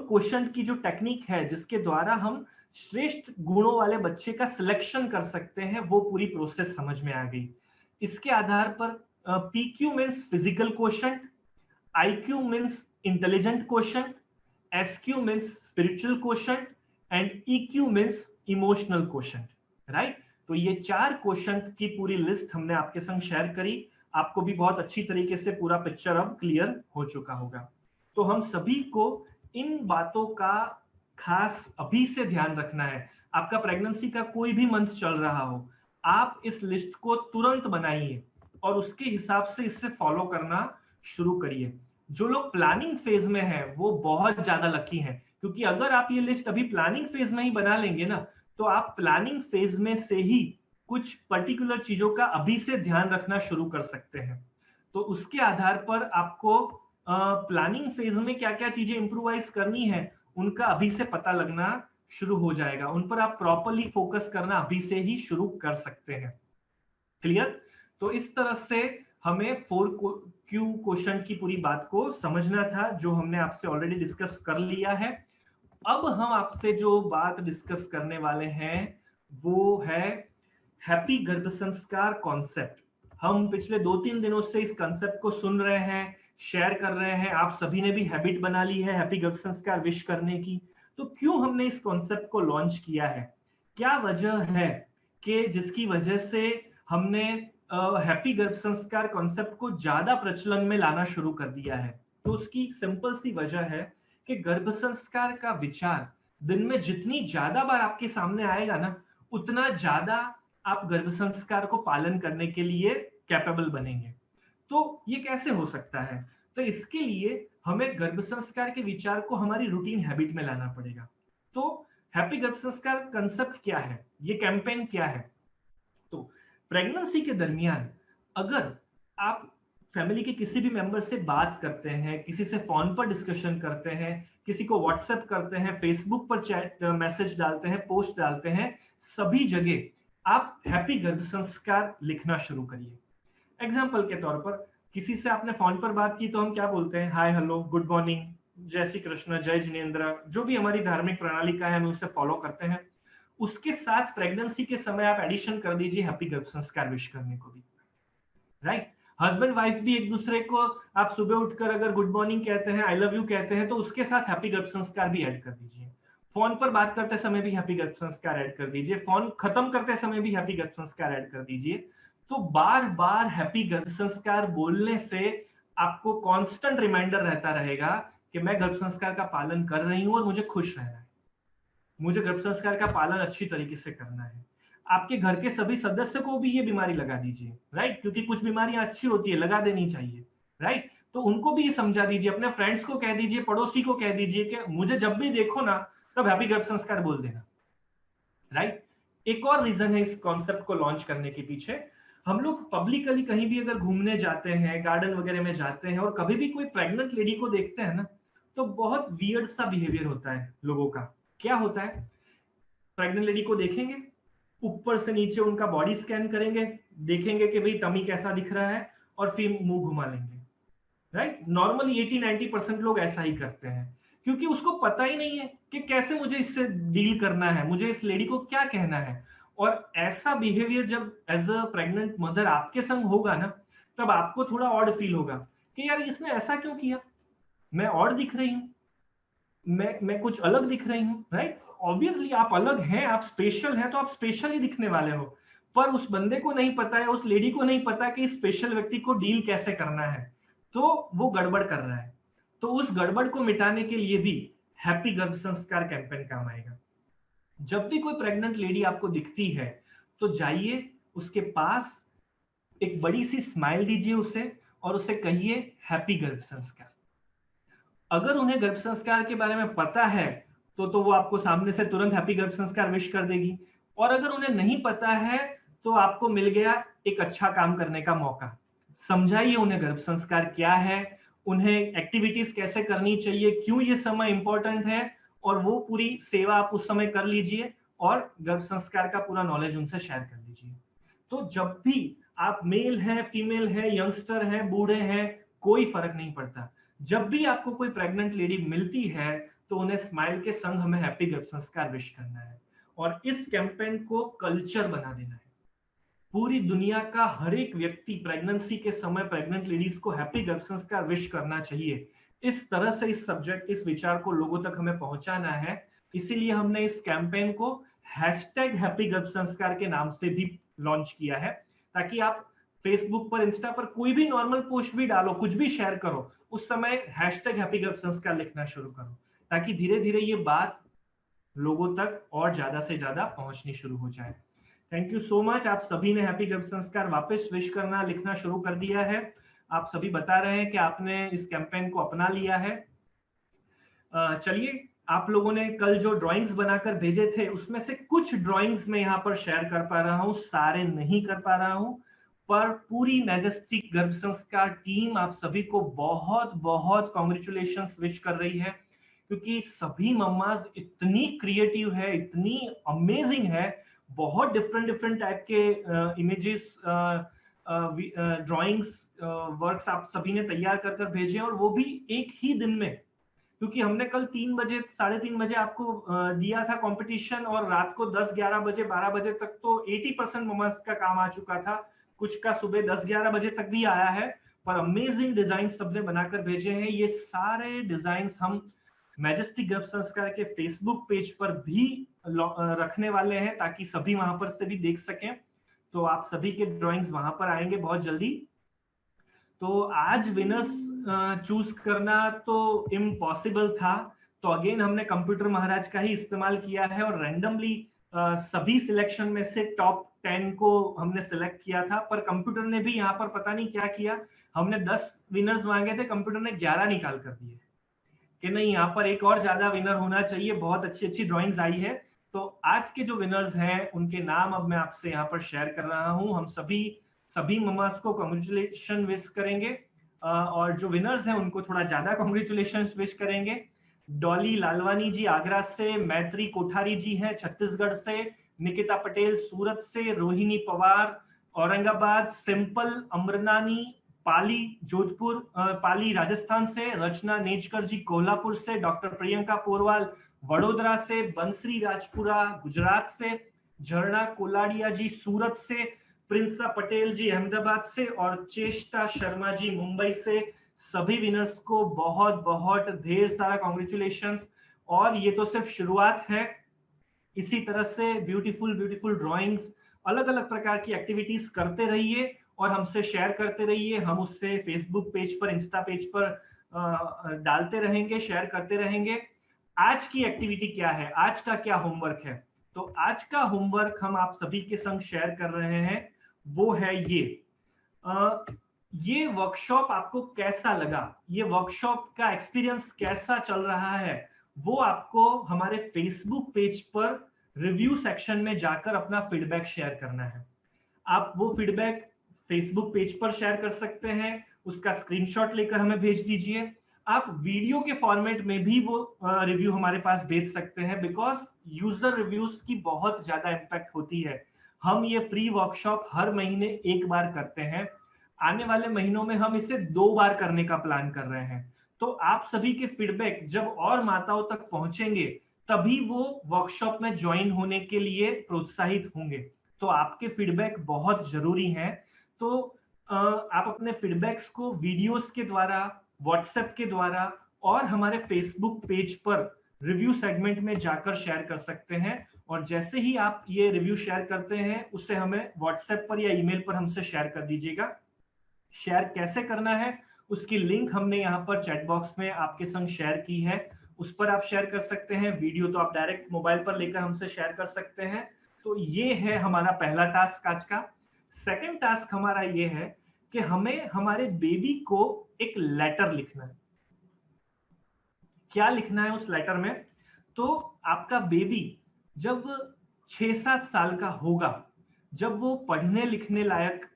क्वेश्चन की जो टेक्निक है जिसके द्वारा हम श्रेष्ठ गुणों वाले बच्चे का सिलेक्शन कर सकते हैं, वो पूरी प्रोसेस समझ में आ गई। इसके आधार पर PQ means physical question, IQ means intelligent question, SQ means spiritual question and EQ means emotional question, right. तो ये 4 क्वेश्चन की पूरी लिस्ट हमने आपके संग शेयर करी। आपको भी बहुत अच्छी तरीके से पूरा पिक्चर अब क्लियर हो चुका होगा। तो हम सभी को इन बातों का खास अभी से ध्यान रखना है। आपका प्रेगनेंसी का कोई भी मंथ चल रहा हो, आप इस लिस्ट को तुरंत बनाइए और उसके हिसाब से इसे फॉलो करना शुरू करिए। जो लोग प्लानिंग फेज में हैं वो बहुत ज्यादा लकी हैं, क्योंकि अगर आप ये लिस्ट अभी प्लानिंग फेज में ही बना लेंगे ना, तो आप प्लानिंग फेज में से ही कुछ पर्टिकुलर चीजों का अभी से ध्यान रखना शुरू कर सकते हैं। तो उसके आधार पर आपको प्लानिंग फेज में क्या क्या चीजें इंप्रूवाइज करनी है उनका अभी से पता लगना शुरू हो जाएगा। उन पर आप प्रॉपर्ली फोकस करना अभी से ही शुरू कर सकते हैं। क्लियर? तो इस तरह से हमें 4Q क्वेश्चन की पूरी बात को समझना था, जो हमने आपसे ऑलरेडी डिस्कस कर लिया है। अब हम आपसे जो बात डिस्कस करने वाले हैं वो है हैप्पी गर्भ संस्कार कॉन्सेप्ट। हम पिछले 2-3 दिनों से इस कॉन्सेप्ट को सुन रहे हैं, शेयर कर रहे हैं। आप सभी ने भी हैबिट बना ली है हैप्पी गर्भ संस्कार विश करने की। तो क्यों हमने इस कॉन्सेप्ट को लॉन्च किया है, क्या वजह है कि जिसकी वजह से हमने हैप्पी गर्भ संस्कार कॉन्सेप्ट को ज्यादा प्रचलन में लाना शुरू कर दिया है? तो उसकी सिंपल सी वजह है कि गर्भ संस्कार का विचार दिन में जितनी ज्यादा बार आपके सामने आएगा ना, उतना ज्यादा आप गर्भ संस्कार को पालन करने के लिए कैपेबल बनेंगे। तो ये कैसे हो सकता है? तो इसके लिए हमें गर्भ संस्कार के विचार को हमारी रूटीन हैबिट में लाना पड़ेगा। तो हैप्पी गर्भ संस्कार कंसेप्ट क्या है, ये कैंपेन क्या है? तो प्रेगनेंसी के दरमियान अगर आप फैमिली के किसी भी मेंबर से बात करते हैं, किसी से फोन पर डिस्कशन करते हैं, किसी को व्हाट्सएप करते हैं, फेसबुक पर चैट मैसेज डालते हैं, पोस्ट डालते हैं, सभी जगह आप हैप्पी गर्भ संस्कार लिखना शुरू करिए। एग्जाम्पल के तौर पर किसी से आपने फोन पर बात की तो हम क्या बोलते हैं? हाय, हेलो, गुड मॉर्निंग, जय श्री कृष्ण, जय जिनेन्द्र, जो भी हमारी धार्मिक प्रणाली का है हम उससे फॉलो करते हैं। उसके साथ प्रेगनेंसी के समय आप एडिशन कर दीजिए हैप्पी गर्भ संस्कार विश करने को भी, राइट? हस्बैंड वाइफ भी एक दूसरे को आप सुबह उठकर अगर गुड मॉर्निंग कहते हैं, आई लव यू कहते हैं, तो उसके साथ हैप्पी गर्भ संस्कार भी ऐड कर दीजिए। फोन पर बात करते समय भी हैप्पी गर्भ संस्कार ऐड कर दीजिए, फोन खत्म करते समय भी हैप्पी गर्भ संस्कार ऐड कर दीजिए। तो बार बार हैप्पी गर्भ संस्कार बोलने से आपको कांस्टेंट रिमाइंडर रहता रहेगा कि मैं गर्भ संस्कार का पालन कर रही हूं और मुझे खुश रहना है, मुझे गर्भ संस्कार का पालन अच्छी तरीके से करना है। आपके घर के सभी सदस्य को भी ये बीमारी लगा दीजिए, राइट? क्योंकि कुछ बीमारियां अच्छी होती है, लगा देनी चाहिए, राइट? तो उनको भी समझा दीजिए, अपने फ्रेंड्स को कह दीजिए, पड़ोसी को कह दीजिए कि मुझे जब भी देखो ना तब हैप्पी गर्भ संस्कार बोल देना, राइट? एक और रीजन है इस कॉन्सेप्ट को लॉन्च करने के पीछे। हम लोग पब्लिकली कहीं भी अगर घूमने जाते हैं, गार्डन वगैरह में जाते हैं और कभी भी कोई प्रेग्नेंट लेडी को देखते हैं ना, तो बहुत वियर्ड सा बिहेवियर होता है लोगों का। क्या होता है? प्रेग्नेंट लेडी को देखेंगे, ऊपर से नीचे उनका बॉडी स्कैन करेंगे, देखेंगे कि भाई टमी कैसा दिख रहा है और फिर मुंह घुमा लेंगे, राइट? नॉर्मली 80-90% लोग ऐसा ही करते हैं, क्योंकि उसको पता ही नहीं है कि कैसे मुझे इससे डील करना है, मुझे इस लेडी को क्या कहना है। और ऐसा बिहेवियर जब एज अ प्रेग्नेंट मदर आपके संग होगा ना, तब आपको थोड़ा ऑड फील होगा कि यार इसने ऐसा क्यों किया, मैं ऑड दिख रही हूँ, मैं कुछ अलग दिख रही हूँ, राइट? ऑब्वियसली आप अलग हैं, आप स्पेशल हैं, तो आप स्पेशल ही दिखने वाले हो। पर उस बंदे को नहीं पता है, उस लेडी को नहीं पता कि इस स्पेशल व्यक्ति को डील कैसे करना है, तो वो गड़बड़ कर रहा है। तो उस गड़बड़ को मिटाने के लिए भी हैप्पी गर्भ संस्कार कैंपेन काम आएगा। जब भी कोई प्रेग्नेंट लेडी आपको दिखती है तो जाइए उसके पास, एक बड़ी सी स्माइल दीजिए उसे और उसे कहिए हैप्पी गर्भ संस्कार। अगर उन्हें गर्भ संस्कार के बारे में पता है तो वो आपको सामने से तुरंत हैप्पी गर्भ संस्कार विश कर देगी, और अगर उन्हें नहीं पता है तो आपको मिल गया एक अच्छा काम करने का मौका। समझाइए उन्हें गर्भ संस्कार क्या है, उन्हें एक्टिविटीज कैसे करनी चाहिए, क्यों ये समय इंपॉर्टेंट है, और वो पूरी सेवा आप उस समय कर लीजिए और गर्भ संस्कार का पूरा नॉलेज उनसे शेयर कर लीजिए। तो जब भी आप मेल हैं, फीमेल हैं, यंगस्टर हैं, बूढ़े हैं, कोई फर्क नहीं पड़ता, जब भी आपको कोई प्रेग्नेंट लेडी मिलती है तो उन्हें स्माइल के संग हमें हैप्पी गर्भ संस्कार विश करना है और इस कैंपेन को कल्चर बना देना है। पूरी दुनिया का हर एक व्यक्ति प्रेगनेंसी के समय प्रेग्नेंट लेडीज को हैप्पी गर्भ संस्कार विश करना चाहिए। इस तरह से इस सब्जेक्ट, इस विचार को लोगों तक हमें पहुंचाना है। इसीलिए हमने इस कैंपेन को हैप्पी गर्भ संस्कार के नाम से भी लॉन्च किया है, ताकि आप फेसबुक पर, इंस्टा पर कोई भी नॉर्मल पोस्ट भी डालो, कुछ भी शेयर करो, उस समय हैप्पी गर्भ संस्कार लिखना शुरू करो, ताकि धीरे धीरे ये बात लोगों तक और ज्यादा से ज्यादा पहुंचनी शुरू हो जाए। Thank you so much. आप सभी ने हैप्पी गर्भ संस्कार वापस विश करना, लिखना शुरू कर दिया है। आप सभी बता रहे हैं कि आपने इस कैंपेन को अपना लिया है। चलिए, आप लोगों ने कल जो ड्राइंग्स बनाकर भेजे थे उसमें से कुछ ड्राइंग्स मैं यहाँ पर शेयर कर पा रहा हूँ, सारे नहीं कर पा रहा हूँ, पर पूरी मैजेस्टिक गर्भ संस्कार टीम आप सभी को बहुत बहुत कॉन्ग्रेचुलेशंस विश कर रही है, क्योंकि सभी मम्माज इतनी क्रिएटिव है, इतनी अमेजिंग है। बहुत डिफरेंट टाइप के इमेजेस, ड्राइंग्स, वर्क्स आप सभी ने तैयार कर भेजे, और वो भी एक ही दिन में क्योंकि हमने कल 3 बजे 3:30 बजे आपको दिया था कंपटीशन, और रात को 10-11 बजे 12 बजे तक तो 80% ममास का काम आ चुका था, कुछ का सुबह 10-11 बजे तक भी आया है, पर अमेजिंग डिजाइन सबने बनाकर भेजे हैं। ये सारे डिजाइन्स हम मैजेस्टिक गर्भ संस्कार के फेसबुक पेज पर भी रखने वाले हैं, ताकि सभी वहां पर से भी देख सकें। तो आप सभी के ड्राइंग्स वहां पर आएंगे बहुत जल्दी। तो आज विनर्स चूज करना तो इम्पॉसिबल था, तो अगेन हमने कंप्यूटर महाराज का ही इस्तेमाल किया है और रैंडमली सभी सिलेक्शन में से टॉप 10 को हमने सिलेक्ट किया था। पर कंप्यूटर ने भी यहाँ पर पता नहीं क्या किया, हमने 10 विनर्स मांगे थे, कंप्यूटर ने 11 निकाल कर दिए कि नहीं, यहाँ पर एक और ज्यादा विनर होना चाहिए, बहुत अच्छी अच्छी ड्राइंग्स आई है। तो आज के जो विनर्स हैं उनके नाम अब मैं आपसे यहाँ पर शेयर कर रहा हूँ। हम सभी ममास को कांग्रेचुलेशन विश करेंगे, और जो विनर्स हैं उनको थोड़ा ज्यादा कांग्रेचुलेशन विश करेंगे। डॉली लालवानी जी आगरा से, मैत्री कोठारी जी हैं छत्तीसगढ़ से, निकिता पटेल सूरत से, रोहिणी पवार औरंगाबाद, सिंपल अमरनानी पाली जोधपुर पाली राजस्थान से, रचना नेजकर जी कोल्हापुर से, डॉक्टर प्रियंका पोरवाल वडोदरा से, बंसरी राजपुरा गुजरात से, झरना कोलाडिया जी सूरत से, प्रिंसा पटेल जी अहमदाबाद से, और चेष्टा शर्मा जी मुंबई से। सभी विनर्स को बहुत बहुत ढेर सारा कांग्रेचुलेशंस। और ये तो सिर्फ शुरुआत है, इसी तरह से ब्यूटीफुल ड्राइंग्स, अलग अलग प्रकार की एक्टिविटीज करते रहिए और हमसे शेयर करते रहिए। हम उससे फेसबुक पेज पर, इंस्टा पेज पर डालते रहेंगे, शेयर करते रहेंगे। आज की एक्टिविटी क्या है, आज का क्या होमवर्क है? तो आज का होमवर्क हम आप सभी के संग शेयर कर रहे हैं, वो है ये वर्कशॉप आपको कैसा लगा, ये वर्कशॉप का एक्सपीरियंस कैसा चल रहा है, वो आपको हमारे फेसबुक पेज पर रिव्यू सेक्शन में जाकर अपना फीडबैक शेयर करना है। आप वो फीडबैक फेसबुक पेज पर शेयर कर सकते हैं, उसका स्क्रीनशॉट लेकर हमें भेज दीजिए। आप वीडियो के फॉर्मेट में भी वो रिव्यू हमारे पास भेज सकते हैं, बिकॉज यूजर रिव्यूज की बहुत ज्यादा इंपैक्ट होती है। हम ये फ्री वर्कशॉप हर महीने एक बार करते हैं, आने वाले महीनों में हम इसे 2 बार करने का प्लान कर रहे हैं। तो आप सभी के फीडबैक जब और माताओं तक पहुंचेंगे तभी वो वर्कशॉप में ज्वाइन होने के लिए प्रोत्साहित होंगे। तो आपके फीडबैक बहुत जरूरी हैं। तो आप अपने फीडबैक्स को वीडियोस के द्वारा, व्हाट्सएप के द्वारा और हमारे फेसबुक पेज पर रिव्यू सेगमेंट में जाकर शेयर कर सकते हैं। और जैसे ही आप ये रिव्यू शेयर करते हैं उसे हमें व्हाट्सएप पर या ईमेल पर हमसे शेयर कर दीजिएगा। शेयर कैसे करना है उसकी लिंक हमने यहाँ पर चैट बॉक्स में आपके संग शेयर की है, उस पर आप शेयर कर सकते हैं। वीडियो तो आप डायरेक्ट मोबाइल पर लेकर हमसे शेयर कर सकते हैं। तो ये है हमारा पहला टास्क आज का। सेकंड टास्क हमारा ये है कि हमें हमारे बेबी को एक लेटर लिखना है। क्या लिखना है उस लेटर में? तो आपका बेबी जब 6-7 साल का होगा, जब वो पढ़ने लिखने लायक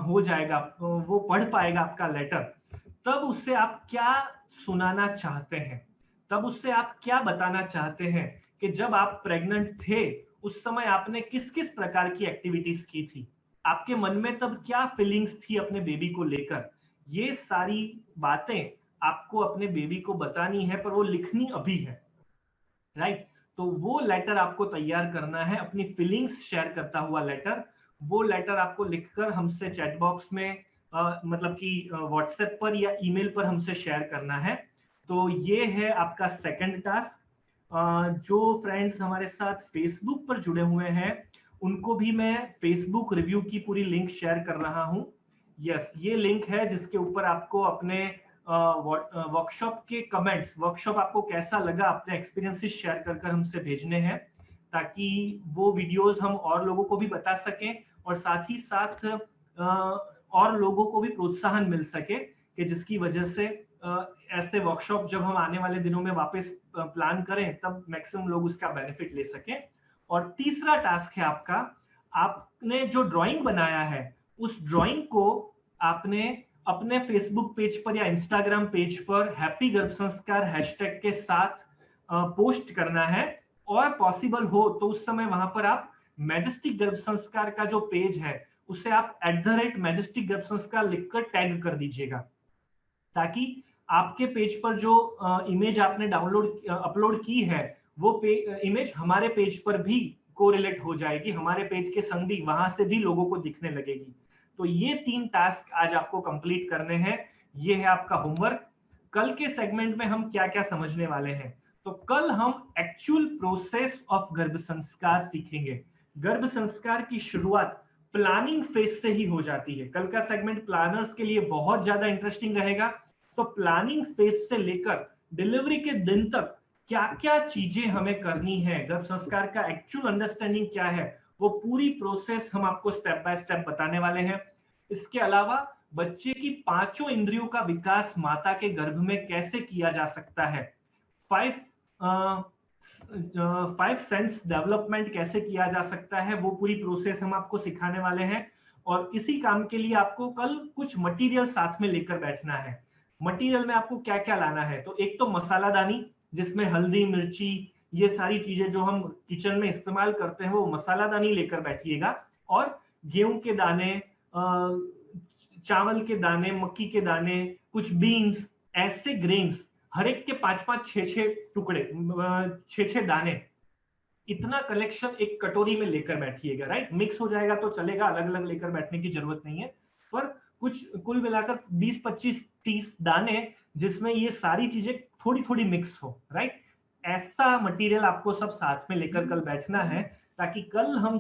हो जाएगा, वो पढ़ पाएगा आपका लेटर, तब उससे आप क्या सुनाना चाहते हैं, तब उससे आप क्या बताना चाहते हैं कि जब आप प्रेग्नेंट थे उस समय आपने किस किस प्रकार की एक्टिविटीज की थी, आपके मन में तब क्या फीलिंग्स थी अपने बेबी को लेकर। ये सारी बातें आपको अपने बेबी को बतानी है, पर वो लिखनी अभी है, राइट? तो वो लेटर आपको तैयार करना है, अपनी फीलिंग्स शेयर करता हुआ लेटर। वो लेटर आपको लिखकर हमसे चैट बॉक्स में मतलब कि व्हाट्सएप पर या ईमेल पर हमसे शेयर करना है। तो ये है आपका सेकंड टास्क। जो फ्रेंड्स हमारे साथ फेसबुक पर जुड़े हुए हैं उनको भी मैं फेसबुक रिव्यू की पूरी लिंक शेयर कर रहा हूं। यस, ये लिंक है जिसके ऊपर आपको अपने वर्कशॉप के कमेंट्स, वर्कशॉप आपको कैसा लगा, अपने एक्सपीरियंसेस शेयर कर हमसे भेजने हैं, ताकि वो वीडियोस हम और लोगों को भी बता सकें और साथ ही साथ और लोगों को भी प्रोत्साहन मिल सके कि जिसकी वजह से ऐसे वर्कशॉप जब हम आने वाले दिनों में वापस प्लान करें तब मैक्सिमम लोग उसका बेनिफिट ले सकें। और तीसरा टास्क है आपका, आपने जो ड्राइंग बनाया है उस ड्राइंग को आपने अपने फेसबुक पेज पर या इंस्टाग्राम पेज पर हैप्पी गर्भ संस्कार हैशटैग के साथ पोस्ट करना है, और पॉसिबल हो तो उस समय वहां पर आप मैजेस्टिक गर्भ संस्कार का जो पेज है उसे आप @मैजेस्टिक गर्भ संस्कार लिखकर टैग कर दीजिएगा, ताकि आपके पेज पर जो इमेज आपने अपलोड की है वो इमेज हमारे पेज पर भी कोरिलेट हो जाएगी, हमारे पेज के संग भी वहां से भी लोगों को दिखने लगेगी। तो ये 3 टास्क आज आपको कंप्लीट करने हैं, ये है आपका होमवर्क। कल के सेगमेंट में हम क्या क्या समझने वाले हैं, तो कल हम एक्चुअल प्रोसेस ऑफ गर्भ संस्कार सीखेंगे। गर्भ संस्कार की शुरुआत प्लानिंग फेज से ही हो जाती है। कल का सेगमेंट प्लानर्स के लिए बहुत ज्यादा इंटरेस्टिंग रहेगा। तो प्लानिंग फेज से लेकर डिलीवरी के दिन तक क्या क्या चीजें हमें करनी है, गर्भ संस्कार का एक्चुअल अंडरस्टैंडिंग क्या है, वो पूरी प्रोसेस हम आपको स्टेप बाय स्टेप बताने वाले हैं। इसके अलावा बच्चे की 5 इंद्रियों का विकास माता के गर्भ में कैसे किया जा सकता है, 5 सेंस डेवलपमेंट कैसे किया जा सकता है, वो पूरी प्रोसेस हम आपको सिखाने वाले हैं। और इसी काम के लिए आपको कल कुछ मटेरियल साथ में लेकर बैठना है। मटेरियल में आपको क्या क्या लाना है, तो एक तो मसालादानी जिसमें हल्दी, मिर्ची, ये सारी चीजें जो हम किचन में इस्तेमाल करते हैं वो मसालादानी लेकर बैठिएगा। और गेहूं के दाने, चावल के दाने, मक्की के दाने, कुछ बीन्स, ऐसे ग्रेन्स हर एक के 5-5, 6-6 टुकड़े, 6-6 दाने, इतना कलेक्शन एक कटोरी में लेकर बैठिएगा। राइट, मिक्स हो जाएगा तो चलेगा, अलग अलग लेकर बैठने की जरूरत नहीं है, पर कुछ कुल मिलाकर 20, 25, 30 दाने जिसमें ये सारी चीजें थोड़ी थोड़ी मिक्स हो। राइट, ऐसा मटेरियल आपको सब साथ में लेकर कल बैठना है, ताकि कल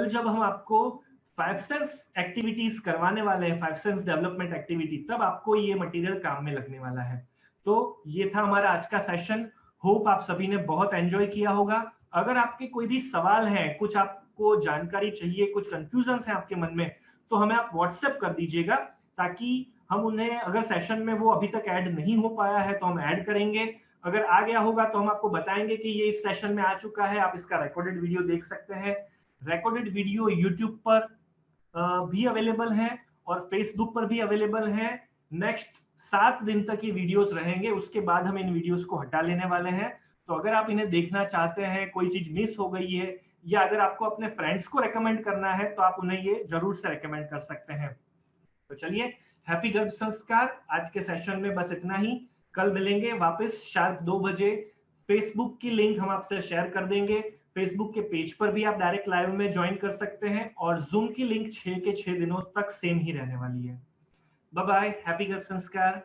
जब हम आपको 5 सेंस एक्टिविटीज करवाने वाले हैं, 5 सेंस डेवलपमेंट एक्टिविटी, तब आपको ये मटेरियल काम में लगने वाला है। तो ये था हमारा आज का सेशन। होप आप सभी ने बहुत एंजॉय किया होगा। अगर आपके कोई भी सवाल हैं, कुछ आपको जानकारी चाहिए, कुछ कंफ्यूजन है आपके मन में, तो हमें आप व्हाट्सएप कर दीजिएगा, ताकि हम उन्हें, अगर सेशन में वो अभी तक ऐड नहीं हो पाया है तो हम ऐड करेंगे, अगर आ गया होगा तो हम आपको बताएंगे कि ये इस सेशन में आ चुका है, आप इसका रिकॉर्डेड वीडियो देख सकते हैं। रिकॉर्डेड वीडियो यूट्यूब पर भी अवेलेबल है और फेसबुक पर भी अवेलेबल है। नेक्स्ट 7 दिन तक ये वीडियोस रहेंगे, उसके बाद हम इन वीडियोस को हटा लेने वाले हैं। तो अगर आप इन्हें देखना चाहते हैं, कोई चीज मिस हो गई है, या अगर आपको अपने फ्रेंड्स को रेकमेंड करना है, तो आप उन्हें ये जरूर से रेकमेंड कर सकते हैं। तो चलिए, हैप्पी गर्भ संस्कार। आज के सेशन में बस इतना ही। कल मिलेंगे वापस शार्प 2 बजे। फेसबुक की लिंक हम आपसे शेयर कर देंगे, फेसबुक के पेज पर भी आप डायरेक्ट लाइव में ज्वाइन कर सकते हैं, और जूम की लिंक 6 के 6 दिनों तक सेम ही रहने वाली है। बाय बाय, हैप्पी गर्भ संस्कार।